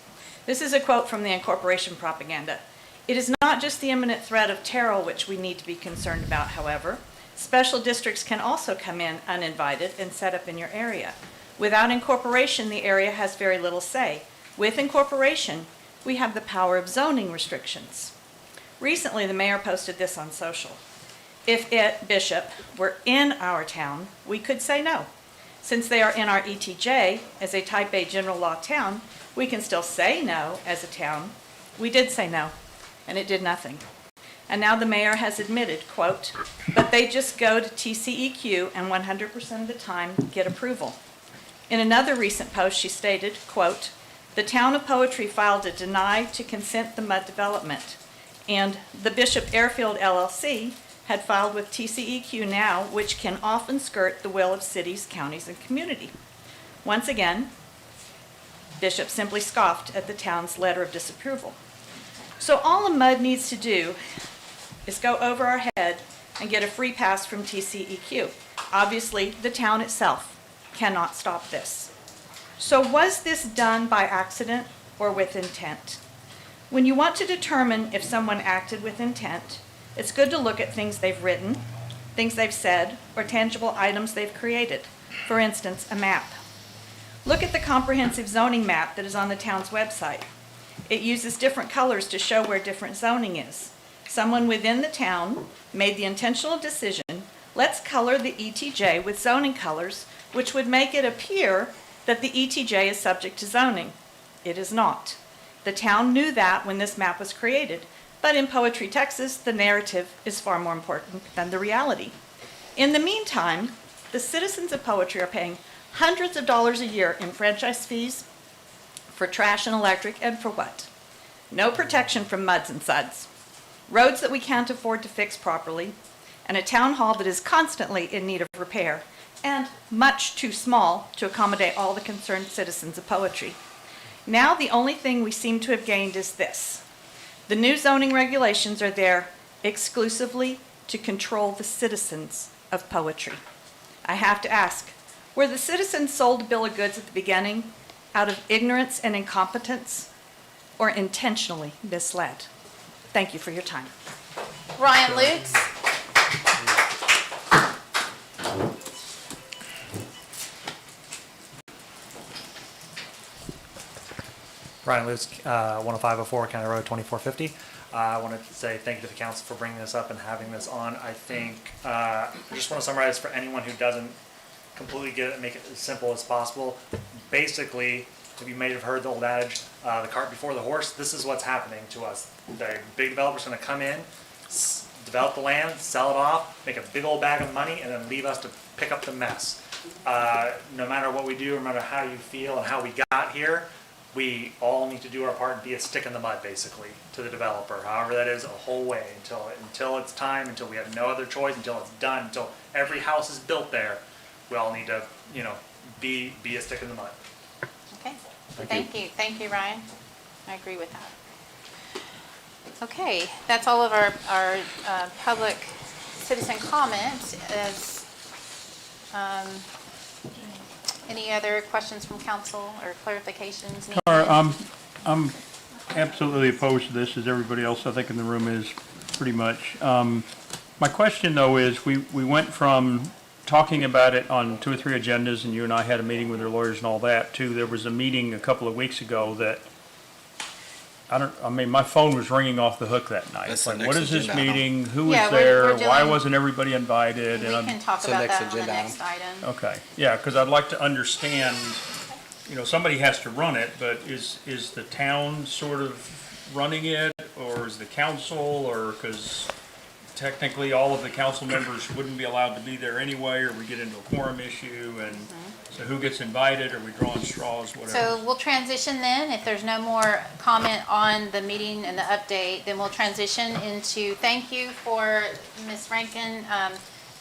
This is a quote from the incorporation propaganda. It is not just the imminent threat of Terrell which we need to be concerned about, however. Special districts can also come in uninvited and set up in your area. Without incorporation, the area has very little say. With incorporation, we have the power of zoning restrictions. Recently, the mayor posted this on social. If Bishop, were in our town, we could say no. Since they are in our ETJ, as a type A general law town, we can still say no as a town. We did say no, and it did nothing. And now the mayor has admitted, quote, but they just go to TCEQ and 100% of the time get approval. In another recent post, she stated, quote, the town of Poetry filed a deny to consent the mud development, and the Bishop Airfield LLC had filed with TCEQ now, which can often skirt the will of cities, counties, and community. Once again, Bishop simply scoffed at the town's letter of disapproval. So all the mud needs to do is go over our head and get a free pass from TCEQ. Obviously, the town itself cannot stop this. So was this done by accident or with intent? When you want to determine if someone acted with intent, it's good to look at things they've written, things they've said, or tangible items they've created. For instance, a map. Look at the comprehensive zoning map that is on the town's website. It uses different colors to show where different zoning is. Someone within the town made the intentional decision, let's color the ETJ with zoning colors, which would make it appear that the ETJ is subject to zoning. It is not. The town knew that when this map was created, but in Poetry, Texas, the narrative is far more important than the reality. In the meantime, the citizens of Poetry are paying hundreds of dollars a year in franchise fees for trash and electric, and for what? No protection from muds and suds, roads that we can't afford to fix properly, and a town hall that is constantly in need of repair, and much too small to accommodate all the concerned citizens of Poetry. Now the only thing we seem to have gained is this. The new zoning regulations are there exclusively to control the citizens of Poetry. I have to ask, were the citizens sold a bill of goods at the beginning out of ignorance and incompetence? or intentionally misled. Thank you for your time. Ryan Lutz. Ryan Lutz, 10504 County Road 2450. I want to say thank you to the council for bringing this up and having this on. I think, I just want to summarize for anyone who doesn't completely get it and make it as simple as possible. Basically, you may have heard the old adage, the cart before the horse. This is what's happening to us. The big developer's going to come in, develop the land, sell it off, make a big old bag of money, and then leave us to pick up the mess. No matter what we do, no matter how you feel and how we got here, we all need to do our part and be a stick in the mud, basically, to the developer. However that is, a whole way until it's time, until we have no other choice, until it's done, until every house is built there. We all need to, be a stick in the mud. Okay, thank you, Ryan. I agree with that. Okay, that's all of our public citizen comments. Any other questions from council or clarifications needed? I'm absolutely opposed to this, as everybody else I think in the room is pretty much. My question though is, we went from talking about it on 2 or 3 agendas, and you and I had a meeting with their lawyers and all that, to there was a meeting a couple of weeks ago that, my phone was ringing off the hook that night. It's like, what is this meeting? Who was there? Why wasn't everybody invited? We can talk about that on the next item. Okay, yeah, because I'd like to understand, somebody has to run it, but is the town sort of running it, or is the council, or, because technically all of the council members wouldn't be allowed to be there anyway, or we get into a quorum issue, and so who gets invited, or we drawing straws, whatever. So we'll transition then, if there's no more comment on the meeting and the update, then we'll transition into thank you for Ms. Rankin.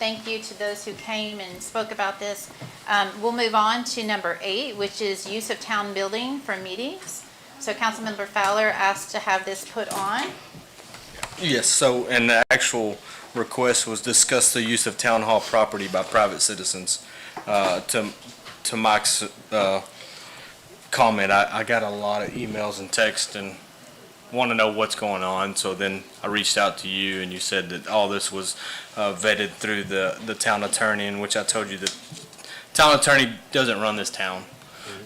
Thank you to those who came and spoke about this. We'll move on to number 8, which is use of town building for meetings. So Councilmember Fowler asked to have this put on. Yes, so, and the actual request was discuss the use of town hall property by private citizens. To Mike's comment, I got a lot of emails and texts and want to know what's going on, so then I reached out to you and you said that all this was vetted through the town attorney, in which I told you that town attorney doesn't run this town.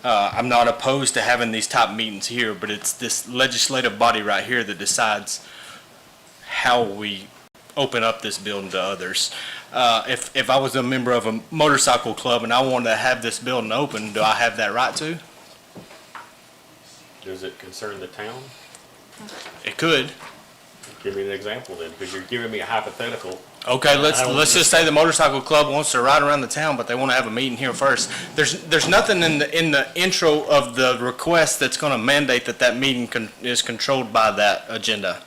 I'm not opposed to having these top meetings here, but it's this legislative body right here that decides how we open up this building to others. If I was a member of a motorcycle club and I wanted to have this building open, do I have that right to? Does it concern the town? It could. Give me an example then, because you're giving me a hypothetical. Okay, let's just say the motorcycle club wants to ride around the town, but they want to have a meeting here first. There's nothing in the intro of the request that's going to mandate that meeting is controlled by that agenda.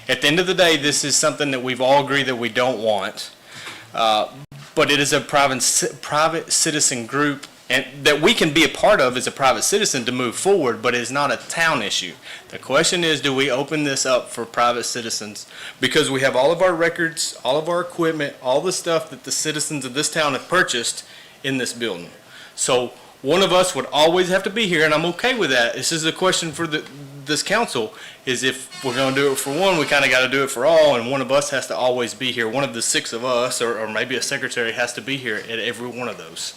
At the end of the day, this is something that we've all agreed that we don't want, but it is a private citizen group, and that we can be a part of as a private citizen to move forward, but it's not a town issue. The question is, do we open this up for private citizens? Because we have all of our records, all of our equipment, all the stuff that the citizens of this town have purchased in this building. So one of us would always have to be here, and I'm okay with that. This is a question for this council, is if we're going to do it for one, we kind of got to do it for all, and one of us has to always be here. One of the 6 of us, or maybe a secretary, has to be here at every one of those.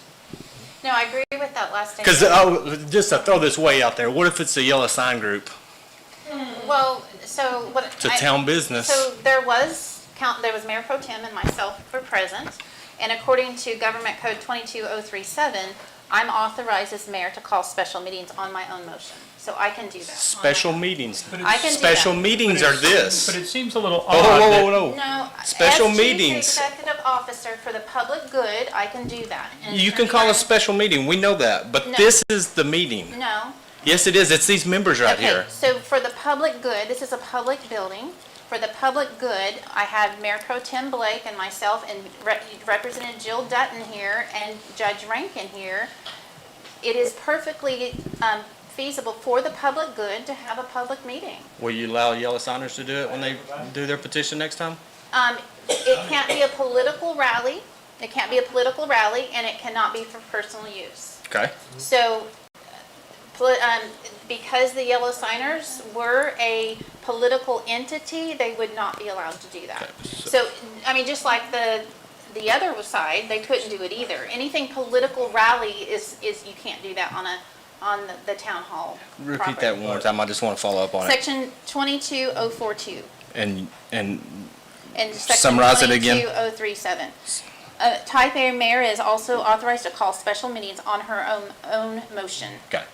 No, I agree with that last statement. Because, just to throw this way out there, what if it's a yellow sign group? Well, so what? It's a town business. So there was Mayor Pro Tem and myself were present, and according to Government Code 22037, I'm authorized as mayor to call special meetings on my own motion. So I can do that. Special meetings. I can do Special that. meetings are this. But it seems a little Oh, odd. whoa. No, Special as meetings. Chief Executive Officer for the public good, I can do that. And You can call a special meeting, we know that, but No. this is the meeting. No. Yes, it is, it's these members right Okay, here. so for the public good, this is a public building. For the public good, I had Mayor Pro Tem Blake and myself and Representative Jill Dutton here and Judge Rankin here. It is perfectly feasible for the public good to have a public meeting. Will you allow yellow signers to do it when they do their petition next time? It can't be a political rally. It can't be a political rally, and it cannot be for personal use. Okay. So Because the yellow signers were a political entity, they would not be allowed to do that. So, I mean, just like the other side, they couldn't do it either. Anything political rally is you can't do that on the town hall Repeat property. that one more time. I just want to follow up on it. Section 22042 And and section Summarize it again. 22037. Type A mayor is also authorized to call special meetings on her own motion. okay.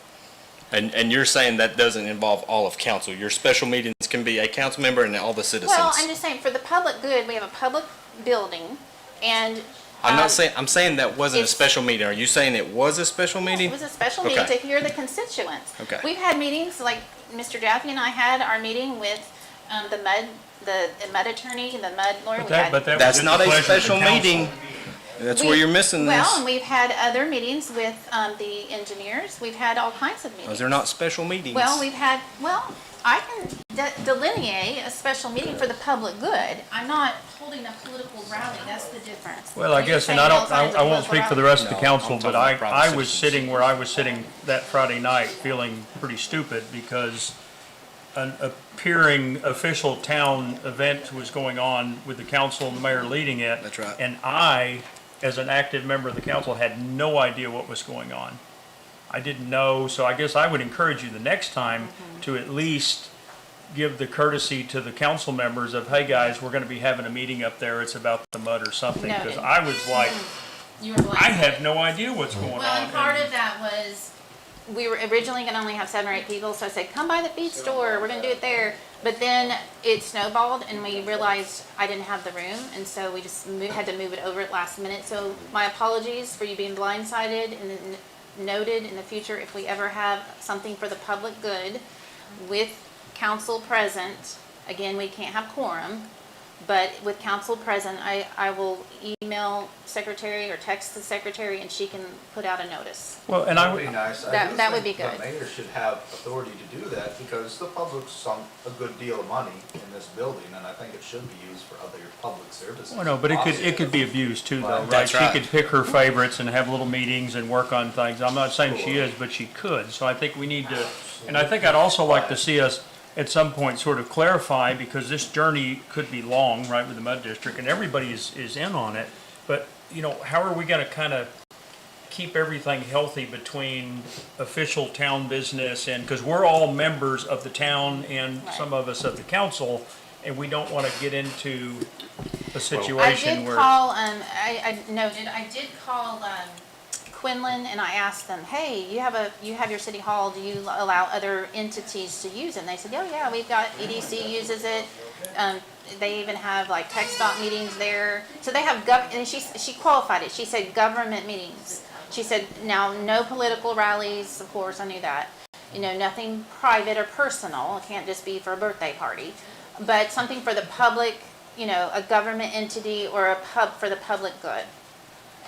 And you're saying that doesn't involve all of council. Your special meetings can be a council member and all the citizens. Well, I'm just saying, for the public good, we have a public building, and. I'm not saying, I'm saying that wasn't a it's- special meeting. Are you saying it was a special meeting? It was a special meeting Okay. to hear the constituents. Okay. We've had meetings, like Mr. Jaffe and I had our meeting with the MUD attorney, the MUD lawyer. We had- That's not a special meeting. That's where you're missing this. Well, and we've had other meetings with the engineers. We've had all kinds of meetings. Those are not special meetings. Well, I can delineate a special meeting for the public good. I'm not holding a political rally, that's the difference. Well, I You're guess, and saying all I kinds of won't speak for the rest of the No, council, I'm but talking about I private was citizens. sitting where I was sitting that Friday night feeling pretty stupid because an appearing official town event was going on with the council and the mayor leading it. That's right. And I, as an active member of the council, had no idea what was going on. I didn't know, so I guess I would encourage you the next time to at least give the courtesy to the council members of, hey, guys, we're gonna be having a meeting up there, it's about the mud or something. Because Noted. I was like, You were blind. I have no idea what's going on. Well, and part of that was, we were originally gonna only have 7 or 8 people, so I said, come by the feed store, we're gonna do it there. But then it snowballed and we realized I didn't have the room, and so we just had to move it over at last minute. So my apologies for you being blindsided, and then noted in the future, if we ever have something for the public good with council present, again, we can't have quorum, but with council present, I will email secretary or text the secretary and she can put out a notice. Well, and I That would be nice. I That- do that would think be good. The mayor should have authority to do that because the public's sunk a good deal of money in this building, and I think it should be used for other public services. Well, no, but it could be abused too, though, right? That's right. She could pick her favorites and have little meetings and work on things. I'm not saying she is, but she could. So I think we need to, and I think I'd also like to see us at some point sort of clarify, because this journey could be long, right, with the MUD district, and everybody is in on it. But, you know, how are we gonna kind of keep everything healthy between official town business and, because we're all members of the town and some of us of the council, and we don't want to get into a I situation did where. call, I noted, I did call Quinlan and I asked them, hey, you have your city hall, do you allow other entities to use it? And they said, oh yeah, we've got, EDC uses it. They even have like tech stop meetings there. So they have and she qualified it. She said government meetings. She said, now, no political rallies, of course, I knew that. You know, nothing private or personal. It can't just be for a birthday party. But something for the public, you know, a government entity or a pub for the public good.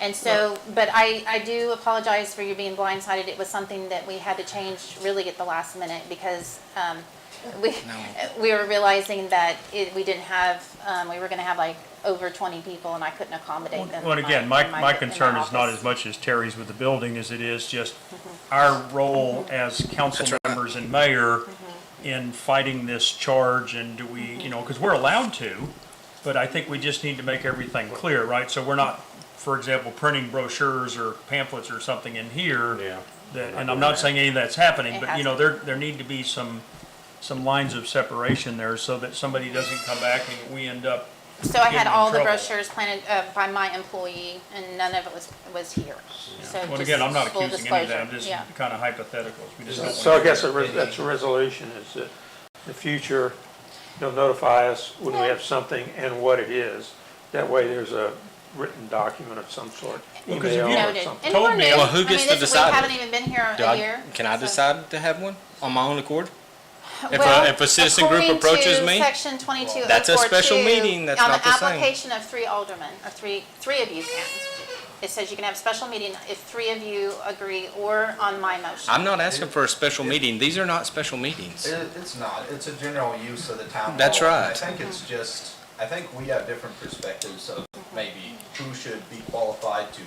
And so, but I do apologize for you being blindsided. It was something that we had to change really at the last minute because we were realizing that we didn't have, we were gonna have like over 20 people and I couldn't accommodate them. Well, and again, in my concern is not office. as much as Terry's with the building as it is just our role as council members and mayor in fighting this charge, and do we, you know, because we're allowed to, but I think we just need to make everything clear, right? So we're not, for example, printing brochures or pamphlets or something in here. Yeah. And I'm not saying any of that's happening, It but you know, there need to be some lines of separation there so that somebody doesn't come back and we end up. So I had getting in all the trouble. brochures planted by my employee and none of it was here. So Well, just again, I'm not full accusing any of that, I'm disclosure. just Yeah. kind of hypotheticals. We just don't want So I to- guess that's a resolution, is that in the future, you'll notify us when we have something and what it is. That way there's a written document of some sort, Well, 'cause if email you or Noted. something. And told we're me- new. Well, who I gets mean, to this- decide We it? haven't even been here a year. Can I so- decide to have one on my own accord? Well, if a citizen group according approaches to me, Section 22. that's a special meeting, that's not the On same. the application of 3 aldermen, or three of you can. It says you can have a special meeting if 3 of you agree or on my motion. I'm not asking for a special meeting. These are not special meetings. It's not, it's a general use of the town hall. That's And right. I think it's just, I think we have different perspectives of maybe who should be qualified to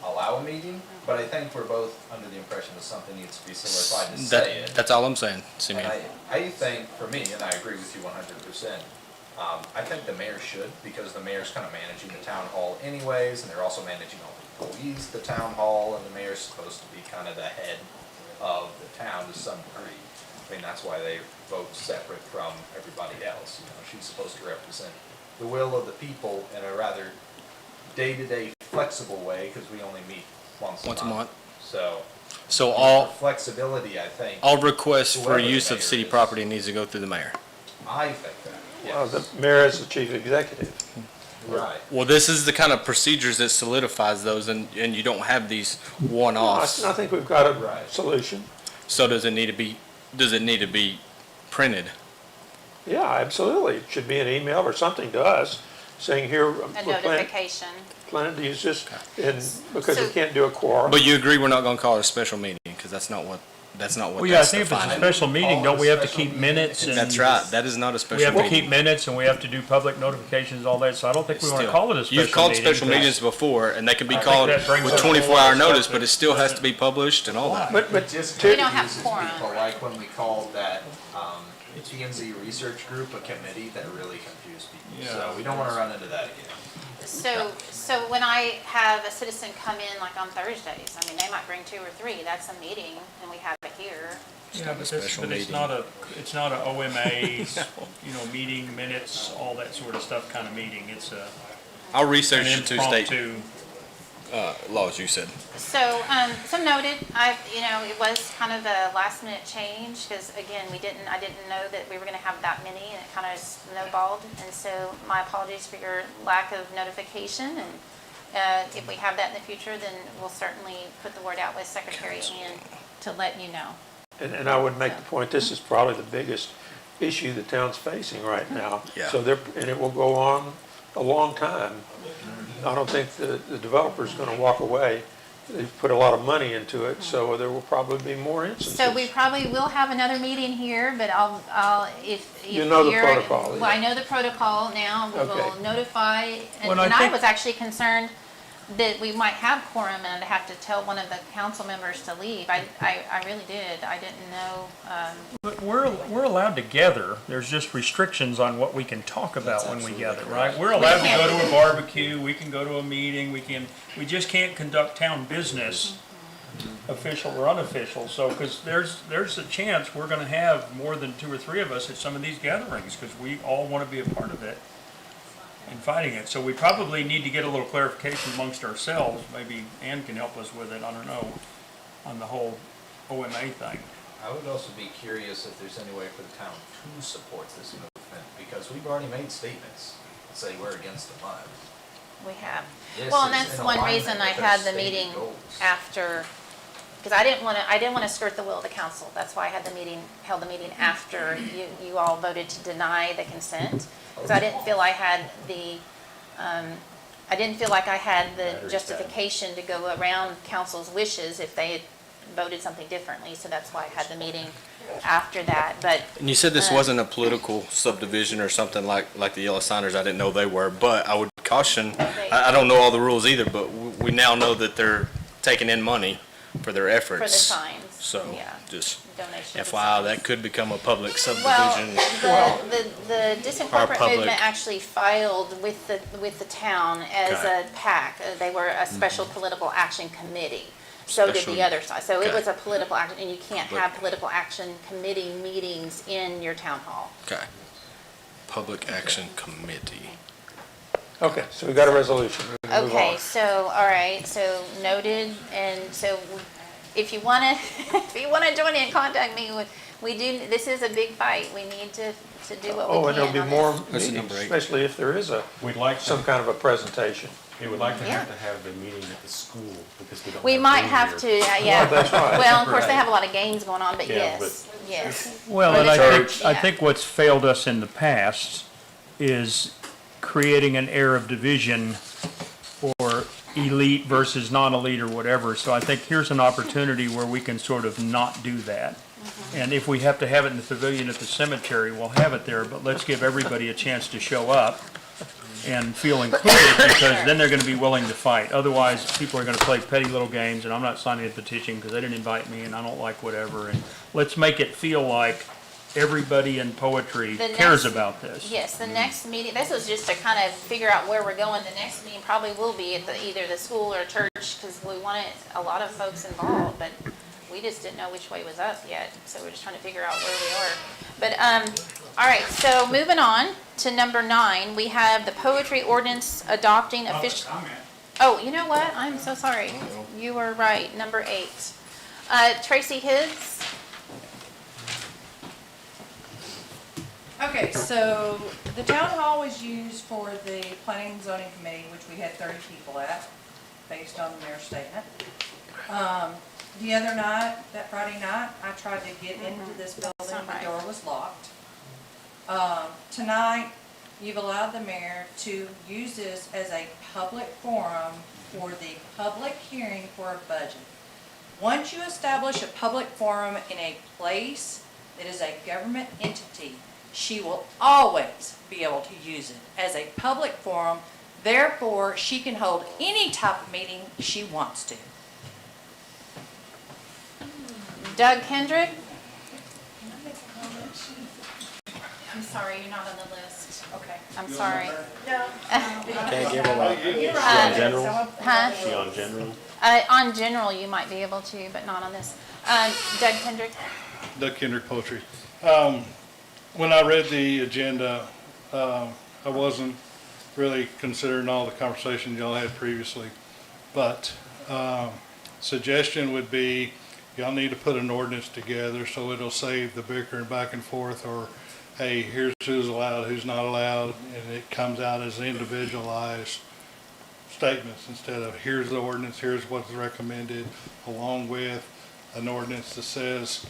allow a meeting, but I think we're both under the impression that something needs to be solidified to say it. That's all I'm saying, And Simeon. I think, for me, and I agree with you 100%, I think the mayor should, because the mayor's kind of managing the town hall anyways, and they're also managing all the employees at the town hall, and the mayor's supposed to be kind of the head of the town to some degree. I mean, that's why they vote separate from everybody else. You know, she's supposed to represent the will of the people in a rather day-to-day flexible way, because we only meet once a month. So So for all, flexibility, I think. all requests for whoever the use of mayor city is, property needs to go through the mayor. I think that, Well, yes. the mayor is the chief executive. Right. Well, this is the kind of procedures that solidifies those, and you don't have these one-offs. I think we've got a Right. solution. So does it need to be printed? Yeah, absolutely. It should be an email or something to us saying here, A we're planning notification. to use this, and because we So- can't do a quorum. But you agree we're not gonna call it a special meeting, because that's not what Well, yeah, I that's think if it's a defined. special meeting, don't we have to keep minutes and? That's right, that is not a We special have to meeting. keep minutes and we have to do public notifications, all that, so I don't think we want to Still, call it a special meeting. You've called special because- meetings before, and they can be I think called that brings with up a whole 24-hour lot of notice, stuff but it still has to be published and all that. But We don't have Uses quorum. people, like when we called that, TNZ research group a committee, that really confused people. So we don't wanna run into that again. So when I have a citizen come in, like on Thursdays, I mean, they might bring 2 or 3, that's a meeting, and we have it here. Yeah, but special it's meeting. it's not a OMA, meeting minutes, all that sort of stuff kind of meeting. It's I'll an research the two state impromptu. laws you said. So, so noted, it was kind of a last minute change, because again, I didn't know that we were gonna have that many, and it kind of snowballed. And so my apologies for your lack of notification, and if we have that in the future, then we'll certainly put the word out with Secretary Ann to let you know. And I would make the point, this is probably the biggest issue the town's facing right now. Yeah. So and it will go on a long time. I don't think the developer's gonna walk away. They've put a lot of money into it, so there will probably be more instances. So we probably will have another meeting here, but if You know the you're- protocol, yeah. Well, I know the protocol now, we will Okay. notify, and Well, I and I think- was actually concerned that we might have quorum and I'd have to tell one of the council members to leave. I really did, I didn't know, But we're allowed to gather. There's just restrictions on what we can talk about when we gather, right? We're allowed to go to a barbecue, we can go to a meeting, we just can't conduct town business, official or unofficial. So, because there's a chance we're gonna have more than 2 or 3 of us at some of these gatherings, because we all want to be a part of it and fighting it. So we probably need to get a little clarification amongst ourselves. Maybe Ann can help us with it, I don't know, on the whole OMA thing. I would also be curious if there's any way for the town to support this movement, because we've already made statements that say we're against the mud. we have. This Well, and is that's in one alignment reason I with our had the stated meeting goals. after, because I didn't want to skirt the will of the council. That's why I held the meeting after you all voted to deny the consent. Because I didn't feel I had the justification to go around council's wishes if they had voted something differently. So that's why I had the meeting after that, but. And you said this wasn't a political subdivision or something like the Yellow Signers. I didn't know they were, but I would caution, I don't know all the rules either, but we now know that they're taking in money for their efforts. For the signs, So, yeah. just Donation of the FYI, signs. that could become a public Well, subdivision. the disincorporate public- movement actually filed with the town as Okay. a PAC. They were a special political action committee. So did Special- the other side. So it okay. was a political action, and you can't But- have political action committee meetings in your town hall. Okay. Public Action Committee. Okay, so we got a resolution. We can move Okay, on. so, all right, so noted, and so if you wanna, if you wanna join in, contact me. This is a big fight. We need to do what we can Oh, and there'll be on more this. That's meetings, number 8. especially if there is We'd like some kind of a presentation. We would like to Yeah. have the meeting at the school, because we don't. We might room have here. to, yeah. that's right. Well, of course, they have a lot of games going on, but Yeah, yes. Well, For and the I church, think, I yeah. think what's failed us in the past is creating an air of division or elite versus non-elite or whatever. So I think here's an opportunity where we can sort of not do that. And if we have to have it in the pavilion at the cemetery, we'll have it there, but let's give everybody a chance to show up and feel included, because then they're gonna be willing to fight. Otherwise, people are gonna play petty little games, and I'm not signing a petition because they didn't invite me and I don't like whatever. And let's make it feel like everybody in poetry The cares next- about this. Yes, the next meeting, this was just to kind of figure out where we're going. The next meeting probably will be at either the school or church, because we wanted a lot of folks involved, but we just didn't know which way was up yet, so we're just trying to figure out where we are. But, all right, so moving on to number 9, we have the poetry ordinance adopting official. Oh, you know what? I'm so sorry. You were right, number 8. Tracy Hibbs? Okay, so the town hall was used for the planning and zoning committee, which we had 30 people at, based on the mayor's statement. The other night, that Friday night, I tried to get into this building, the door was locked. Tonight, you've allowed the mayor to use this as a public forum for the public hearing for a budget. Once you establish a public forum in a place that is a government entity, she will always be able to use it as a public forum. Therefore, she can hold any type of meeting she wants to. Doug Kendrick? I'm sorry, you're not on the list. Okay. I'm sorry. No. Can't give them a. Is she on general? Huh? Is she on general? On general, you might be able to, but not on this. Doug Kendrick? Doug Kendrick Poetry. When I read the agenda, I wasn't really considering all the conversations y'all had previously. But suggestion would be, y'all need to put an ordinance together so it'll save the bickering back and forth, or, hey, here's who's allowed, who's not allowed, and it comes out as individualized statements instead of here's the ordinance, here's what's recommended, along with an ordinance that says,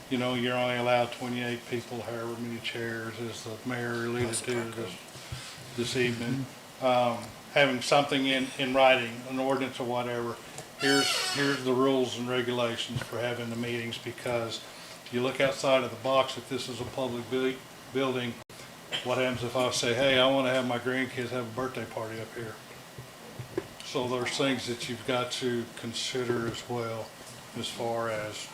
you know, you're only allowed 28 people, however many chairs, as the mayor alluded to this evening. Having something in writing, an ordinance or whatever, here's the rules and regulations for having the meetings, because you look outside of the box, if this is a public building, what happens if I say, hey, I want to have my grandkids have a birthday party up here? So there's things that you've got to consider as well, as far as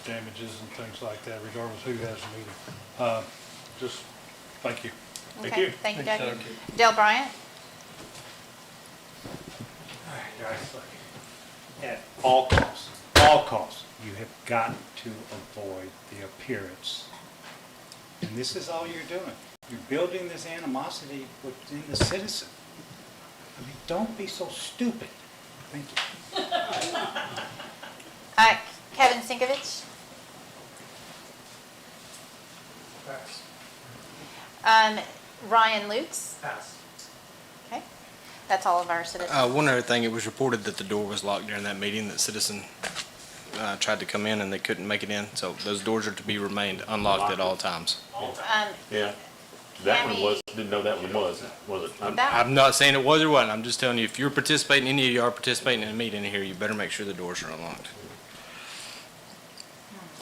damages and things like that, regardless of who has the meeting. Just, thank you. Okay, thank you, Doug. Dale Bryant? All right, guys, look. At all costs, you have got to avoid the appearance. And this is all you're doing. You're building this animosity within the citizen. I mean, don't be so stupid. Thank you. Kevin Sinkovich? Ryan Lutz? Pass. Okay, that's all of our citizens. One other thing, it was reported that the door was locked during that meeting, that citizen tried to come in and they couldn't make it in. So those doors are to be remained unlocked at all times. Yeah. That one was, didn't know that one was it? I'm not saying it was or wasn't. I'm just telling you, if you're participating, any of you are participating in a meeting here, you better make sure the doors are unlocked.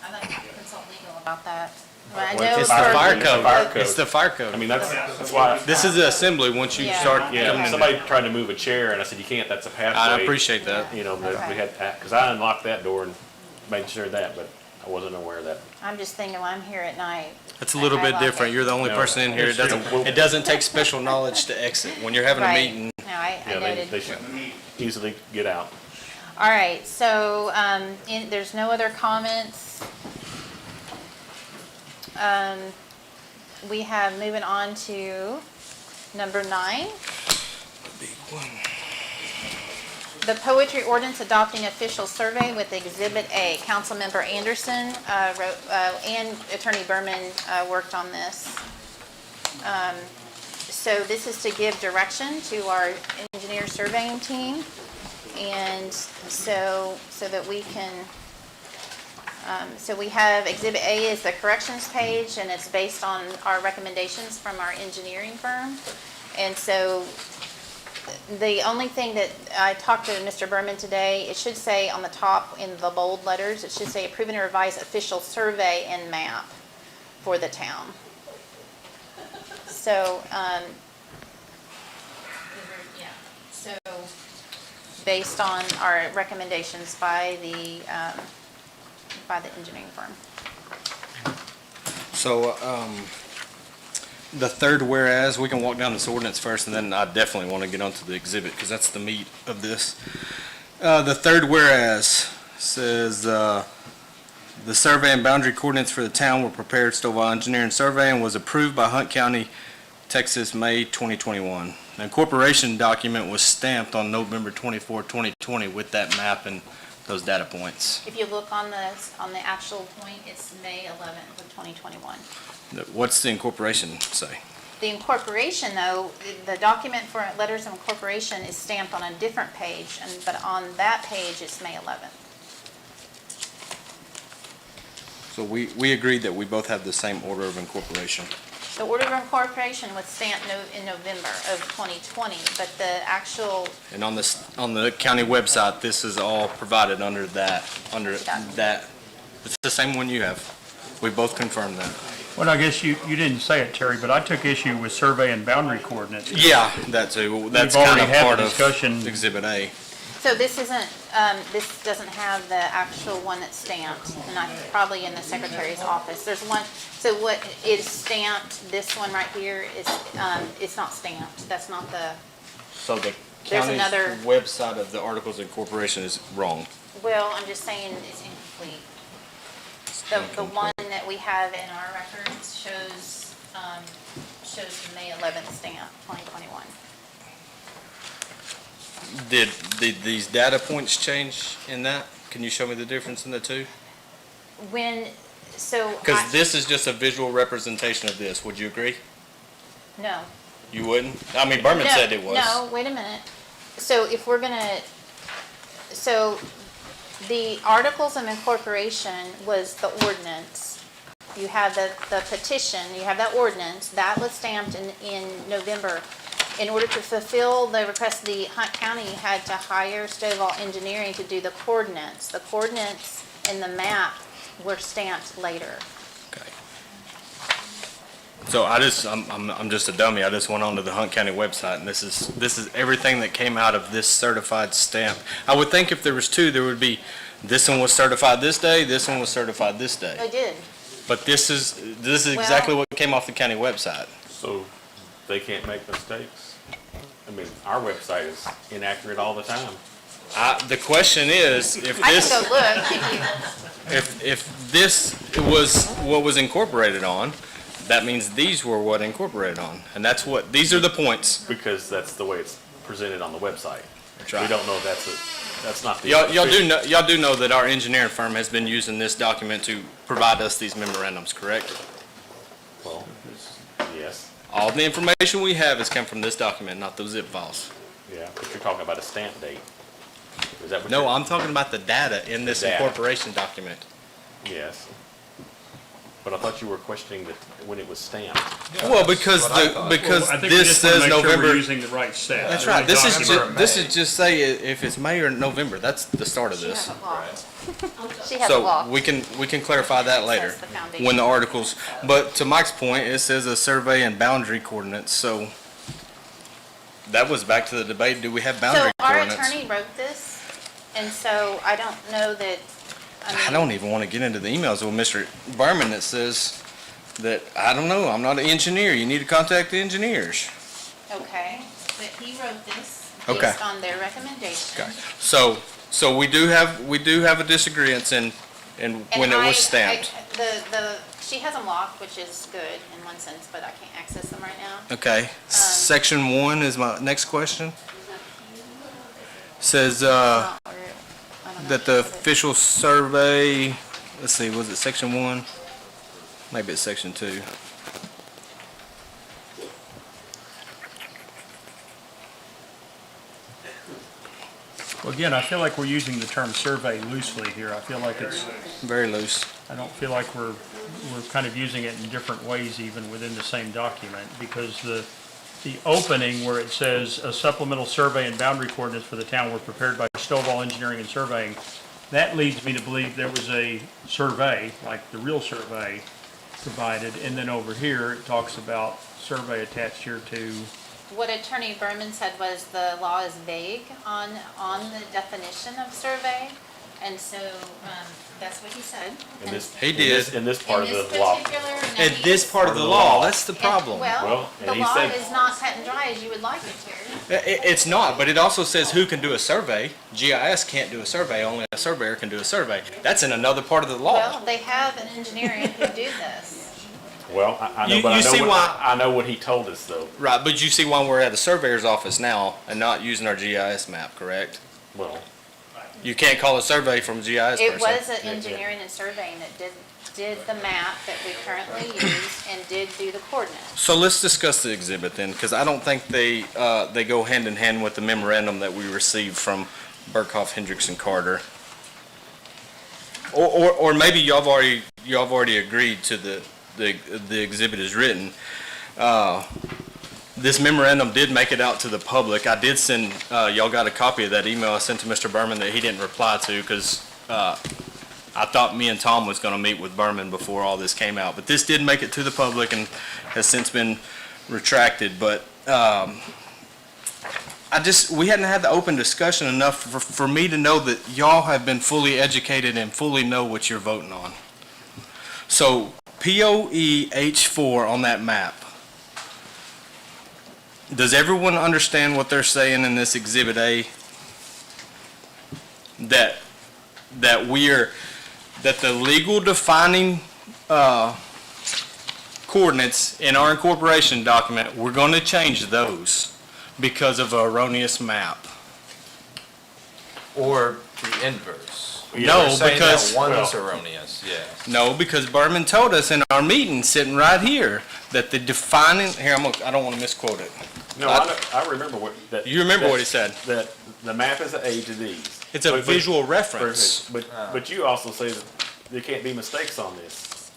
I'd like to consult legal about that. But I Well, know it's the for- fire code. It's the fire code. I mean, that's why. This is the assembly, once you Yeah. start coming Yeah, in. somebody tried to move a chair, and I said, you can't, that's a pathway. I appreciate that. You know, but Okay. we had, because I unlocked that door and made sure of that, but I wasn't aware of that. I'm just thinking, when I'm here at night. It's a little I bit lock different. it. You're the only No, person in here. It doesn't take special knowledge to exit. When you're having a Right. meeting, No, I Yeah, noted. they should easily get out. All right, so there's no other comments. We have, moving on to number 9. The poetry ordinance adopting official survey with Exhibit A. Councilmember Anderson wrote, and Attorney Berman worked on this. So this is to give direction to our engineer surveying team, and so that we can, so we have Exhibit A is the corrections page, and it's based on our recommendations from our engineering firm. And so the only thing that I talked to Mr. Berman today, it should say on the top in the bold letters, it should say approve and revise official survey and map for the town. So, based on our recommendations by the engineering firm. So, the third whereas, we can walk down this ordinance first, and then I definitely want to get onto the exhibit, because that's the meat of this. The third whereas says, the survey and boundary coordinates for the town were prepared, Stovall Engineering Survey, and was approved by Hunt County, Texas, May 2021. The incorporation document was stamped on November 24, 2020 with that map and those data points. If you look on the actual point, it's May 11th of 2021. What's the incorporation say? The incorporation, though, the document for letters of incorporation is stamped on a different page, but on that page, it's May 11th. So we agreed that we both have the same order of incorporation. The order of incorporation was stamped in November of 2020, but the actual, And on the county website, this is all provided under that. It's the same one you have. We both confirmed that. Well, I guess you didn't say it, Terry, but I took issue with survey and boundary coordinates. Yeah, that too. That's We've kind already of had part the of discussion. Exhibit A. so this doesn't have the actual one that's stamped, and probably in the secretary's office. There's one, so what is stamped, this one right here is, it's not stamped. That's not the, So the There's county's another- website of the Articles of Incorporation is wrong. well, I'm just saying it's incomplete. The one that we have in our records shows the May 11th stamp, 2021. Did these data points change in that? Can you show me the difference in the two? Because this is just a visual representation of this. Would you agree? No. You wouldn't? I mean, Berman No, said it was. No, wait a minute. So if we're gonna, so the Articles of Incorporation was the ordinance. You have the petition, you have that ordinance, that was stamped in November. In order to fulfill the request, the Hunt County had to hire Stovall Engineering to do the coordinates. The coordinates and the map were stamped later. Okay. So I'm just a dummy. I just went onto the Hunt County website, and this is everything that came out of this certified stamp. I would think if there was two, there would be, this one was certified this day, this one was certified this day. I did. But this is exactly what came off the county website. So they can't make mistakes? I mean, our website is inaccurate all the time. The question is, if I this, can go look. if this was what was incorporated on, that means these were what incorporated on, and these are the points. Because that's the way it's presented on the website. That's right. We don't know if that's not the. Y'all do know that our engineering firm has been using this document to provide us these memorandums, correct? Well, yes, All the information we have has come from this document, not those zip files. yeah, but you're talking about a stamp date. Is that what No, you're- I'm talking about the data in this The data. incorporation document. Yes. But I thought you were questioning that when it was stamped. Well, because I think we this just want says to make sure November. we're using the right set. That's the right. This document. is just say if it's May or November. That's the start of She this. has it locked. She has it So locked. we can clarify that later Says the foundation. when the articles. But to Mike's point, it says a survey and boundary coordinates. So that was back to the debate. Do we have boundary So our coordinates? attorney wrote this, and so I don't know that, I don't even want to get into the emails with Mr. Berman that says that, I don't know, I'm not an engineer. You need to contact the engineers. okay, but he wrote this Okay. based on their recommendation. Okay. So we do have a disagreement in And when it was stamped. She has them locked, which is good in one sense, but I can't access them right now. Okay. Section 1 is my next question. Says Not where- I don't know that if the it's- official survey, let's see, was it section 1? Maybe it's section 2. Well, again, I feel like we're using the term survey loosely here. I feel like it's, Very loose. I don't feel like we're kind of using it in different ways even within the same document, because the opening where it says a supplemental survey and boundary coordinates for the town were prepared by Stovall Engineering and Surveying, that leads me to believe there was a survey, like the real survey, provided, and then over here, it talks about survey attached here to, What Attorney Berman said was the law is vague on the definition of survey, and so, that's what he said. In this, He in this- did. In this part of In this the law. particular, no, At this part of the law, that's the problem. Well, and the he law said- is not cut and dry as you would like it to. It's not, but it also says who can do a survey. GIS can't do a survey, only a surveyor can do a survey. That's in another part of the law. Well, they have an engineering who do this. Well, I know, You- but you see why- I know what he told us though. Right, but you see why we're at a surveyor's office now and not using our GIS map, correct? Well, You can't call a survey from GIS It person. was an engineering and surveying that did the map that we currently use and did do the coordinates. So let's discuss the exhibit then, because I don't think they go hand in hand with the memorandum that we received from Burkhoff, Hendricks, and Carter. Or maybe y'all have already agreed to the exhibit is written. This memorandum did make it out to the public. I did send, y'all got a copy of that email I sent to Mr. Berman that he didn't reply to because I thought me and Tom was going to meet with Berman before all this came out. But this did make it to the public and has since been retracted. But we hadn't had the open discussion enough for me to know that y'all have been fully educated and fully know what you're voting on. So POE H4 on that map. Does everyone understand what they're saying in this Exhibit A? That the legal defining coordinates in our incorporation document, we're going to change those because of an erroneous map. Or the inverse. No, You're saying because- that one's erroneous, yes. No, because Berman told us in our meeting, sitting right here, that the defining, here, I don't want to misquote it. no, I remember what that. You remember that- what he said. That the map is an aid to these. It's a visual reference. But you also say that there can't be mistakes on this.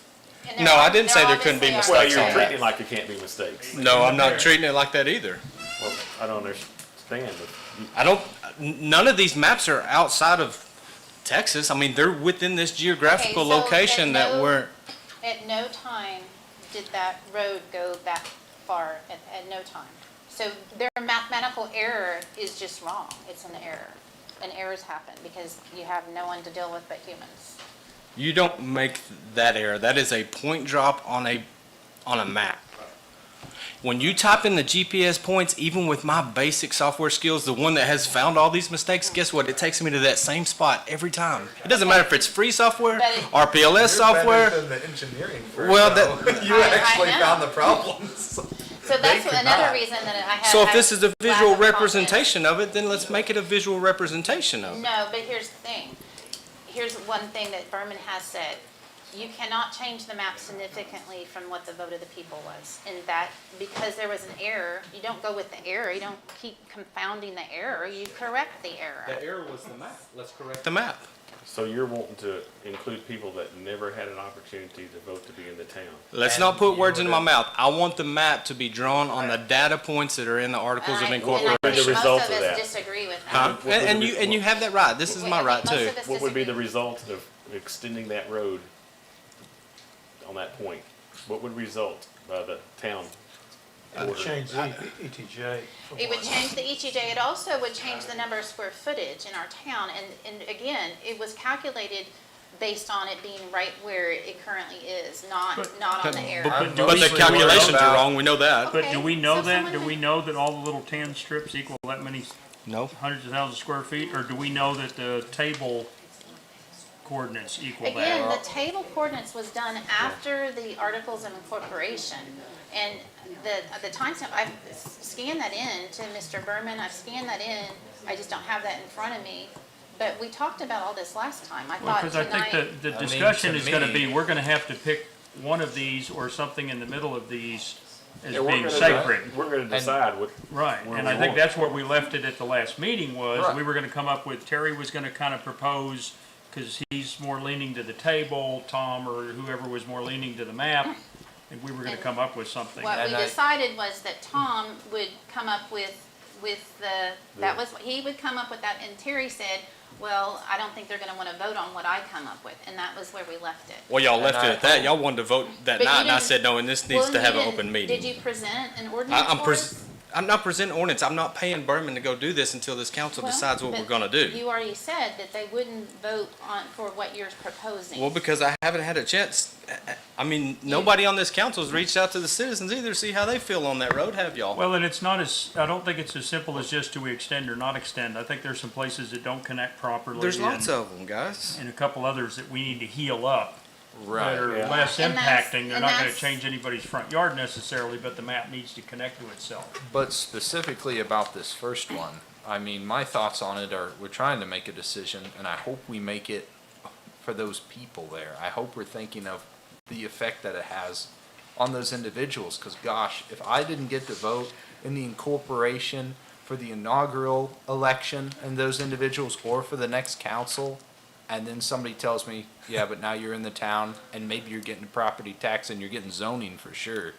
And No, I didn't say there couldn't be obviously Well, mistakes you're on treating that. it like there can't be mistakes. No, I'm not treating it like that either. Well, I don't understand. None of these maps are outside of Texas. I mean, they're within this geographical Okay, so location that we're, At no time did that road go that far, at no time. So their mathematical error is just wrong. It's an error. And errors happen because you have no one to deal with but humans. you don't make that error. That is a point drop on a map. When you type in the GPS points, even with my basic software skills, the one that has found all these mistakes, guess what? It takes me to that same spot every time. It doesn't matter if it's free software, But it- RPLS software. the engineering firm. Well, that- You I actually know. found the problems. So that's could another not. reason that I have. So if this is a lack visual of confidence. representation of it, then let's make it a visual representation of it. No, but here's the thing. Here's one thing that Berman has said. You cannot change the map significantly from what the vote of the people was. And that, because there was an error, you don't go with the error. You don't keep confounding the error. You correct the error. The error was the map. Let's correct the map. So you're wanting to include people that never had an opportunity to vote to be in the town. Let's And not put you words in my would've- mouth. I want the map to be drawn on the data points that are in the Articles of And I Incorporation. the think most results of of us that? disagree with that. Huh? What would And the- you have that right. This is my right Most too. of us What would be the disagree. result of extending that road on that point? What would result by the town? order? Change the ETJ. from It would one. change the ETJ. It also would change the number of square footage in our town. And again, it was calculated based on it being right where it currently is, not on the error. but do But we- the calculations are wrong. We know that. But do we Okay, know so that? someone Do had- we know that all the little tan strips equal that many No. hundreds of thousands of square feet? Or do we know that the table coordinates equal Again, that? the table coordinates was done after the Articles of Incorporation. And the timestamp, I've scanned that in to Mr. Berman, I've scanned that in, I just don't have that in front of me. But we talked about all this last time. I Well, thought because I think tonight, the I mean, discussion to is gonna me- be, we're gonna have to pick one of these or something in the middle of these as Yeah, we're being gonna- sacred. We're gonna decide what. Right, where and we I think want. that's where we left it at the last meeting was, Right. we were gonna come up with, Terry was gonna kind of propose, because he's more leaning to the table, Tom or whoever was more leaning to the map, and we were gonna come up with something. what we And I- decided was that Tom would come up with the, that was, he would come up with that, and Terry said, Well, I don't think they're gonna wanna vote on what I come up with, and that was where we left it. Well, y'all left it at that. Y'all wanted to vote that But you night, and I didn't- said, no, and this needs Well, to have you an didn't- open meeting. Did you present an ordinance I'm for us? I'm not presenting ordinance. I'm not paying Berman to go do this until this council Well, decides what but we're gonna do. You already said that they wouldn't vote on, for what you're proposing. Well, because I haven't had a chance. I mean, nobody on this council has reached out to the citizens either to see how they feel on that road, have y'all? Well, and it's not as, I don't think it's as simple as just do we extend or not extend. I think there's some places that don't connect properly. There's lots and- of them, guys. And a couple others that we need to heal up. Right. That are Yeah. less And that's- impacting. They're and not gonna that's- change anybody's front yard necessarily, but the map needs to connect to itself. But specifically about this first one, I mean, my thoughts on it are, we're trying to make a decision, and I hope we make it for those people there. I hope we're thinking of the effect that it has on those individuals, because gosh, if I didn't get to vote in the incorporation for the inaugural election and those individuals, or for the next council, and then somebody tells me, yeah, but now you're in the town, and maybe you're getting a property tax and you're getting zoning for sure.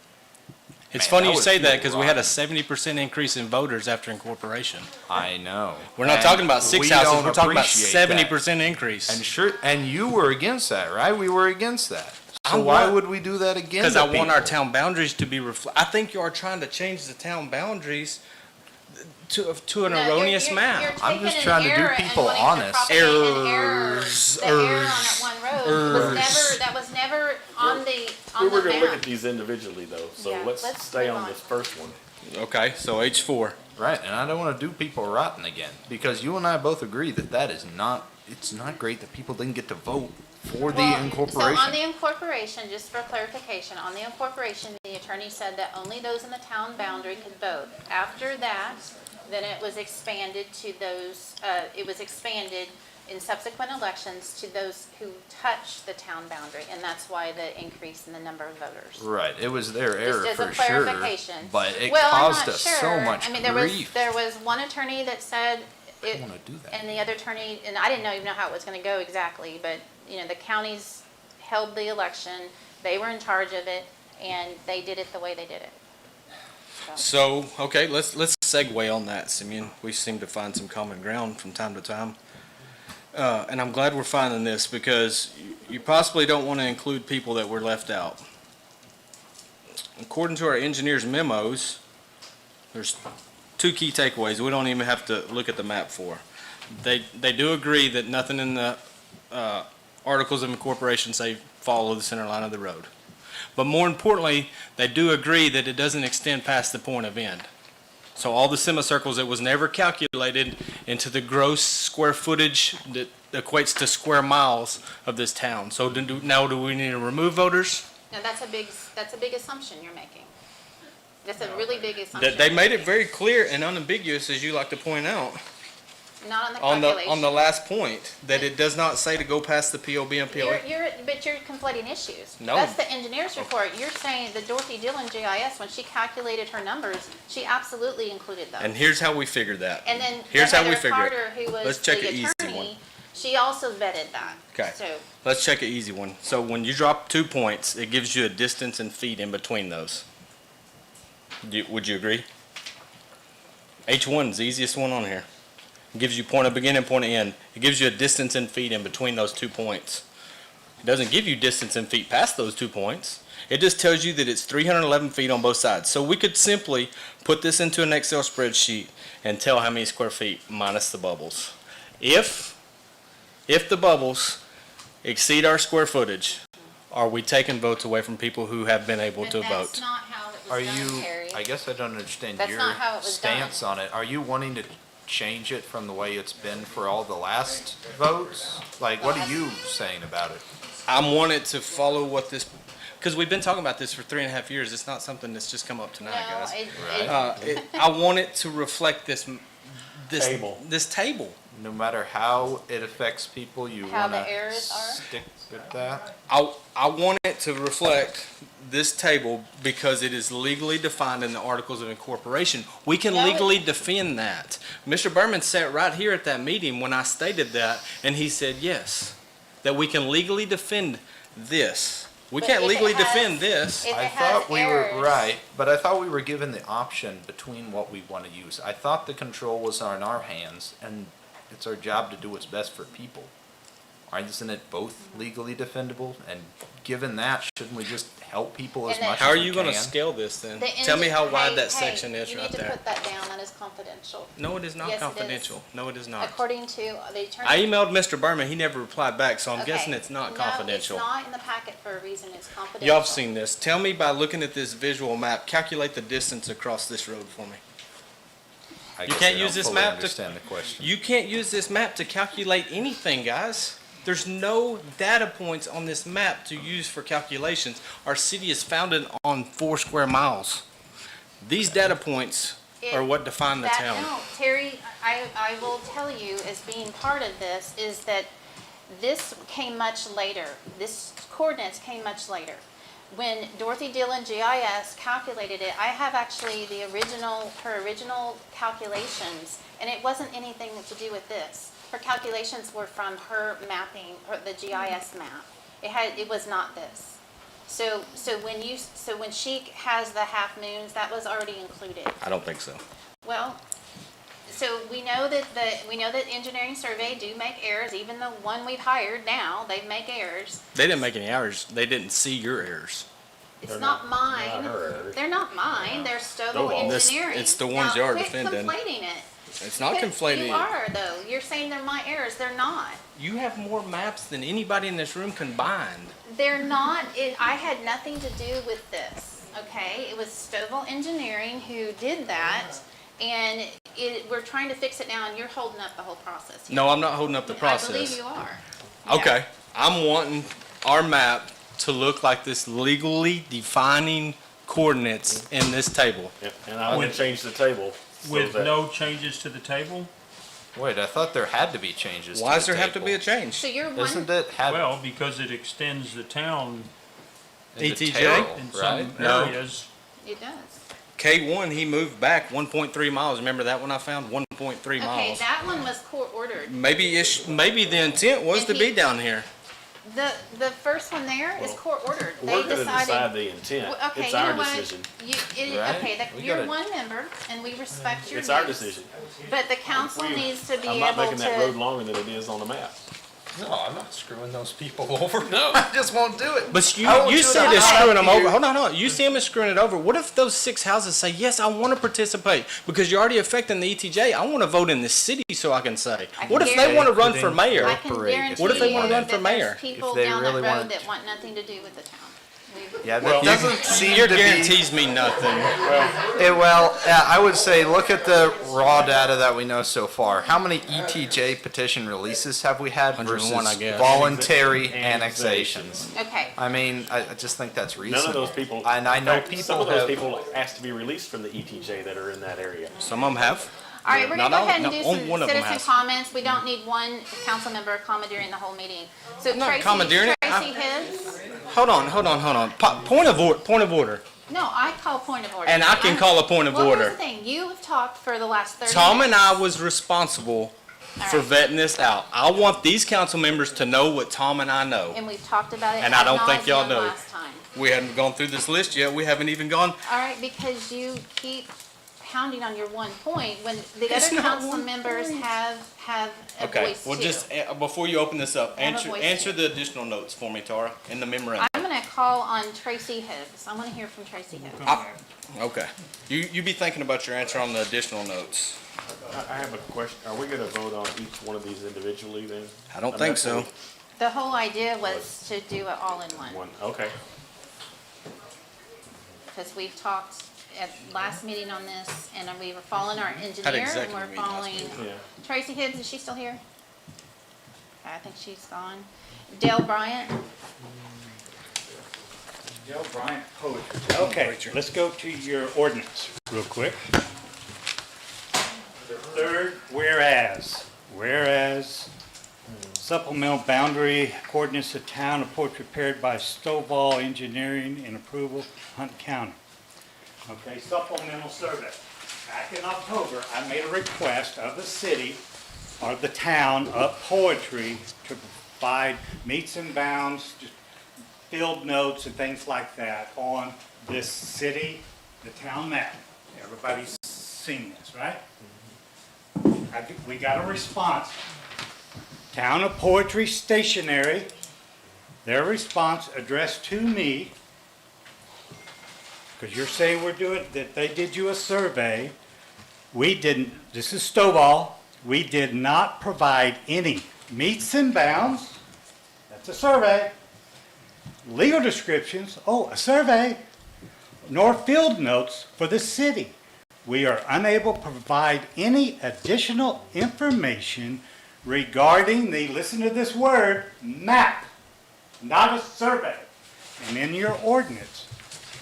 It's Man, funny that you would say that feel because we had a rotten. 70% increase in voters after incorporation. I know. We're not And talking about six we houses, don't we're talking about appreciate 70% increase. that. And sure, and you were against that, right? We were against that. So I why want- would we do that again? Because to I want our people? town boundaries to be I think you are trying to change the town boundaries to an No, erroneous map. You're I'm taking just an trying to do error and people wanting to honest. propagate an error. Errors, The error on that one road errors. was never on the, We on were the gonna look at map. these individually though, so Yeah, let's let's stay move on on. this first one. Okay, so H4. Right, and I don't want to do people rotten again, because you and I both agree that that is not, it's not great that people didn't get to vote for the Well, incorporation. So on the incorporation, just for clarification, on the incorporation, the attorney said that only those in the town boundary could vote. After that, then it was expanded to those, it was expanded in subsequent elections to those who touch the town boundary, and that's why the increase in the number of voters. Right, it was their error Just as a for sure, clarification. but it Well, I'm caused not us sure. so much I mean, grief. there was one attorney that said it, wanna do that. and the other attorney, and I didn't even know how it was gonna go exactly, but, you know, the counties held the election, they were in charge of it, and they did it the way they did it. So, okay, let's segue on that, Simeon. We seem to find some common ground from time to time. And I'm glad we're finding this because you possibly don't want to include people that were left out. According to our engineer's memos, there's two key takeaways we don't even have to look at the map for. They do agree that nothing in the Articles of Incorporation say follow the center line of the road. But more importantly, they do agree that it doesn't extend past the point of end. So all the semicircles, it was never calculated into the gross square footage that equates to square miles of this town. So now do we need to remove voters? Now, that's a big assumption you're making. That's a really big assumption. They made it very clear and unambiguous, as you like to point out, Not on the on calculation. the last point, that it does not say to go past the POB and POA. But you're conflating issues. No. That's the engineer's report. You're saying that Dorothy Dillon GIS, when she calculated her numbers, she absolutely included those. And here's how we figured that. And then Here's how we Heather figure it. Carter, who was Let's check the an easy one. attorney, she also vetted that. Okay. So, Let's check an easy one. So when you drop 2 points, it gives you a distance in feet in between those. Would you agree? H1 is the easiest one on here. It gives you point of beginning, point of end. It gives you a distance in feet in between those 2 points. It doesn't give you distance in feet past those 2 points. It just tells you that it's 311 feet on both sides. So we could simply put this into an Excel spreadsheet and tell how many square feet minus the bubbles. If the bubbles exceed our square footage, are we taking votes away from people who have been able to but vote? that's not how it Are was done, you, Terry. I guess I don't understand That's your not how it was stance on it. Are you wanting to change it from the way it's been for all the last votes? Like, what are you saying about it? I'm wanting to follow what this, because we've been talking about this for 3.5 years. It's not something that's just come up tonight, No, guys. I want it to reflect this Table. This table. No matter how it affects people, you How the wanna errors are? stick with that? I want it to reflect this table because it is legally defined in the Articles of Incorporation. We can No, legally defend that. Mr. Berman sat right here at that meeting when I stated that, and he said yes, that we can legally defend this. We But can't if it legally has- defend this. If I it has thought we were, errors- right, but I thought we were given the option between what we want to use. I thought the control was on our hands, and it's our job to do what's best for people. Isn't it both legally defendable? And given that, shouldn't we just help people as And then- much How as are we you gonna can? scale this then? The Tell me how engine- wide hey, that hey, section is right You need to there. put that down, that is confidential. No, it is not Yes, it is. confidential. No, it is not. According to the attorney. I emailed Mr. Berman, he never replied back, so I'm Okay. guessing it's not confidential. No, it's not in the packet for a reason, it's confidential. Y'all have seen this. Tell me by looking at this visual map, calculate the distance across this road for me. I You guess can't I use don't this fully map to. understand the question. You can't use this map to calculate anything, guys. There's no data points on this map to use for calculations. Our city is founded on 4 square miles. These data points are what define the town. No, Terry, I will tell you, as being part of this, is that this came much later. This coordinates came much later. When Dorothy Dillon GIS calculated it, I have actually her original calculations, and it wasn't anything to do with this. Her calculations were from her mapping, or the GIS map. It was not this. So when she has the half moons, that was already included. I don't think so. Well, so we know that engineering survey do make errors, even the one we've hired now, they make errors. They didn't make any errors. They didn't see your errors. It's not mine. her errors. They're not mine, they're Stovall This- Engineering. it's the ones Now, y'all are quit defending. conflating it. It's not conflating. You are, though. You're saying they're my errors. They're not. You have more maps than anybody in this room combined. They're not. I had nothing to do with this, okay? It was Stovall Engineering who did that, and we're trying to fix it now, and you're holding up the whole process. No, I'm not holding up the process. I believe you are. Okay, I'm wanting our map to look like this legally defining coordinates in this table. Yep, and I would change the table. so With that- no changes to the table? Wait, I thought there had to be changes to Why does the there have to be a table. change? So you're one. Isn't it had Well, because it extends the town into ETJ? Terrell, in right? some No. areas. It does. K1, he moved back 1.3 miles. Remember that one I found? 1.3 Okay, miles. that one was court ordered. Maybe the intent was And to he- be down here. The first one there is court ordered. They We're gonna decided. decide the intent. Well, okay, It's you our know what? decision. Right? Okay, We you're gotta- one member, and we respect your It's our views. decision. But the council needs to be I'm able not making that road to. longer than it is on the map. No, I'm not screwing those people over. No, I just won't do it. But you, I won't you do it. said I'm it's not screwing them here. over. Hold on. You see them as screwing it over. What if those 6 houses say, yes, I want to participate because you're already affecting the ETJ. I want to vote in the city so I can say. I What can if they want to run Could for mayor? I can Incorporate. guarantee What if they you wanna run for that mayor? there's people If they down really that road wanted that to. want nothing to do with the town. Yeah, that doesn't seem Your to be. guarantees mean nothing. I would say look at the raw data that we know so far. How many ETJ petition releases have we had 101, versus I guess. voluntary annexations? Okay. I mean, I just think that's reasonable. None of those people. And I know in fact, people Some of those have. people asked to be released from the ETJ that are in that area. Some of them have. All right, we're gonna Not go all- ahead and no, do only some one of them citizen has. comments. We don't need one council member commandeering the whole meeting. So I'm not Tracy commandeering it. Hibbs? Hold on. Point of order. No, I call point of order. And I can call a point of Well, order. here's the thing, you have talked for the last 30 Tom and minutes. I was responsible All for right. vetting this out. I want these council members to know what Tom and I know. And we've talked about it And I ad don't think y'all nauseam know. last time. We haven't gone through this list yet. We haven't even gone. All right, because you keep pounding on your one point when the It's other not council one members point. have a Okay, voice well, too. just before you open this up, Have a voice answer too. the additional notes for me, Tara, in the memorandum. I'm gonna call on Tracy Hibbs. I wanna hear from Tracy Hibbs. Okay. You be thinking about your answer on the additional notes. I have a question. Are we gonna vote on each one of these individually then? I don't think so. The whole idea was to do it all in one, Okay. because we've talked at last meeting on this, and we were following our engineer, and executive we're meeting last following. Yeah. Tracy Hibbs, is she still here? I think she's gone. Dale Bryant? Joe Bryant, poetry. Okay, let's go to your ordinance real quick. The third, whereas supplemental boundary coordinates of town of Poetry prepared by Stovall Engineering and approval, Hunt County. Okay, supplemental survey. Back in October, I made a request of the city or the town of Poetry to provide meets and bounds, just field notes and things like that on this city, the town map. Everybody's seen this, right? we got a response. Town of Poetry Stationery, their response addressed to me, because you're saying that they did you a survey. We didn't, this is Stovall, we did not provide any meets and bounds, that's a survey, legal descriptions, a survey, nor field notes for the city. We are unable to provide any additional information regarding the, listen to this word, map, not a survey. And in your ordinance,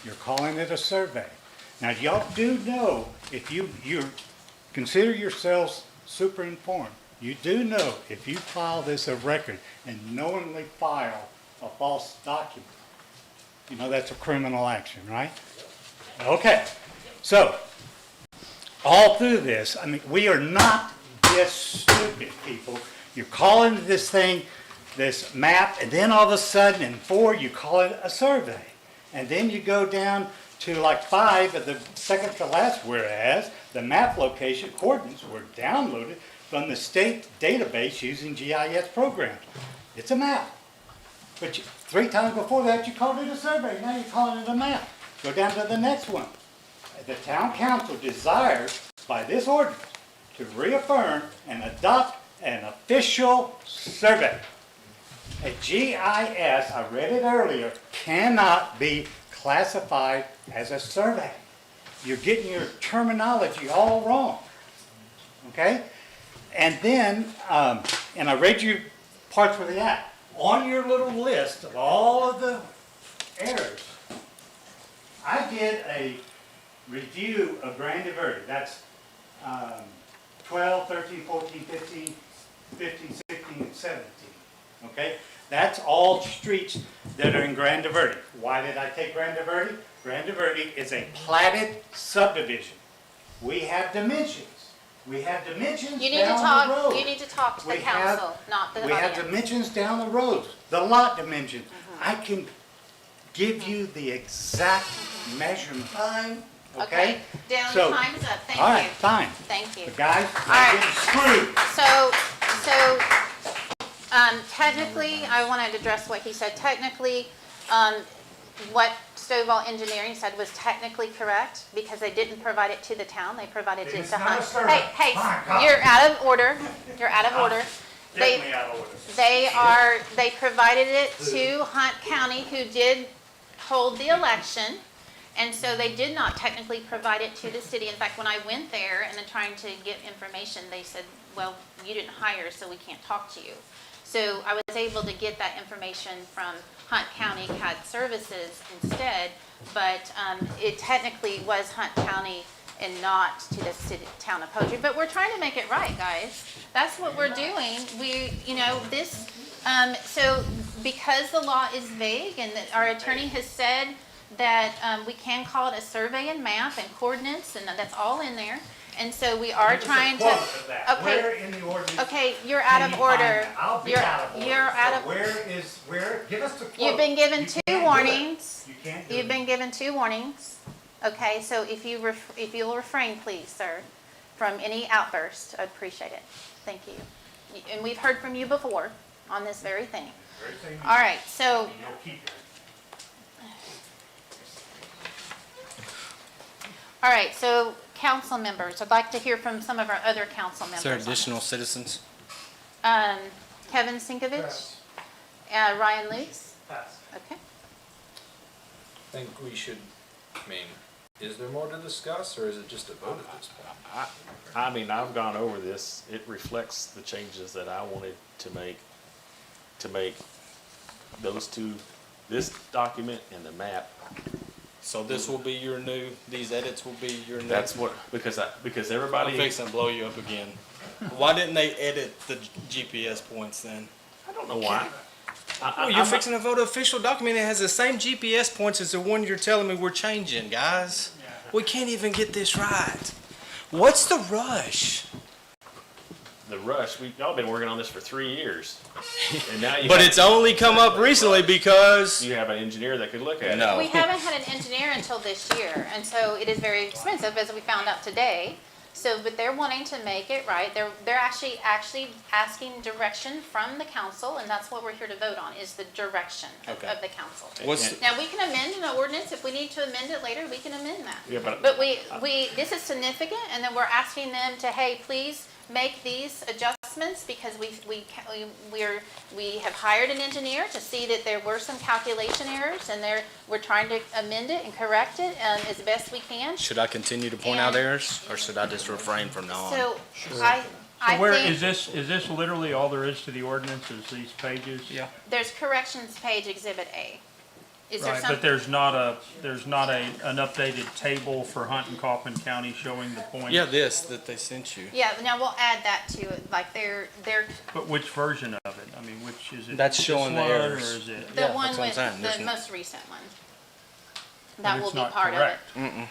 you're calling it a survey. Now, y'all do know, if you consider yourselves super informed, you do know if you file this a record and knowingly file a false document, you know that's a criminal action, right? Okay, so all through this, I mean, we are not just stupid people. You're calling this thing, this map, and then all of a sudden in 4 you call it a survey. And then you go down to like 5 of the second to last whereas the map location coordinates were downloaded from the state database using GIS programs. It's a map. But 3 times before that you called it a survey. Now you're calling it a map. Go down to the next one. The town council desires by this ordinance to reaffirm and adopt an official survey. A GIS, I read it earlier, cannot be classified as a survey. You're getting your terminology all wrong. Okay? And then, and I read you parts where they at. On your little list of all of the errors, I did a review of Grande Verde. That's 12, 13, 14, 15, 15, 16, and 17. Okay? That's all streets that are in Grande Verde. Why did I take Grande Verde? Grande Verde is a platted subdivision. We have dimensions. We have dimensions You need to down the road. talk, you need to talk to the council, not the We have audience. dimensions down the road, the lot dimensions. I can give you the exact measurement. Fine. Okay? Down, So- time's up, thank you. All right, fine. Thank you. But guys, All I'm right. getting screwed. So, technically, I wanted to address what he said. Technically, what Stovall Engineering said was technically correct because they didn't provide it to the town, they provided it It's to not Hunt. a survey. Hey, Fine, come. you're out of order. You're out of order. Definitely out of order. They provided it to Hunt County, who did hold the election. And so they did not technically provide it to the city. In fact, when I went there and then trying to get information, they said, well, you didn't hire, so we can't talk to you. So I was able to get that information from Hunt County CAD Services instead, but it technically was Hunt County and not to the city, town of Poetry. But we're trying to make it right, guys. That's what we're doing. So because the law is vague and that our attorney has said that we can call it a survey and map and coordinates, and that's all in there. And so we are Give us a trying to. quote of that. Okay. Where in the ordinance Okay, you're can out you of find order. that? I'll be You're- out of order. You're out of. Give us the quote. You've been given You 2 can't do it. warnings. You can't do You've it. been given 2 warnings. Okay, so if you'll refrain, please, sir, from any outburst, I'd appreciate it. Thank you. And we've heard from you before on this very thing. Very same All right, so, You'll keep it. all right, so council members, I'd like to hear from some of our other council members. Is there on this. additional citizens? Kevin Sinkovich, Ryan Lutz. Okay. I think we should, is there more to discuss, or is it just a vote at this point? I mean, I've gone over this. It reflects the changes that I wanted to make those 2, this document and the map. So this will be your new, these edits will be your new. That's what, because everybody. I'm fixing to blow you up again. Why didn't they edit the GPS points then? I don't know why. Oh, you're fixing to vote an official document that has the same GPS points as the one you're telling me we're changing, guys. We can't even get this right. What's the rush? The rush, y'all been working on this for 3 years. And now But it's only come up recently because you have an engineer that could look at it. We haven't had an engineer until this year, and so it is very expensive, as we found out today. So, but they're wanting to make it right. They're actually asking direction from the council, and that's what we're here to vote on, is the direction of the council. Now, we can amend an ordinance. If we need to amend it later, we can amend that. Yeah, But this is significant, and then we're asking them to, hey, please make these adjustments, because we have hired an engineer to see that there were some calculation errors, and we're trying to amend it and correct it as best we can. Should I continue to point out errors, or should I just refrain from now on? So, So I where, think is this literally all there is to the ordinance, is these pages? Yeah. there's corrections page Exhibit A. Is there Right, some? but there's not an updated table for Hunt and Kaufman County showing the points? Yeah, this that they sent you. Yeah, now we'll add that to it, like they're, But which version of it? I mean, which is it? That's this showing the one, errors. Or is it? the Yeah, one that's what I'm with saying. There's the no- most recent one. And That it's will be not part of it. correct. Mm-mm.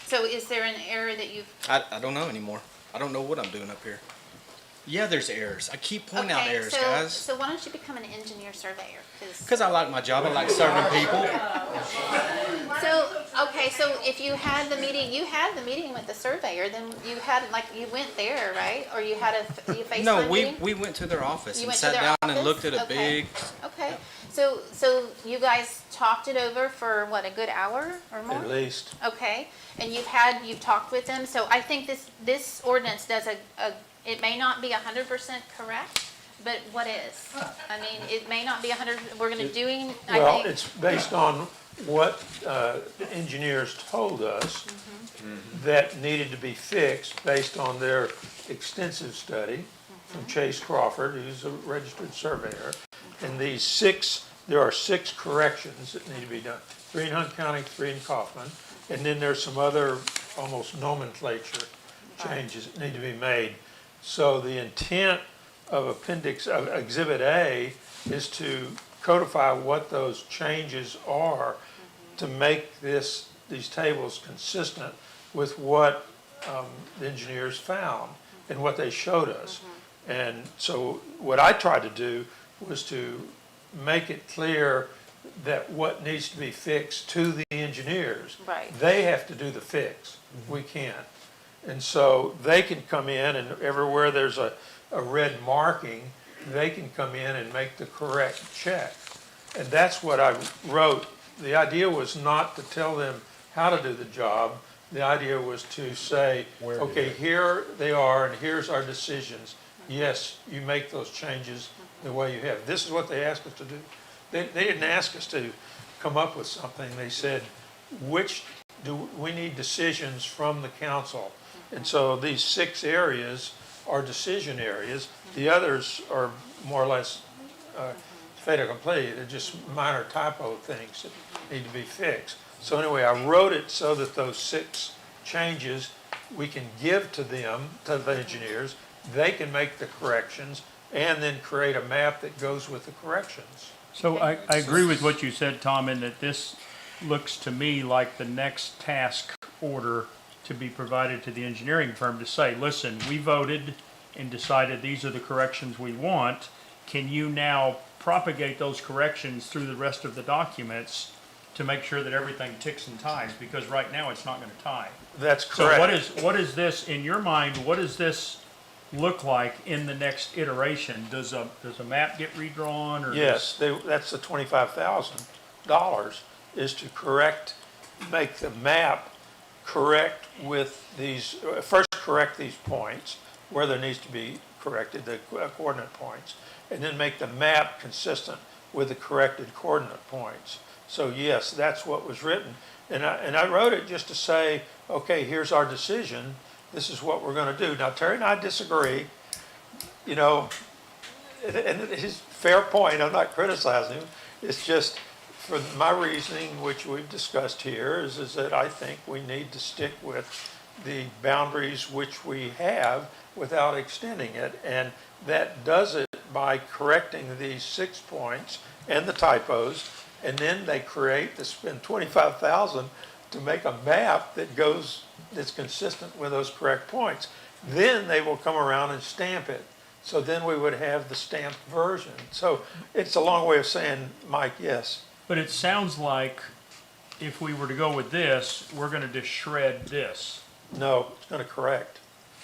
So is there an error that you've? I don't know anymore. I don't know what I'm doing up here. Yeah, there's errors. I keep pointing out errors, guys. So why don't you become an engineer surveyor? Because I like my job. I like serving people. So if you had the meeting with the surveyor, then you had, like, you went there, right? Or you had a FaceTime No, meeting? we went to their office You and went to sat their down and office? looked at a Okay. big. Okay, so you guys talked it over for what, a good hour or more? At least. Okay, and you've talked with them, so I think this ordinance does it may not be 100% correct, but what is? I mean, it may not be 100, we're gonna doing, I Well, think. it's based on what the engineers told us that needed to be fixed based on their extensive study from Chase Crawford, who's a registered surveyor. And there are 6 corrections that need to be done. 3 in Hunt County, 3 in Kaufman. And then there's some other almost nomenclature changes that need to be made. So the intent of Exhibit A is to codify what those changes are to make these tables consistent with what the engineers found and what they showed us. And so what I tried to do was to make it clear that what needs to be fixed to the engineers. Right. They have to do the fix. We can't. And so they can come in, and everywhere there's a red marking, they can come in and make the correct check. And that's what I wrote. The idea was not to tell them how to do the job. The idea was to say, okay, here they are, and here's our decisions. Yes, you make those changes the way you have. This is what they asked us to do. They didn't ask us to come up with something. They said, we need decisions from the council. And so these 6 areas are decision areas. The others are more or less fait accompli. They're just minor typo things that need to be fixed. So anyway, I wrote it so that those 6 changes we can give to them, to the engineers. They can make the corrections and then create a map that goes with the corrections. So I agree with what you said, Tom, in that this looks to me like the next task order to be provided to the engineering firm to say, listen, we voted and decided these are the corrections we want. Can you now propagate those corrections through the rest of the documents to make sure that everything ticks and ties? Because right now it's not going to tie. That's correct. So what is this, in your mind, what does this look like in the next iteration? Does a map get redrawn, or? Yes, that's the $25,000 is to make the map correct with these, first correct these points where there needs to be corrected, the coordinate points, and then make the map consistent with the corrected coordinate points. So yes, that's what was written. And I wrote it just to say, okay, here's our decision. This is what we're going to do. Now, Terry and I disagree, and his fair point, I'm not criticizing him. It's just, for my reasoning, which we've discussed here, is that I think we need to stick with the boundaries which we have without extending it. And that does it by correcting these 6 points and the typos, and then they spend $25,000 to make a map that's consistent with those correct points. Then they will come around and stamp it. So then we would have the stamped version. So it's a long way of saying, Mike, yes. But it sounds like if we were to go with this, we're going to just shred this. No, it's going to correct.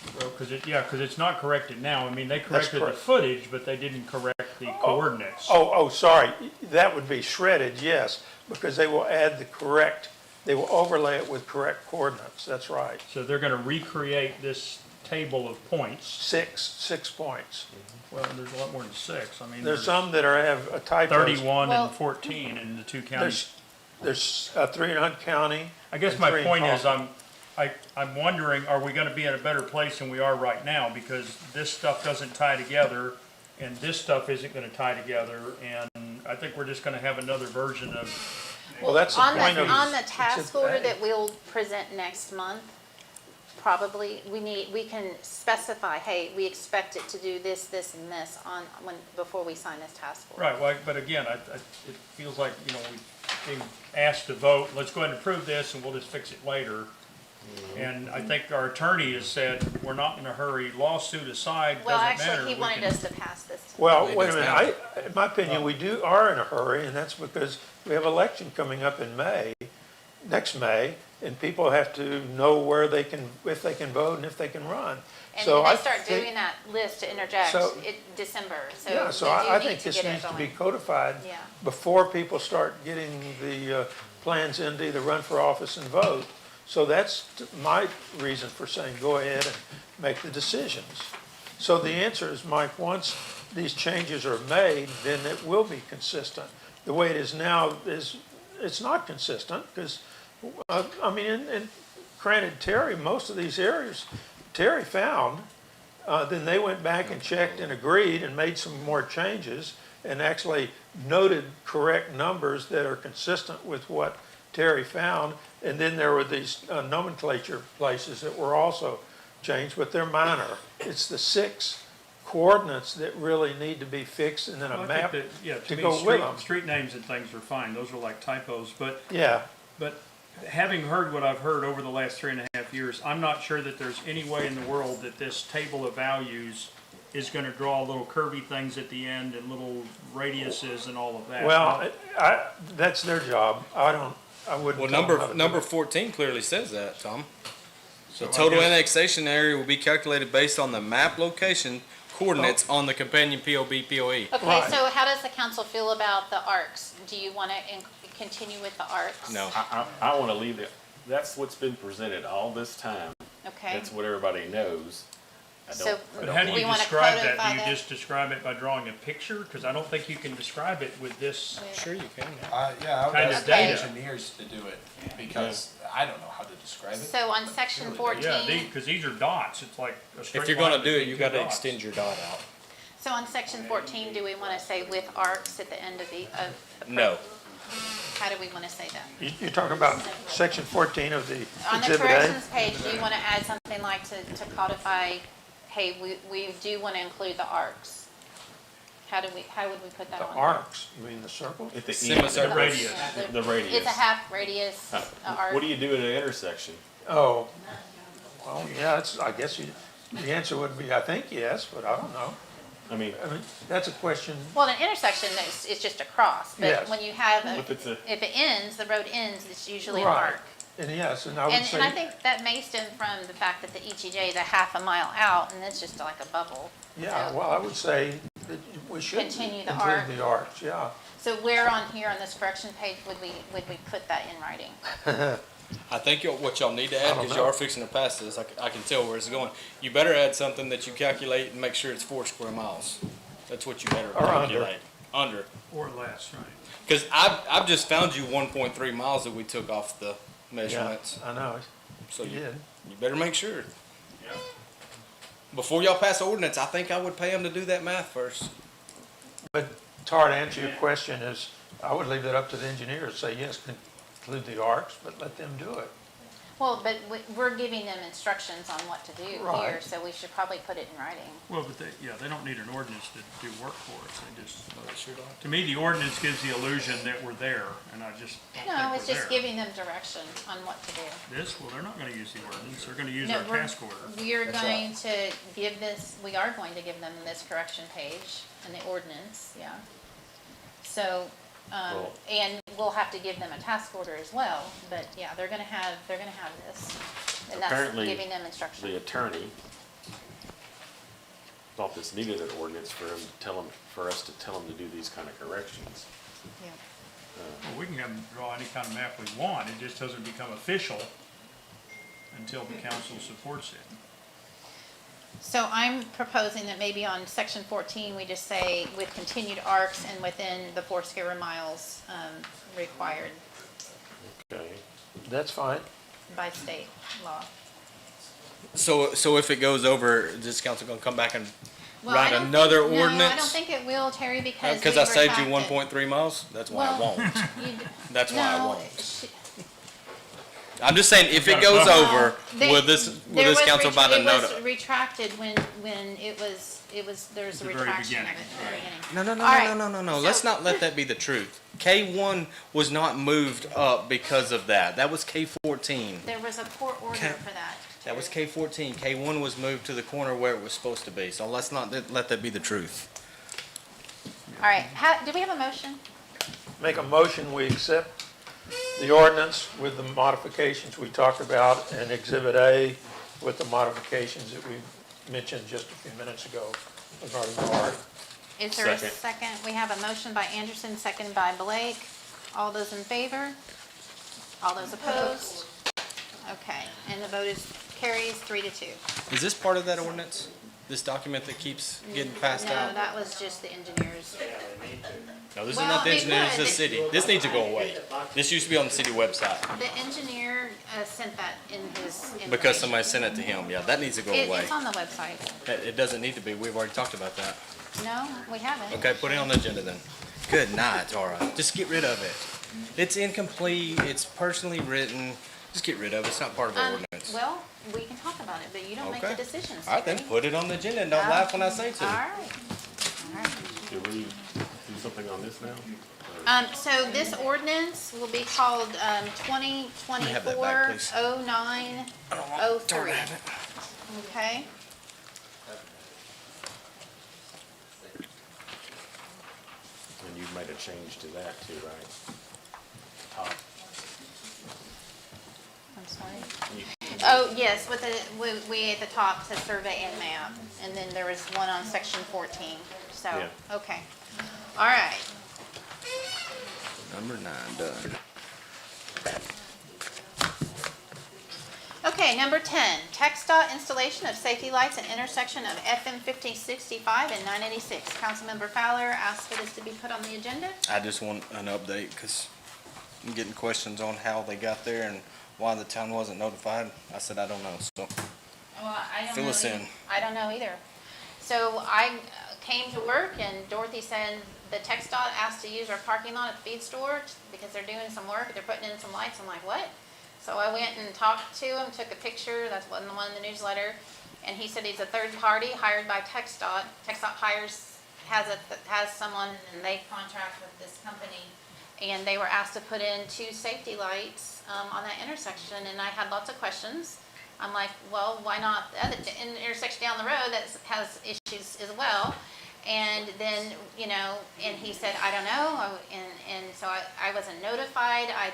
Because it's not corrected now. I mean, they corrected the correct. footage, but they didn't correct the coordinates. Oh, sorry, that would be shredded, yes, because they will add the correct, they will overlay it with correct coordinates, that's right. So they're gonna recreate this table of points. Six points. Well, there's a lot more than 6. I mean, There's some that have a typo. 31 Well- and 14 in the two counties. There's 3 in Hunt County. I guess and my 3 in point is, Kaufman. I'm wondering, are we gonna be in a better place than we are right now? Because this stuff doesn't tie together, and this stuff isn't gonna tie together, and I think we're just gonna have another version of, Well, that's the On point of. on the it's task a- order that we'll present next month, probably, we can specify, hey, we expect it to do this, this, and this before we sign this task order. right, well, but again, it feels like, we're being asked to vote, let's go ahead and approve this, and we'll just fix it later. And I think our attorney has said, we're not in a hurry, lawsuit aside, Well, doesn't matter. actually, he we wanted can- us to pass this. Well, It wait a is minute, now. in my opinion, we are in a hurry, and that's because we have election coming up in May, next May, and people have to know where they can, if they can vote and if they can run. And So they I start think- doing that list to interject So- in December, so Yeah, we so do I need think to this get it needs to be going. codified Yeah. before people start getting the plans in to either run for office and vote. So that's my reason for saying go ahead and make the decisions. So the answer is, Mike, once these changes are made, then it will be consistent. The way it is now it's not consistent because, I mean, and granted, Terry, most of these areas, Terry found, then they went back and checked and agreed and made some more changes and actually noted correct numbers that are consistent with what Terry found. And then there were these nomenclature places that were also changed, but they're minor. It's the 6 coordinates that really need to be fixed and then Well, a I map think that, yeah, to me, go with them. street names and things are fine, those are like typos, but Yeah, But having heard what I've heard over the last 3.5 years, I'm not sure that there's any way in the world that this table of values is gonna draw little curvy things at the end and little radiuses and all of that. well, that's their job. I wouldn't. Well, tell them how to do number it. 14 clearly says that, Tom. So The I total guess- annexation area will be calculated based on the map location coordinates on the companion POB, POE. Okay, Right. so how does the council feel about the arcs? Do you want to continue with the arcs? No. I want to leave it, that's what's been presented all this time. Okay. That's what everybody knows. I So- don't, But I how don't do We you wanna describe that? codify Do you that? just describe it by drawing a picture? Because I don't think you can describe it with this. Sure you can. Yeah, I would Kind ask of the data. engineers to do it, because I don't know how to describe it. So on section Really, 14. Yeah, because these are dots, it's like a straight If you're line gonna do it, between you two gotta dots. extend your dot out. So on section 14, do we want to say with arcs at the end of the? No. How do we want to say that? You're talking about section 14 of the On the Exhibit A? corrections page, do you want to add something like to codify, hey, we do want to include the arcs? How would we put that The on? arcs, you mean the circles? At the end, Semicircle. Radius. the radius. It's a half radius arc. What do you do at an intersection? Oh, well, yeah, I guess the answer would be, I think yes, but I don't know. I mean, I mean, that's a question. Well, an intersection is just a cross, but Yes. when you have, If it's a- if it ends, the road ends, it's usually an Right. arc. And yes, and I would And I say, think that may stem from the fact that the ETJ is a half a mile out, and it's just like a bubble. yeah, So- well, I would say that we should Continue the arc. include the arcs, yeah. So where on here on this correction page would we put that in writing? I think what y'all need to add, don't because know. y'all are fixing to pass this, I can tell where it's going. You better add something that you calculate and make sure it's 4 square miles. That's what you better Or under. calculate. Under. Or less, right? Because I've just found you 1.3 miles that we took off the measurements. I know, So you did. you better make sure. Before y'all pass the ordinance, I think I would pay them to do that math first. But Tar, to answer your question is, I would leave that up to the engineers, say yes, include the arcs, but let them do it. Well, but we're giving them instructions on what to do here, Right. so we should probably put it in writing. Well, but they don't need an ordinance to do work for us, they just, to me, the ordinance gives the illusion that we're there, and I just don't think No, we're it's just there. giving them direction on what to do. Well, they're not gonna use the ordinance, they're gonna use No, our task order. we are going to give them this correction page and the ordinance, yeah. So, Well- and we'll have to give them a task order as well, but yeah, they're gonna have this. And that's Apparently, giving them the instruction. attorney thought this needed an ordinance for him to tell them, for us to tell them to do these kind of corrections. Well, we can have them draw any kind of map we want, it just doesn't become official until the council supports it. So I'm proposing that maybe on section 14, we just say with continued arcs and within the 4 square miles required Okay. That's fine. by state law. So if it goes over, is this council gonna come back and Well, I write don't another think- No, I don't ordinance? think it will, Terry, because Because we I saved you retracted. 1.3 miles? That's why I Well, won't. you d- That's why I no, won't. I'm just saying, if it goes over, They- will this there was council by the It was note? retracted when it was, there was a the very retraction of beginning. it at the beginning. No, All right, no. so- Let's not let that be the truth. K1 was not moved up because of that. That was K14. There was a court order Okay. for that. That was K14. K1 was moved to the corner where it was supposed to be. So let's not let that be the truth. All right, do we have a motion? Make a motion, we accept the ordinance with the modifications we talked about and Exhibit A with the modifications that we mentioned just a few minutes ago regarding the art. Is there a Second. second? We have a motion by Anderson, second by Blake. All those in favor? All those opposed? Okay, and the vote carries 3-2. Is this part of that ordinance? This document that keeps getting passed No, out? that was just the engineers. No, this is Well, not the they engineer, this could. is the city. This needs to go away. This used to be on the city website The engineer sent that in his information. because somebody sent it to him. Yeah, that needs to go away. It's on the website. It doesn't need to be. We've already talked about that. No, we haven't. Okay, put it on the agenda then. Good night, Tara. Just get rid of it. It's incomplete, it's personally written. Just get rid of it. It's not part of our ordinance. Well, we can talk about it, but you don't make the Okay. decisions. All right, then Terry. put it on the agenda and don't laugh when I say to. All right. All right. Do we do something on this now? So this ordinance will be called me have that back, please. 2024-0903. Okay? And you've made a change to that too, right? Top. I'm sorry. Oh, yes, with the, we at the top said survey and map, and then there was one on section 14. So, Yeah. okay. All right. Number 9 done. Okay, number 10, TxDOT installation of safety lights at intersection of FM 5065 and 986. Councilmember Fowler asked for this to be put on the agenda. I just want an update because I'm getting questions on how they got there and why the town wasn't notified. I said, I don't know, so. Well, I don't Fill know. us in. I don't know either. So I came to work and Dorothy said the TxDOT asked to use our parking lot at the feed store because they're doing some work, they're putting in some lights. I'm like, what? So I went and talked to him, took a picture, that's one in the newsletter, and he said he's a third party hired by TxDOT. TxDOT has someone and they contract with this company, and they were asked to put in 2 safety lights on that intersection, and I had lots of questions. I'm like, well, why not the other intersection down the road that has issues as well? And then, and he said, I don't know, and so I wasn't notified, I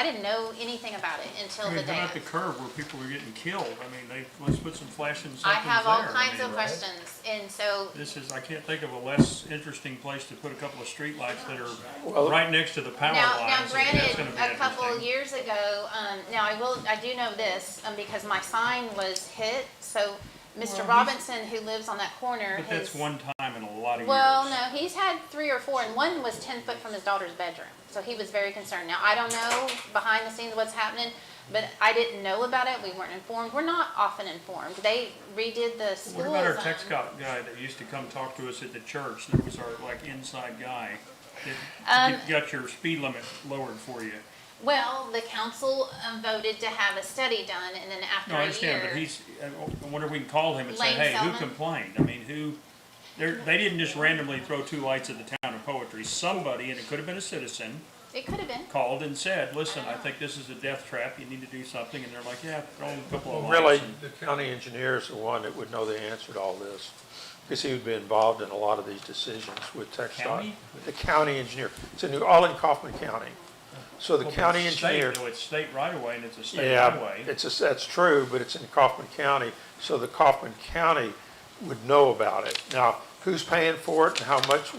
didn't know anything about it until I the mean, day. how about the curve where people were getting killed? I mean, let's put some flashing signs there. I have all I kinds mean, of questions, and so, I can't think of a less interesting place to put a couple of streetlights that Well- are right next to the power now lines. I mean, that's granted, gonna be a couple of interesting. years ago, I do know this, because my sign was hit, so Mr. Well, Robinson, who lives on that corner, But that's his- one time in a lot of years. Well, no, he's had 3 or 4, and one was 10 foot from his daughter's bedroom. So he was very concerned. Now, I don't know behind the scenes what's happening, but I didn't know about it. We weren't informed. We're not often informed. They redid the school What about our zone. TxDOT guy that used to come talk to us at the church? That was our inside guy that got your speed limit lowered for you. Well, the council voted to have a study done, and then after No, I a understand, but year. I wonder if we can call him and say, Lane hey, who Selman? complained? I mean, they didn't just randomly throw 2 lights at the town of Poetry. Somebody, and it could have been a citizen, It could have been. called and said, listen, I think this is a death trap, you need to do something, and they're like, yeah, throw in a couple of lights. Really, and- the county engineer is the one that would know the answer to all this, because he would be involved in a lot of these decisions with TxDOT. County? The county engineer. It's all in Kaufman County. So the Well, but county it's state, engineer. though, it's state right away, and it's a state Yeah, highway. that's true, but it's in Kaufman County. So the Kaufman County would know about it. Now, who's paying for it and how much,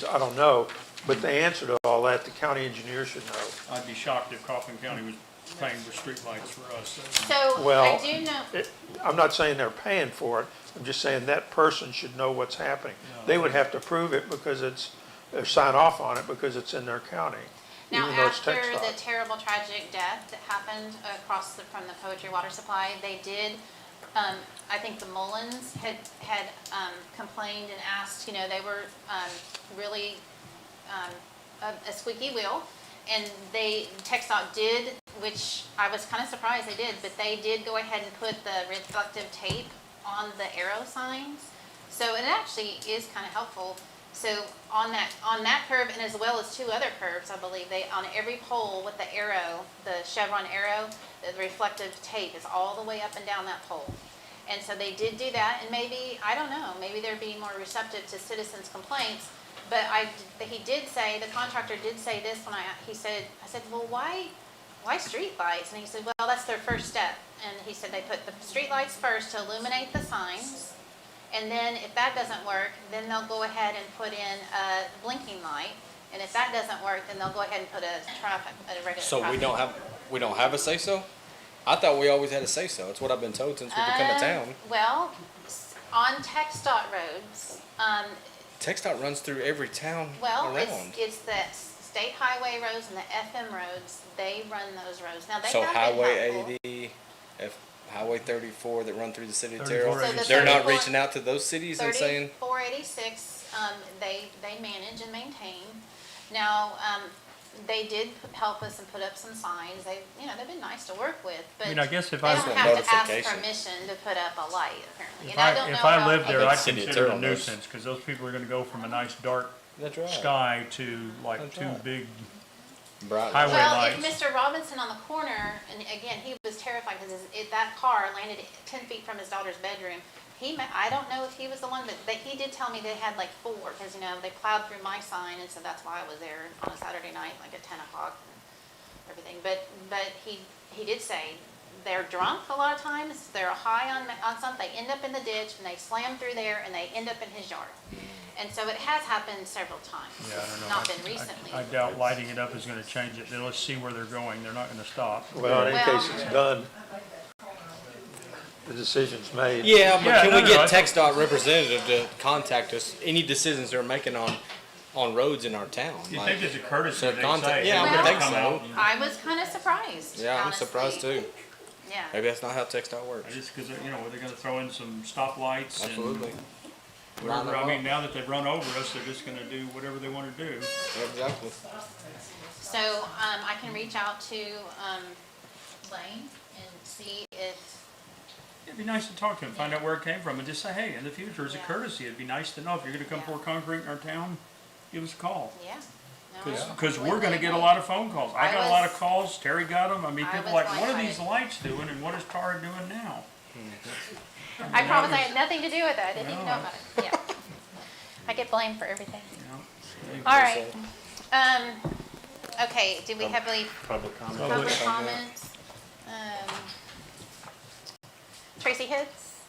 I don't know, but the answer to all that, the county engineer should know. I'd be shocked if Coffin County was paying for streetlights for us. So Well, I do know, I'm not saying they're paying for it, I'm just saying that person should know what's happening. They would have to prove it because or sign off on it because it's in their county. now even though it's after TxDOT. the terrible tragic death that happened from the Poetry Water Supply, they did, I think the Mullins had complained and asked, they were really a squeaky wheel. And TxDOT did, which I was kind of surprised they did, but they did go ahead and put the reflective tape on the arrow signs. So it actually is kind of helpful. So on that curve, and as well as two other curves, I believe, on every pole with the arrow, the chevron arrow, the reflective tape is all the way up and down that pole. And so they did do that, and maybe, I don't know, maybe they're being more receptive to citizens' complaints. But he did say, the contractor did say this when I said, well, why street lights? And he said, well, that's their first step. And he said they put the street lights first to illuminate the signs. And then if that doesn't work, then they'll go ahead and put in a blinking light. And if that doesn't work, then they'll go ahead and put a regular So traffic. we don't have a say-so? I thought we always had a say-so. It's what I've been told since we become a town. Well, on TxDOT roads, TxDOT runs through every town well, around. it's the state highway roads and the FM roads, they run those roads. Now, they So have been Highway helpful. 80, Highway 34 that run through the city of 34, Terrell, So the they're not 34 reaching out to those cities and saying, 3486, they manage and maintain. Now, they did help us and put up some signs. They've been nice to work with, but I mean, I guess they if don't I, have to ask Notification. permission to put up a light, apparently. if And I don't know I about lived there, I'd City of consider it a Terrell knows. nuisance, because those people are gonna go from a nice dark that's right. sky to like That's two right. big Bright highway Well, lights. if Mr. Robinson on the corner, and again, he was terrified because that car landed 10 feet from his daughter's bedroom. I don't know if he was the one, but he did tell me they had like 4, because, they plowed through my sign, and so that's why I was there on a Saturday night, like at 10 o'clock and everything. But he did say they're drunk a lot of times, they're high on something, they end up in the ditch, and they slam through there, and they end up in his yard. And so it has happened several times. Yeah, I don't know. Not been recently. I doubt lighting it up is gonna change it. Then let's see where they're going. They're not gonna stop. Well, in any Well- case it's done, the decision's made. Yeah, but Yeah, can no, we no, get I thought- TxDOT representative to contact us, any decisions they're making on roads in our town? You like- think it's a courtesy, so they contact- say, yeah, I "Hey, would we'll think come so. out and-" I was kind of surprised. Yeah, I'm honestly. surprised too. Yeah. Maybe that's not how TxDOT works. Just because, they're gonna throw in some stoplights and Absolutely. whatever. I mean, now that they've run over us, they're just gonna do whatever they wanna do. Exactly. So, I can reach out to, Lane and see if, It'd be nice to talk to him, find out where it came from, and just say, hey, in the future, as a Yeah. courtesy, it'd be nice to know if you're gonna come Yeah. pour concrete in our town, give us a call. yeah. No, Because we're completely gonna get a agree. lot of phone calls. I I got a lot was- of calls, Terry got them. I mean, I people was like, what are blindsided. these lights doing and what is Tara doing now? I promise I had nothing to do with it. I didn't even know No. about it. Yeah. I get blamed for everything. You know? All right. Okay, do we have any Public comment? public comments? Tracy Hicks?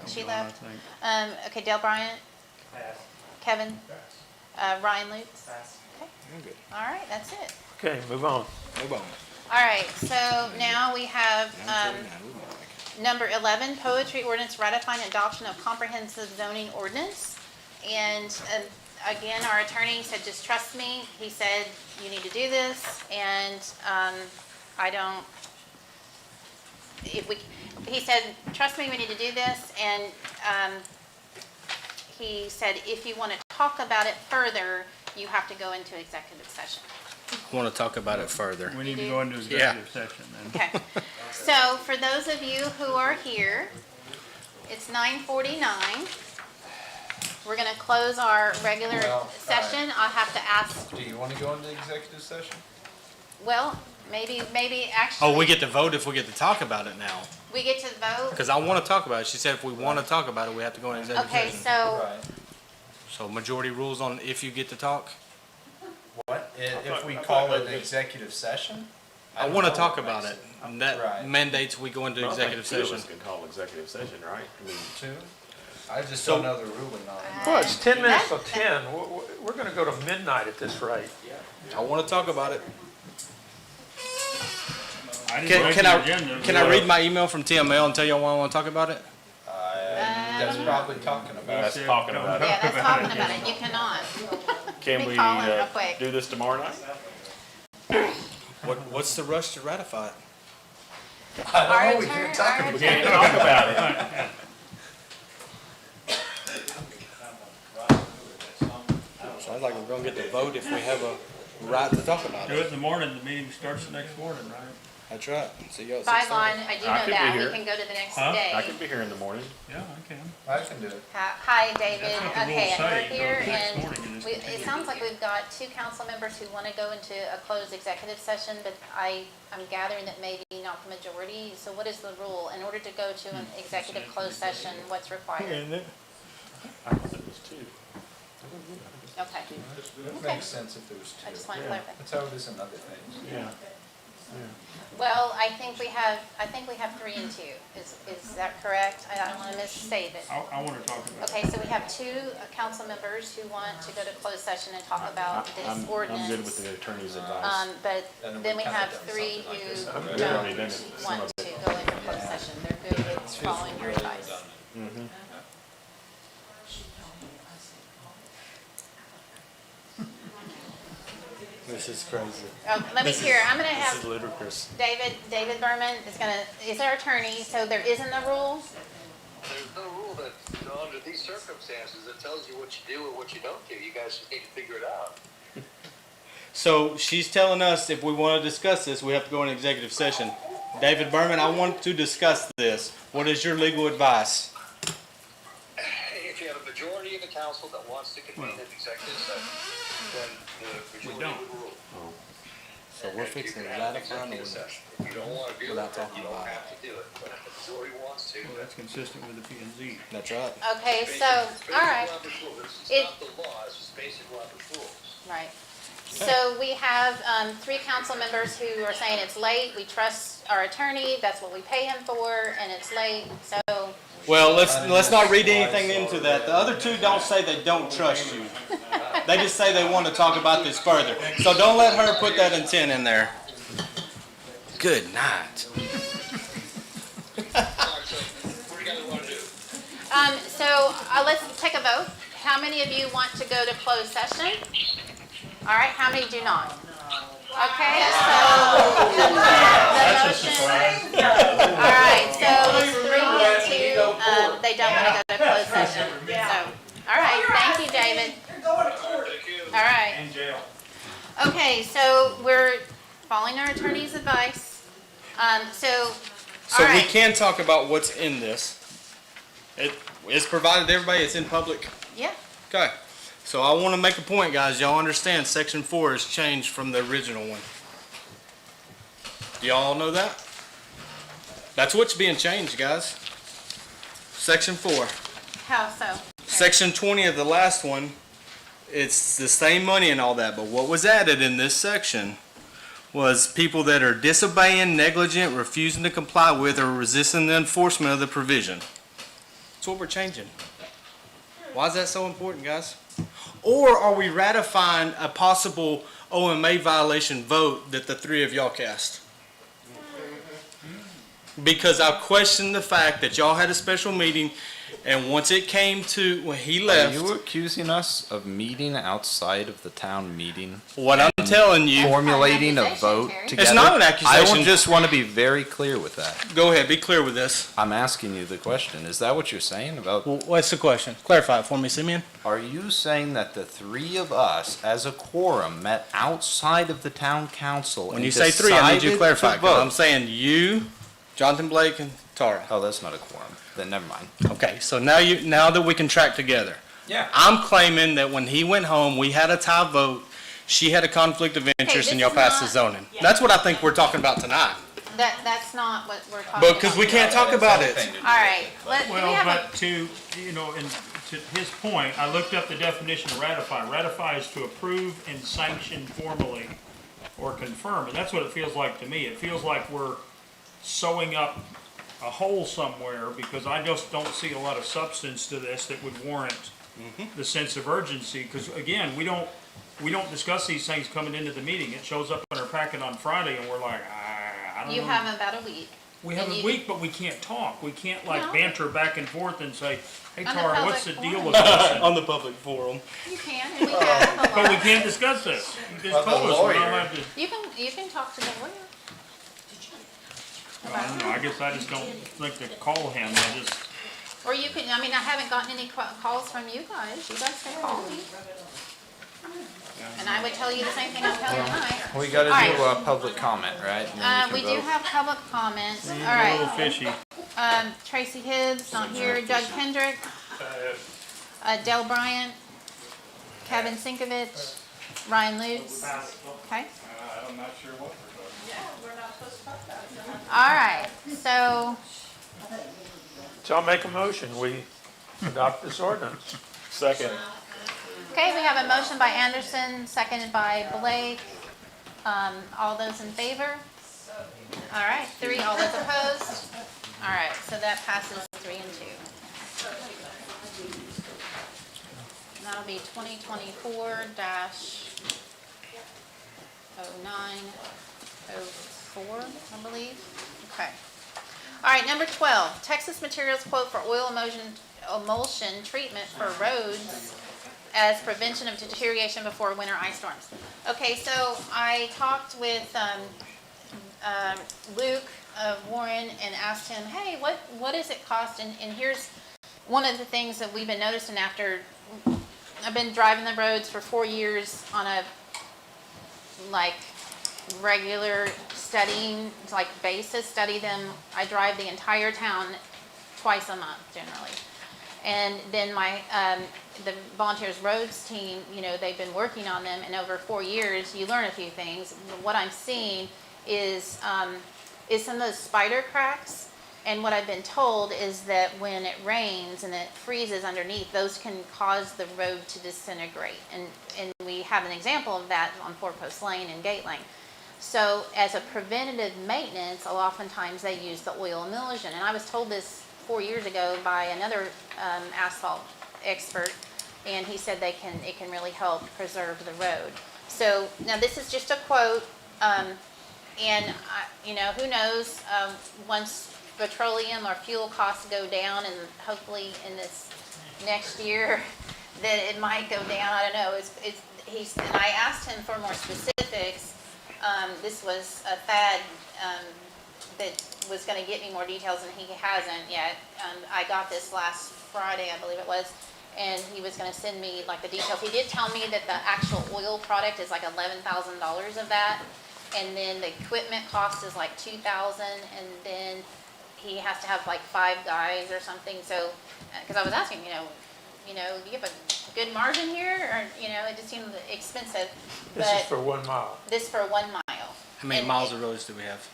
She Gone, I left. think. Okay, Dale Bryant? Kevin? Ryan Lutz? Okay, I'm good. all right, that's it. Okay, move on. Move on. All right, so now we have, 9:49, we might make it. number 11, poetry ordinance ratifying adoption of comprehensive zoning ordinance. And again, our attorney said, just trust me. He said, you need to do this, and he said, trust me, we need to do this, and he said, if you want to talk about it further, you have to go into executive session. I want to talk about it further. We need to go into Yeah. executive session then. Okay, so for those of you who are here, it's 9:49. We're gonna close our regular session. I'll have to ask, Do you want to go into executive session? well, maybe actually. Oh, we get to vote if we get to talk about it now. We get to vote? Because I want to talk about it. She said if we want to talk about it, we have to go in executive Okay, session. so, So majority rules on if you get to talk? What? If we call it an executive session? I want to talk about it. And that Right. mandates we go into I don't think executive two of session. us can call executive session, right? I mean, Two? I just So- don't know the ruling on it. Well, it's 10 minutes till 10. We're going to go to midnight at this rate. I want to talk about it. I didn't make Can the I, agenda. can I read my email from TML and tell y'all why I want to talk about it? That's probably talking about it. That's talking about it. Yeah, that's talking about it. You cannot. Can Let me we call him real quick. do this tomorrow night? What's the rush to ratify it? I don't know, we can't talk about We it. can't talk about it. Sounds like we're gonna get the vote if we have a right to talk about Do it it. in the morning, the meeting starts the next morning, right? That's right. See y'all at By 6:30. law, I do I know could be that. We here. can go to the next Huh? day. I can be here in the morning. Yeah, I can. I can do it. Hi, David. That's what the Okay, rules and we're say. here, Go next and morning and we, just it continue. sounds like we've got two council members who want to go into a closed executive session, but I'm gathering that maybe not the majority. So what is the rule? In order to go to an executive closed session, what's required? I thought it was two. Okay. It Okay. makes sense if there was two. I just want to clarify. That's how it is in other things. Yeah. Well, I think we have 3 and 2. Is that correct? I don't want to misstate it. I want to talk about it. Okay, so we have 2 council members who want to go to closed session and talk about this ordinance. I'm good with the attorney's advice. But And then we kinda have done 3 something like who this. We've already done don't it, some want of to it. go into closed session. They're good with following your advice. Mhm. This is crazy. Let me hear, I'm gonna This is have ludicrous. David Berman is our attorney, so there isn't a rule. There's no rule that, under these circumstances, that tells you what you do and what you don't do. You guys just need to figure it out. So she's telling us if we want to discuss this, we have to go in executive session. David Berman, I want to discuss this. What is your legal advice? If you have a majority of the council that wants to convene an executive session, then the majority would rule. So we're fixing to You can have an ratify an executive ordinance session. If you don't want to do it, without then talking you don't about it. have to do it. But if the majority wants to, Well, that's consistent with the P and Z. That's right. Okay, it's so, basic all right, Robert's rules. It's It- not the law, it's just basic Robert's rules. right. So we have 3 council members who are saying it's late. We trust our attorney, that's what we pay him for, and it's late, so. Well, let's not read anything into that. The other 2 don't say they don't trust you. They just say they want to talk about this further. So don't let her put that intent in there. Good night. All right, so what do you guys want to do? So let's take a vote. How many of you want to go to closed session? All right, how many do not? Okay, so the motion. All right, so it's 3 and 2. They don't want to go to closed session. So, all right, thank you, David. All right. In jail. Okay, so we're following our attorney's advice. So, all So we right. can talk about what's in this. It's provided to everybody, it's in public. Yeah. Okay. So I want to make a point, guys. Y'all understand section 4 has changed from the original one. Do y'all know that? That's what's being changed, guys. Section 4. How so? Section 20 of the last one, it's the same money and all that, but what was added in this section was people that are disobeying, negligent, refusing to comply with, or resisting the enforcement of the provision. That's what we're changing. Why is that so important, guys? Or are we ratifying a possible OMA violation vote that the 3 of y'all cast? Because I question the fact that y'all had a special meeting, and once it came to, when he Are left. you accusing us of meeting outside of the town meeting? What I'm telling you. Formulating a vote together? It's not an accusation. I just want to be very clear with that. Go ahead, be clear with this. I'm asking you the question. Is that what you're saying about? What's the question? Clarify it for me, Simeon. Are you saying that the 3 of us as a quorum met outside of the town council? When and you say 3, I need you to decided clarify, 'cause vote? I'm saying you, Jonathan Blake, and Tara. Oh, that's not a quorum. Then never mind. Okay, so now that we can track together. Yeah. I'm claiming that when he went home, we had a tie vote, she had a conflict of interest, this and y'all is passed the not- zoning. That's what I think we're talking about tonight. That's not what we're talking about. Because we can't talk about it. All right, do we Well, have a, but to, and to his point, I looked up the definition of ratify. Ratify is to approve and sanction formally or confirm, and that's what it feels like to me. It feels like we're sewing up a hole somewhere, because I just don't see a lot of substance to this that would warrant the sense of urgency, because again, we don't discuss these things coming into the meeting. It shows up in our packet on Friday, and we're like, I don't know. You have about a week. We have and a you- week, but we can't talk. We can't like No. banter back and forth and say, hey On the Tara, what's the public deal forum. with this? On the public forum. You can, and we have a But we lot. can't discuss this. You just Well, the told us we're not lawyer. allowed to. You can talk to the lawyer. I don't know, I guess I just don't think to call him. I just, Or you can, I mean, I haven't gotten any calls from you guys. You guys can call me. And I would tell you the same thing I'm telling you tonight. We gotta All do right. public comment, right? And then We can do vote. have public comments. All a little right. fishy. Tracy Hibbs, not here. Doug Kendrick. Dale Bryant. Kevin Sinkovich. Ryan Lutz. Okay. I'm not sure what we're talking about. All right. So, So I'll make a motion, we adopt this ordinance. Second. okay, we have a motion by Anderson, seconded by Blake. All those in favor? All right, 3. All those opposed? All right, so that passes 3 and 2. That'll be 2024-0904, I believe. Okay. All right, number 12, Texas Materials quote for oil emulsion treatment for roads as prevention of deterioration before winter ice storms. Okay, so I talked with Luke of Warren and asked him, hey, what does it cost? And here's one of the things that we've been noticing after, I've been driving the roads for 4 years on a regular studying basis, study them. I drive the entire town twice a month generally. And then the Volunteers Roads team, they've been working on them, and over 4 years, you learn a few things. What I'm seeing is some of those spider cracks, and what I've been told is that when it rains and it freezes underneath, those can cause the road to disintegrate. And we have an example of that on Four Post Lane and Gate Lane. So as a preventative maintenance, oftentimes they use the oil emulsion. And I was told this 4 years ago by another asphalt expert, and he said it can really help preserve the road. So now this is just a quote, and who knows, once petroleum or fuel costs go down, and hopefully in this next year that it might go down. I don't know. And I asked him for more specifics. This was a Thad that was going to get me more details, and he hasn't yet. I got this last Friday, I believe it was, and he was going to send me the details. He did tell me that the actual oil product is $11,000 of that, and then the equipment cost is $2,000, and then he has to have 5 guys or something. So, because I was asking, do you have a good margin here, or it just seemed expensive. This is for 1 mile. This for 1 mile. How many miles of roads do we have?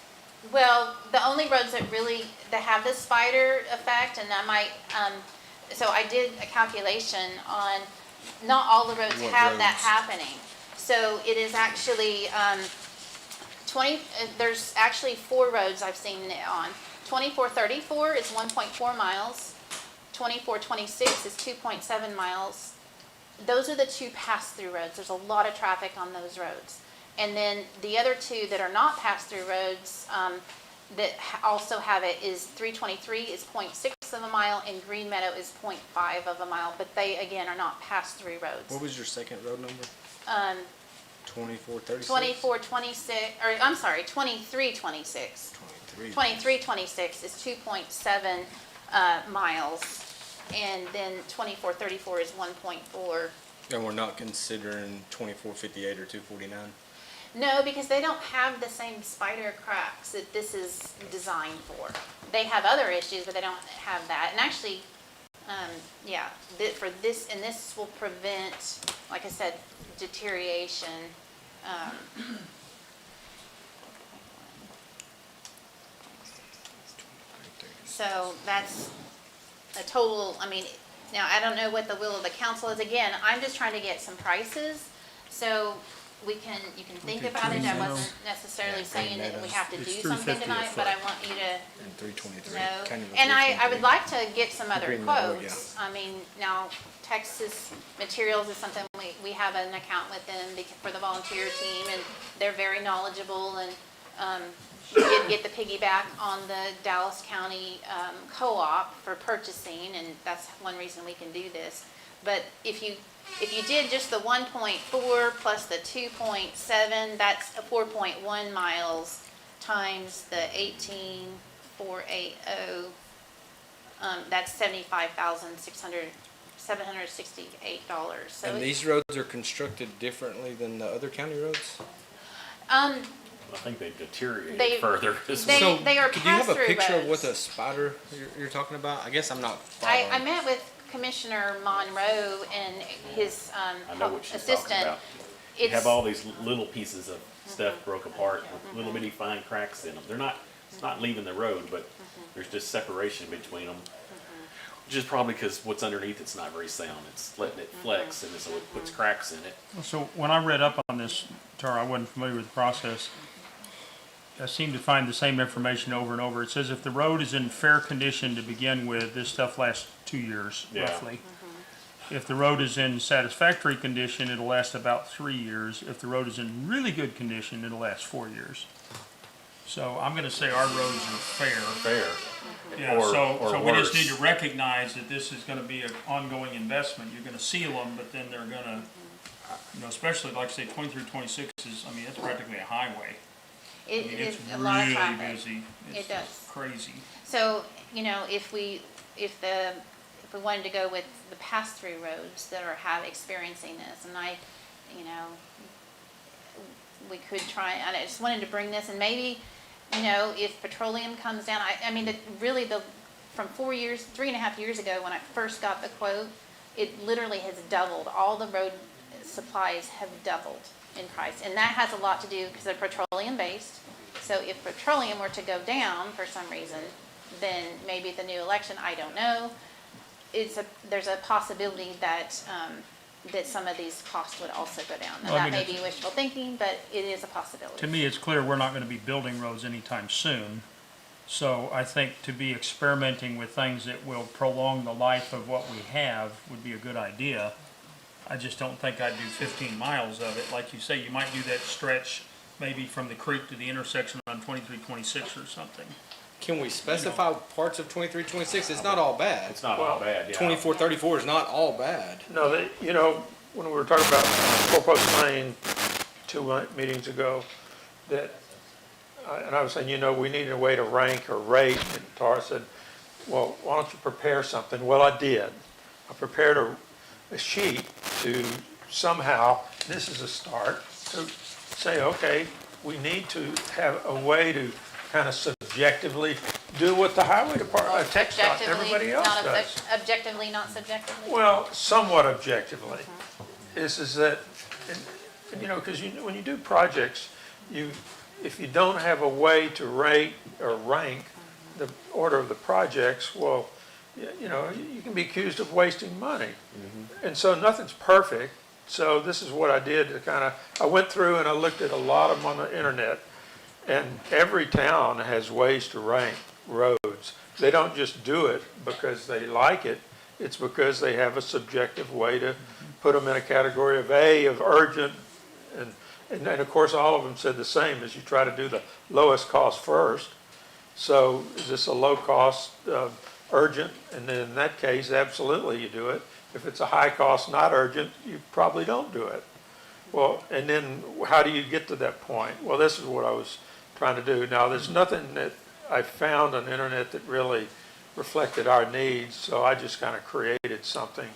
Well, the only roads that have this spider effect, and I might, so I did a calculation on, not all the roads What have that roads? happening. So it is actually, there's actually 4 roads I've seen it on. 2434 is 1.4 miles. 2426 is 2.7 miles. Those are the 2 pass-through roads. There's a lot of traffic on those roads. And then the other 2 that are not pass-through roads that also have it is 323 is 0.6 of a mile, and Green Meadow is 0.5 of a mile. But they, again, are not pass-through roads. What was your second road number? 2436? 2426, or I'm sorry, 2326. 2326 is 2.7 miles, and then 2434 is 1.4. And we're not considering 2458 or 249? No, because they don't have the same spider cracks that this is designed for. They have other issues, but they don't have that. And actually, for this, and this will prevent, like I said, deterioration. So that's a total, now I don't know what the will of the council is. Again, I'm just trying to get some prices. So you can think about it. I wasn't necessarily saying that we have to do something tonight, but I want you to know. And I would like to get some other quotes. I mean, now Texas Materials is something, we have an account with them for the volunteer team, and they're very knowledgeable, and we did get the piggyback on the Dallas County co-op for purchasing, and that's one reason we can do this. But if you did just the 1.4 plus the 2.7, that's 4.1 miles times the 18,480. That's $75,768. So And these roads are constructed differently than the other county roads? I think they've deteriorated They- further. they are Could you have a pass-through picture of roads. what the spider you're talking about? I guess I'm not I following. met with Commissioner Monroe and his I know what she's talking assistant. about. You It's- have all these little pieces of stuff broke apart with little bitty fine cracks in them. It's not leaving the road, but there's just separation between them. Which is probably because what's underneath it's not very sound. It's letting it flex, and so it puts cracks in it. So when I read up on this, Tara, I wasn't familiar with the process. I seem to find the same information over and over. It says if the road is in fair condition to begin with, this stuff lasts 2 years, Yeah. roughly. If the road is in satisfactory condition, it'll last about 3 years. If the road is in really good condition, it'll last 4 years. So I'm gonna say our roads are fair. Yeah, Or so we just worse. need to recognize that this is gonna be an ongoing investment. You're gonna seal them, but then they're gonna, especially like say 23, 26 is, I mean, it's practically a highway. It I mean, is it's a lot of really traffic. busy. It It's does. crazy. So, if we wanted to go with the pass-through roads that are experiencing this, and we could try, and I just wanted to bring this, and maybe, if petroleum comes down, from 3.5 years ago when I first got the quote, it literally has doubled. All the road supplies have doubled in price, and that has a lot to do because they're petroleum-based. So if petroleum were to go down for some reason, then maybe at the new election, I don't know, there's a possibility that some of these costs would also go down. Now, Well, I that mean, may be wishful thinking, but it is a possibility. To me, it's clear we're not gonna be building roads anytime soon. So I think to be experimenting with things that will prolong the life of what we have would be a good idea. I just don't think I'd do 15 miles of it. Like you say, you might do that stretch maybe from the creek to the intersection on 2326 or something. Can we specify parts of 23, 26? It's not all bad. It's not all bad, yeah. 24, 34 is not all bad. No, when we were talking about Four Post Lane 2 meetings ago, and I was saying, we needed a way to rank or rate, and Tara said, well, why don't you prepare something? Well, I did. I prepared a sheet to somehow, this is a start, to say, okay, we need to have a way to kind of subjectively do what the highway department, TxDOT, and everybody else does. Objectively, not subjectively? Well, somewhat objectively. Is that, because when you do projects, if you don't have a way to rate or rank the order of the projects, well, you can be accused of wasting money. And so nothing's perfect. So this is what I did to I went through and I looked at a lot of them on the internet, and every town has ways to rank roads. They don't just do it because they like it. It's because they have a subjective way to put them in a category of A, of urgent, and of course all of them said the same, as you try to do the lowest cost first. So is this a low cost, urgent? And then in that case, absolutely you do it. If it's a high cost, not urgent, you probably don't do it. Well, and then how do you get to that point? Well, this is what I was trying to do. Now, there's nothing that I found on the internet that really reflected our needs, so I just kind of created something.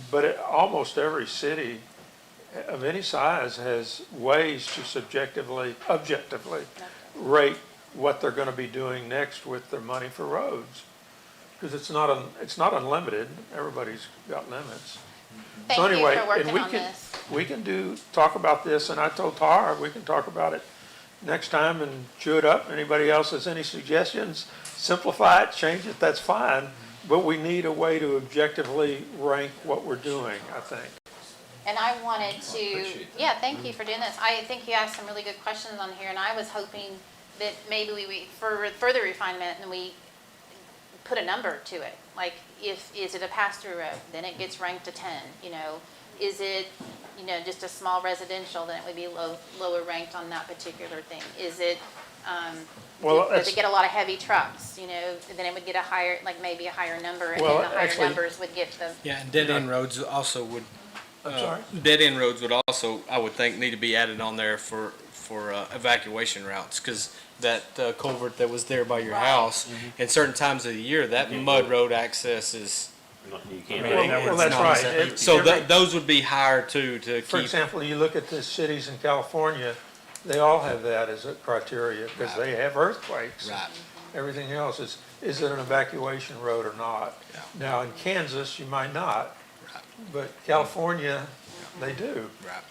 But almost every city of any size has ways to objectively rate what they're going to be doing next with their money for roads. Because it's not unlimited. Everybody's got limits. Thank So anyway, you for working and on this. we can talk about this, and I told Tara we can talk about it next time and chew it up. Anybody else has any suggestions? Simplify it, change it, that's fine. But we need a way to objectively rank what we're doing, I think. And I wanted to, appreciate that. yeah, thank you for doing this. I think you asked some really good questions on here, and I was hoping that maybe we for further refinement, and we put a number to it. Like, is it a pass-through road? Then it gets ranked a 10, you know. Is it, you know, just a small residential, then it would be lower ranked on that particular thing. Is it, Well, does it get a lot of heavy trucks, you know, then it would get a higher, like maybe a higher number, and Well, then the higher actually- numbers would get the. Yeah, and dead-end roads also would, I'm sorry? dead-end roads would also, I would think, need to be added on there for evacuation routes, because that culvert that was there by your Right. house, in certain times of the year, that mud road access is, You can't. Well, that's right. so those would be higher too, to For keep. example, you look at the cities in California, they all have that as a criteria, because they have earthquakes. Right. Everything else is it an evacuation road or not? Yeah. Now, in Kansas, you might not, but California, they do. Right.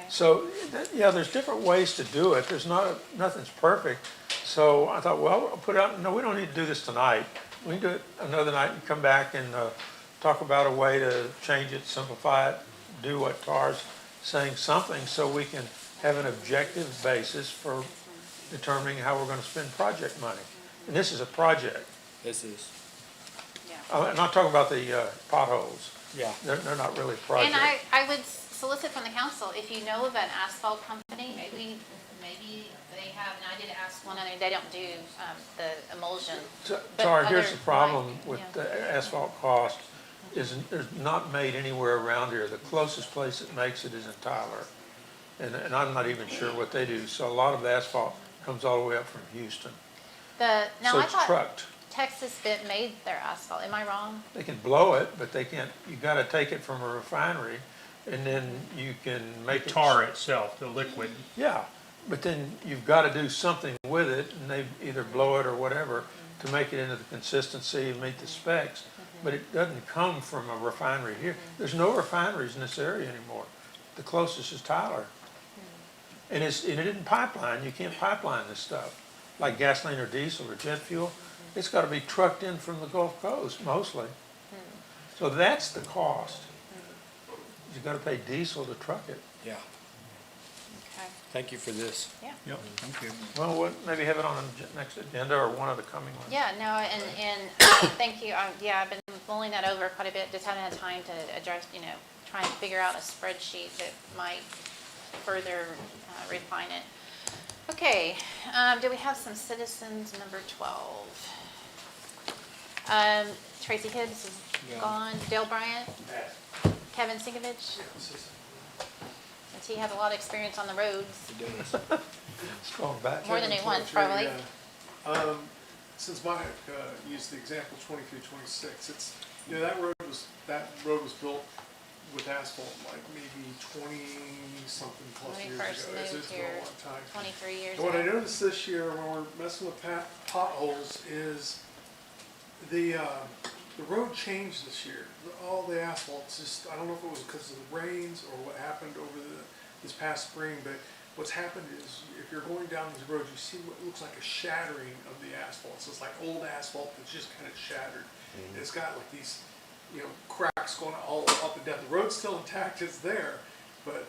So, yeah, there's different ways to do it. There's nothing's perfect. So I thought, well, I'll put out, no, we don't need to do this tonight. We can do it another night and come back and talk about a way to change it, simplify it, do what Tar's saying, something so we can have an objective basis for determining how we're gonna spend project money. And this is a project. This is. I'm not talking about the potholes. Yeah. They're not really And projects. I would solicit from the council, if you know of an asphalt company, maybe they have, and I did ask one other, they don't do the emulsion. but Sorry, here's other- the problem right, with yeah. the asphalt cost, is there's not made anywhere around here. The closest place that makes it is in Tyler. And I'm not even sure what they do. So a lot of the asphalt comes all the way up from Houston. Now, So I it's thought trucked. Texas Bit made their asphalt, am I wrong? They can blow it, but they can't, you gotta take it from a refinery and then you can make it. Tar itself, the liquid. Yeah, but then you've gotta do something with it and they either blow it or whatever to make it into the consistency and meet the specs. But it doesn't come from a refinery here. There's no refineries in this area anymore. The closest is Tyler. And it isn't pipeline, you can't pipeline this stuff, like gasoline or diesel or jet fuel. It's gotta be trucked in from the Gulf Coast mostly. So that's the cost. You gotta pay diesel to truck it. Yeah. Okay. Thank you for this. Yeah. Yep, thank you. Well, maybe have it on the next agenda or one of the coming ones. Yeah, no, and thank you. Yeah, I've been mulling that over quite a bit, just haven't had time to address, you know, try and figure out a spreadsheet that might further refine it. Okay, do we have some citizens, number 12? Tracy Hibbs is gone, Dale Bryant, Kevin Sinkovich. Since he has a lot of experience on the roads, It's going back. more than he wants probably. Since Mike used the example 2326, it's, you know, that road was built with asphalt like maybe 20-something plus When we years first ago. moved It's been here, a long time. 23 years And what I ago. noticed this year when we're messing with potholes is the road changed this year. All the asphalt's just, I don't know if it was because of the rains or what happened over this past spring, but what's happened is if you're going down these roads, you see what looks like a shattering of the asphalt. So it's like old asphalt that's just kind of shattered. And it's got like these, you know, cracks going all up and down. The road's still intact, it's there, but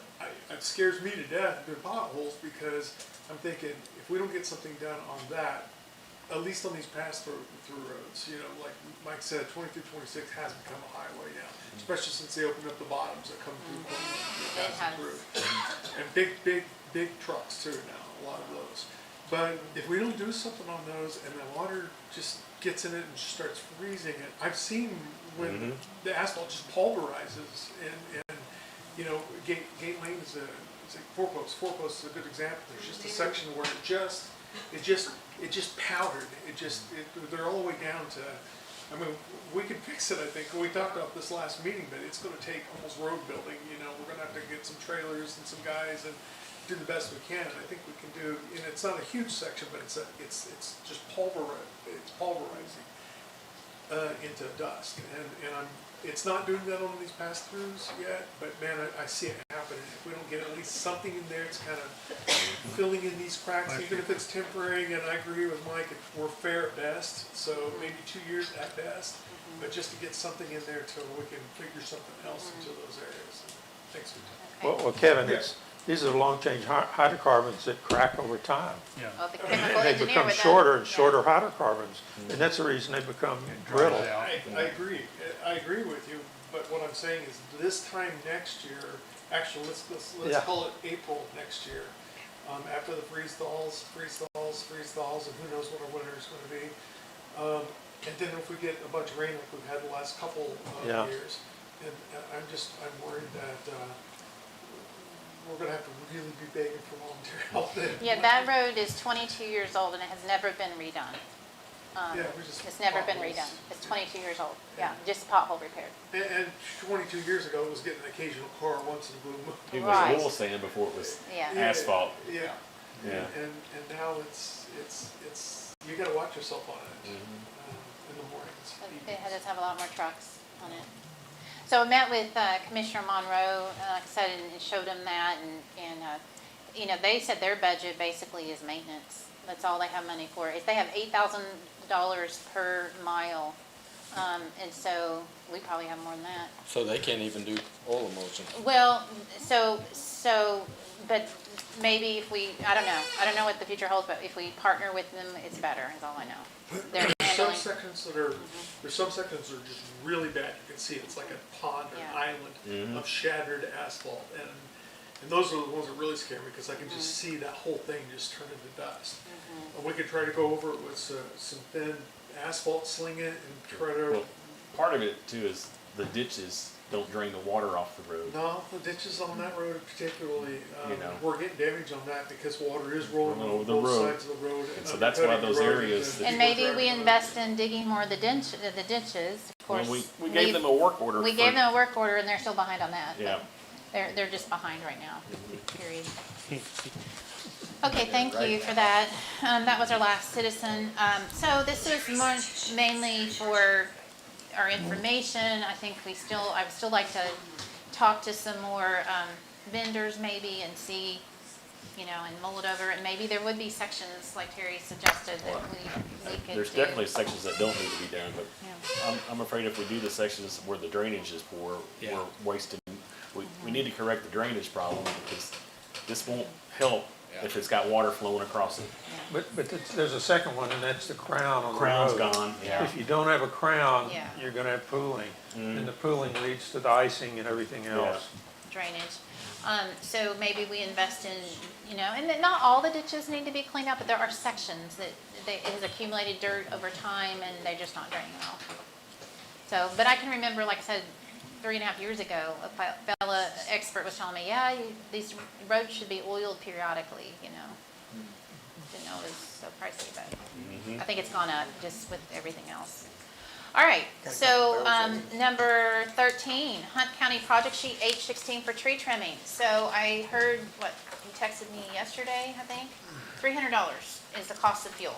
it scares me to death, the potholes, because I'm thinking if we don't get something done on that, at least on these pass-through roads, you know, like Mike said, 2326 has become a highway now, especially since they opened up the bottoms that come through. It has. And big trucks too now, a lot of those. But if we don't do something on those and the water just gets in it and just starts freezing it, I've seen when the asphalt just pulverizes and you know, Gate Lane is a Four Post is a good example. There's just a section where it just powdered. They're all the way down to, I mean, we can fix it, I think. We talked about this last meeting, but it's gonna take almost road building, you know. We're gonna have to get some trailers and some guys and do the best we can. And I think we can do, and it's not a huge section, but it's just pulverizing into dust. And it's not doing that on these pass-throughs yet, but man, I see it happening. If we don't get at least something in there, it's kind of filling in these cracks, even if it's temporary. And I agree with Mike, we're fair at best, so maybe 2 years at best. But just to get something in there till we can figure something else into those areas. Thanks. Well, Kevin, these are long change hydrocarbons that crack over time. Yeah. Well, the chemical And they engineer become with that. shorter and shorter hydrocarbons, and that's the reason they become brittle. I agree. I agree with you, but what I'm saying is this time next year, actually, let's Yeah. call it April next year. After the freeze thaws, and who knows what our winter is gonna be. And then if we get a bunch of rain like we've had the last couple of Yeah. years, and I'm worried that, we're gonna have to really be begging for volunteer help then. Yeah, that road is 22 years old and it has never been redone. Yeah, we just It's never been potholes. redone. It's 22 years old. Yeah, just pothole repaired. And 22 years ago, it was getting an occasional car once in a blue moon. It Right. was oil sand before it was Yeah. asphalt. Yeah. Yeah. And now it's, you gotta watch yourself on it, in the mornings. It does have a lot more trucks on it. So I met with Commissioner Monroe, like I said, and showed him that, and they said their budget basically is maintenance. That's all they have money for. If they have $8,000 per mile, and so we probably have more than that. So they can't even do oil emulsion. Well, but maybe if we, I don't know what the future holds, but if we partner with them, it's better, is all I know. They're There's some handling, sections that are, there's some sections that are just really bad. You can see it's like a pond or an Yeah. island of shattered asphalt. And those are the ones that really scare me because I can just see that whole thing just turn into dust. And we could try to go over it with some thin asphalt, sling it, and try to. Well, part of it too is the ditches don't drain the water off the road. No, the ditches on that road particularly, You know. we're getting damage on that because water is rolling Rolling over over the both road. sides of the road. And so that's why those areas and maybe we invest in digging more of the ditches, of course. Well, we gave them a work order. We gave them a work order and they're still behind on that. but Yeah. They're just behind right now, period. Okay, thank you for that. That was our last citizen. So this is more mainly for our information. I think I would still like to talk to some more vendors maybe and see, and mull it over. And maybe there would be sections, like Terry suggested, that we could do. There's definitely sections that don't need to be done, but Yeah. I'm afraid if we do the sections where the drainage is poor, Yeah. we're wasting. We need to correct the drainage problem because this won't help if it's got water flowing across it. But there's a second one, and that's the crown on the road. Crown's gone, yeah. If you don't have a crown, Yeah. you're gonna have pooling, and the pooling leads to the icing and everything else. Drainage. So maybe we invest in, and that not all the ditches need to be cleaned out, but there are sections that it has accumulated dirt over time and they're just not draining well. So, but I can remember, like I said, 3.5 years ago, a fella expert was telling me, yeah, these roads should be oiled periodically, Didn't know it was so pricey, but I think it's gone up just with everything else. All right, so number 13, Hunt County Project Sheet H16 for tree trimming. So I heard, you texted me yesterday, I think? $300 is the cost of fuel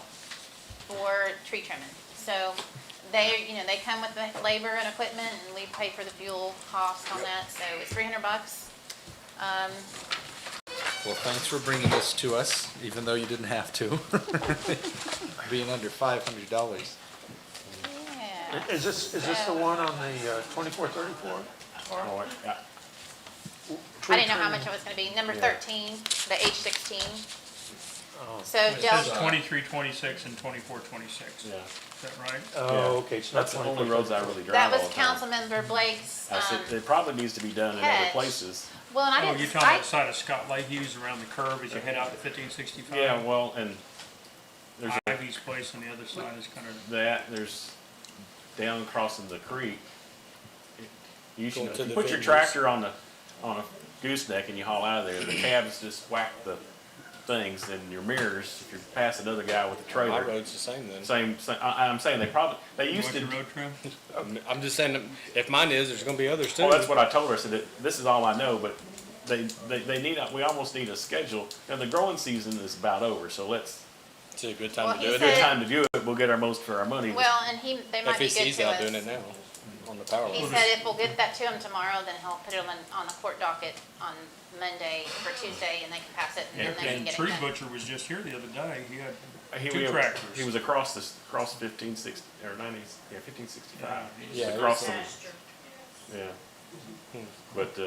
for tree trimming. So they come with the labor and equipment and we pay for the fuel cost on that, so it's $300. Well, thanks for bringing this to us, even though you didn't have to. Being under $500. Yeah. Is this the one on the 2434? Oh, yeah. I didn't know how much it was gonna be. Number 13, the H16. So It says Del, 2326 and 2426. Yeah. Is that right? Oh, okay, so That's the only roads I really drive that all was the time. Councilmember Blake's, I said, it probably needs to be done in other hedge. places. well, and I Oh, didn't. you're talking about the side of Scott Leahy's around the curve as you head out to 1565? Yeah, well, and there's Ivy's place on the other side is kind of, there's down crossing the creek. You should, Going if to you the put your venues. tractor on a gooseneck and you haul out of there, the cabs just whack the things and your mirrors, if you pass another guy with a My trailer. road's the same then. Same, I'm saying they you used want to. your road trim? I'm just saying, that if mine is, there's gonna be others too. Well, that's what I told her. I said, that this is all I know, but they need, we almost need a schedule. And the growing season is about over, so let's, It's a good time Well, to he do it. said- good time to do it. We'll get our most for our money. Well, and they might be good FEC's to out us. doing it now on the power He line. said if we'll get that to him tomorrow, then he'll put it on the court docket on Monday for Tuesday, and they can pass it, and then they can And get it Tree done. Butcher was just here the other day. He had He two was- tractors. He was across 1560, or 90s, yeah, 1565. Yeah, Yeah, it Across was- the, yeah. But,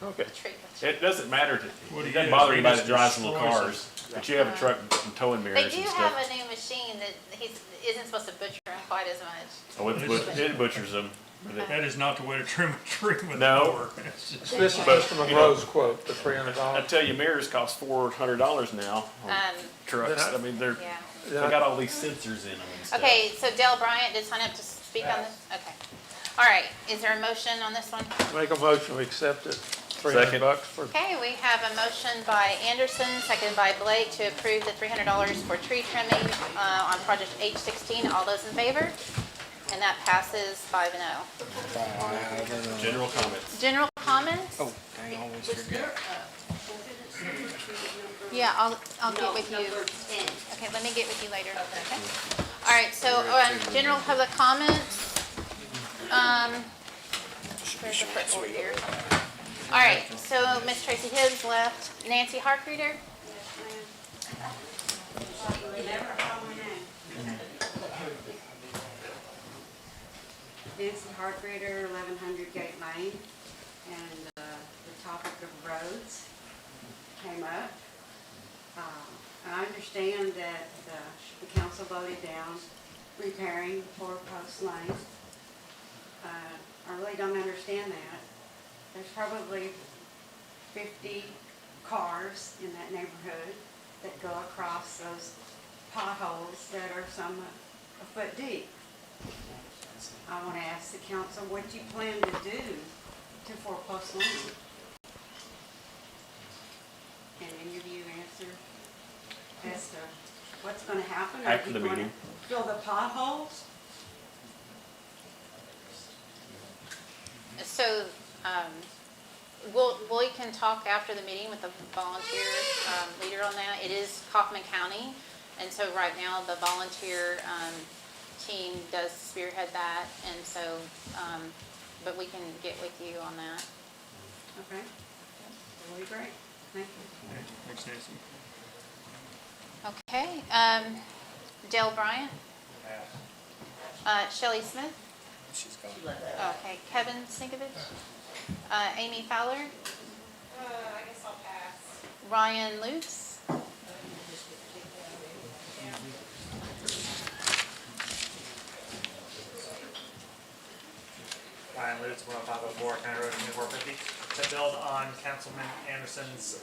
okay. Tree. It doesn't matter, What it he doesn't is, bother he anybody just that drives little destroys cars, but you have a truck and towing They mirrors do and have stuff. a new machine that isn't supposed to butcher them quite as much. Oh, it butchers them. but it- That is not the way to trim a tree with a No. mower. It's just- This is But, Mr. you know, Monroe's quote, the I $300. tell you, mirrors cost $400 now on trucks. I mean, they Yeah. got all these sensors in them and stuff. Okay, so Dale Bryant did sign up to speak on this? Okay. All right, is there a motion on this one? Make a motion, we accept it, $300 for, Okay, we have a motion by Anderson, seconded by Blake to approve the $300 for tree trimming on project H16. All those in favor? And that passes 5-0. General comments. General comments? Oh, dang, I always forget. Yeah, I'll get with you. Okay, let me get with you later. Okay. All right, so general public comments. Where's the clipboard here? All right, so Miss Tracy Hibbs left. Nancy Harkreader? Nancy Hartreader, 1100 Gate Lane, and the topic of roads came up. I understand that the council voted down repairing Four Post Lane. I really don't understand that. There's probably 50 cars in that neighborhood that go across those potholes that are some a foot deep. I want to ask the council what you plan to do to Four Post Lane. Can any of you answer as to what's going to happen? After Are the you going meeting. to fill the potholes? So, we can talk after the meeting with the volunteer leader on that. It is Kaufman County, and so right now the volunteer team does spearhead that, and so, but we can get with you on that. Okay. That will be great. Thank you. Thanks, Nancy. Okay, Dale Bryant? Shelley Smith? She's gone. Okay, Kevin Sinkovich? Amy Fowler? I guess I'll pass. Ryan Lutz? Ryan Lutz, 10504 County Road 2450. To build on Councilman Anderson's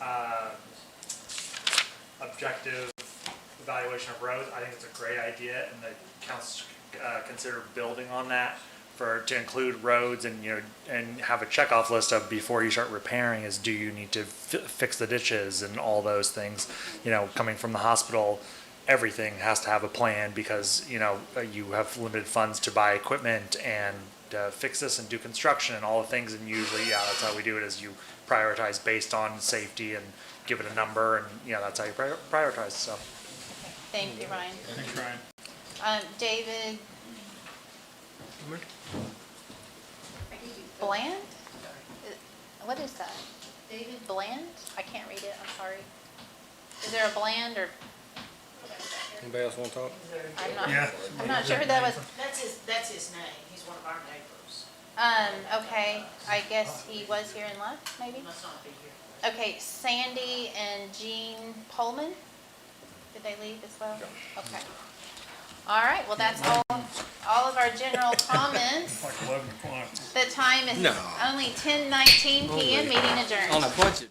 objective evaluation of roads, I think it's a great idea, and the council consider building on that to include roads and, and have a checkoff list of before you start repairing is, do you need to fix the ditches and all those things. Coming from the hospital, everything has to have a plan because, you have limited funds to buy equipment and fix this and do construction and all the things. And usually, that's how we do it, is you prioritize based on safety and give it a number, and, that's how you prioritize, so. Thank you, Ryan. Thanks, Ryan. David Bland? What is that? David Bland? I can't read it, I'm sorry. Is there a Bland or? Anybody else want to talk? I'm not sure who that was. That's his name. He's one of our neighbors. Okay, I guess he was here and left, maybe? He must not be here. Okay, Sandy and Jean Pullman? Did they leave as well? Okay. All right, well, that's all of our general comments. Like 11 o'clock. The time is only 10:19 PM, meeting adjourned. On a budget.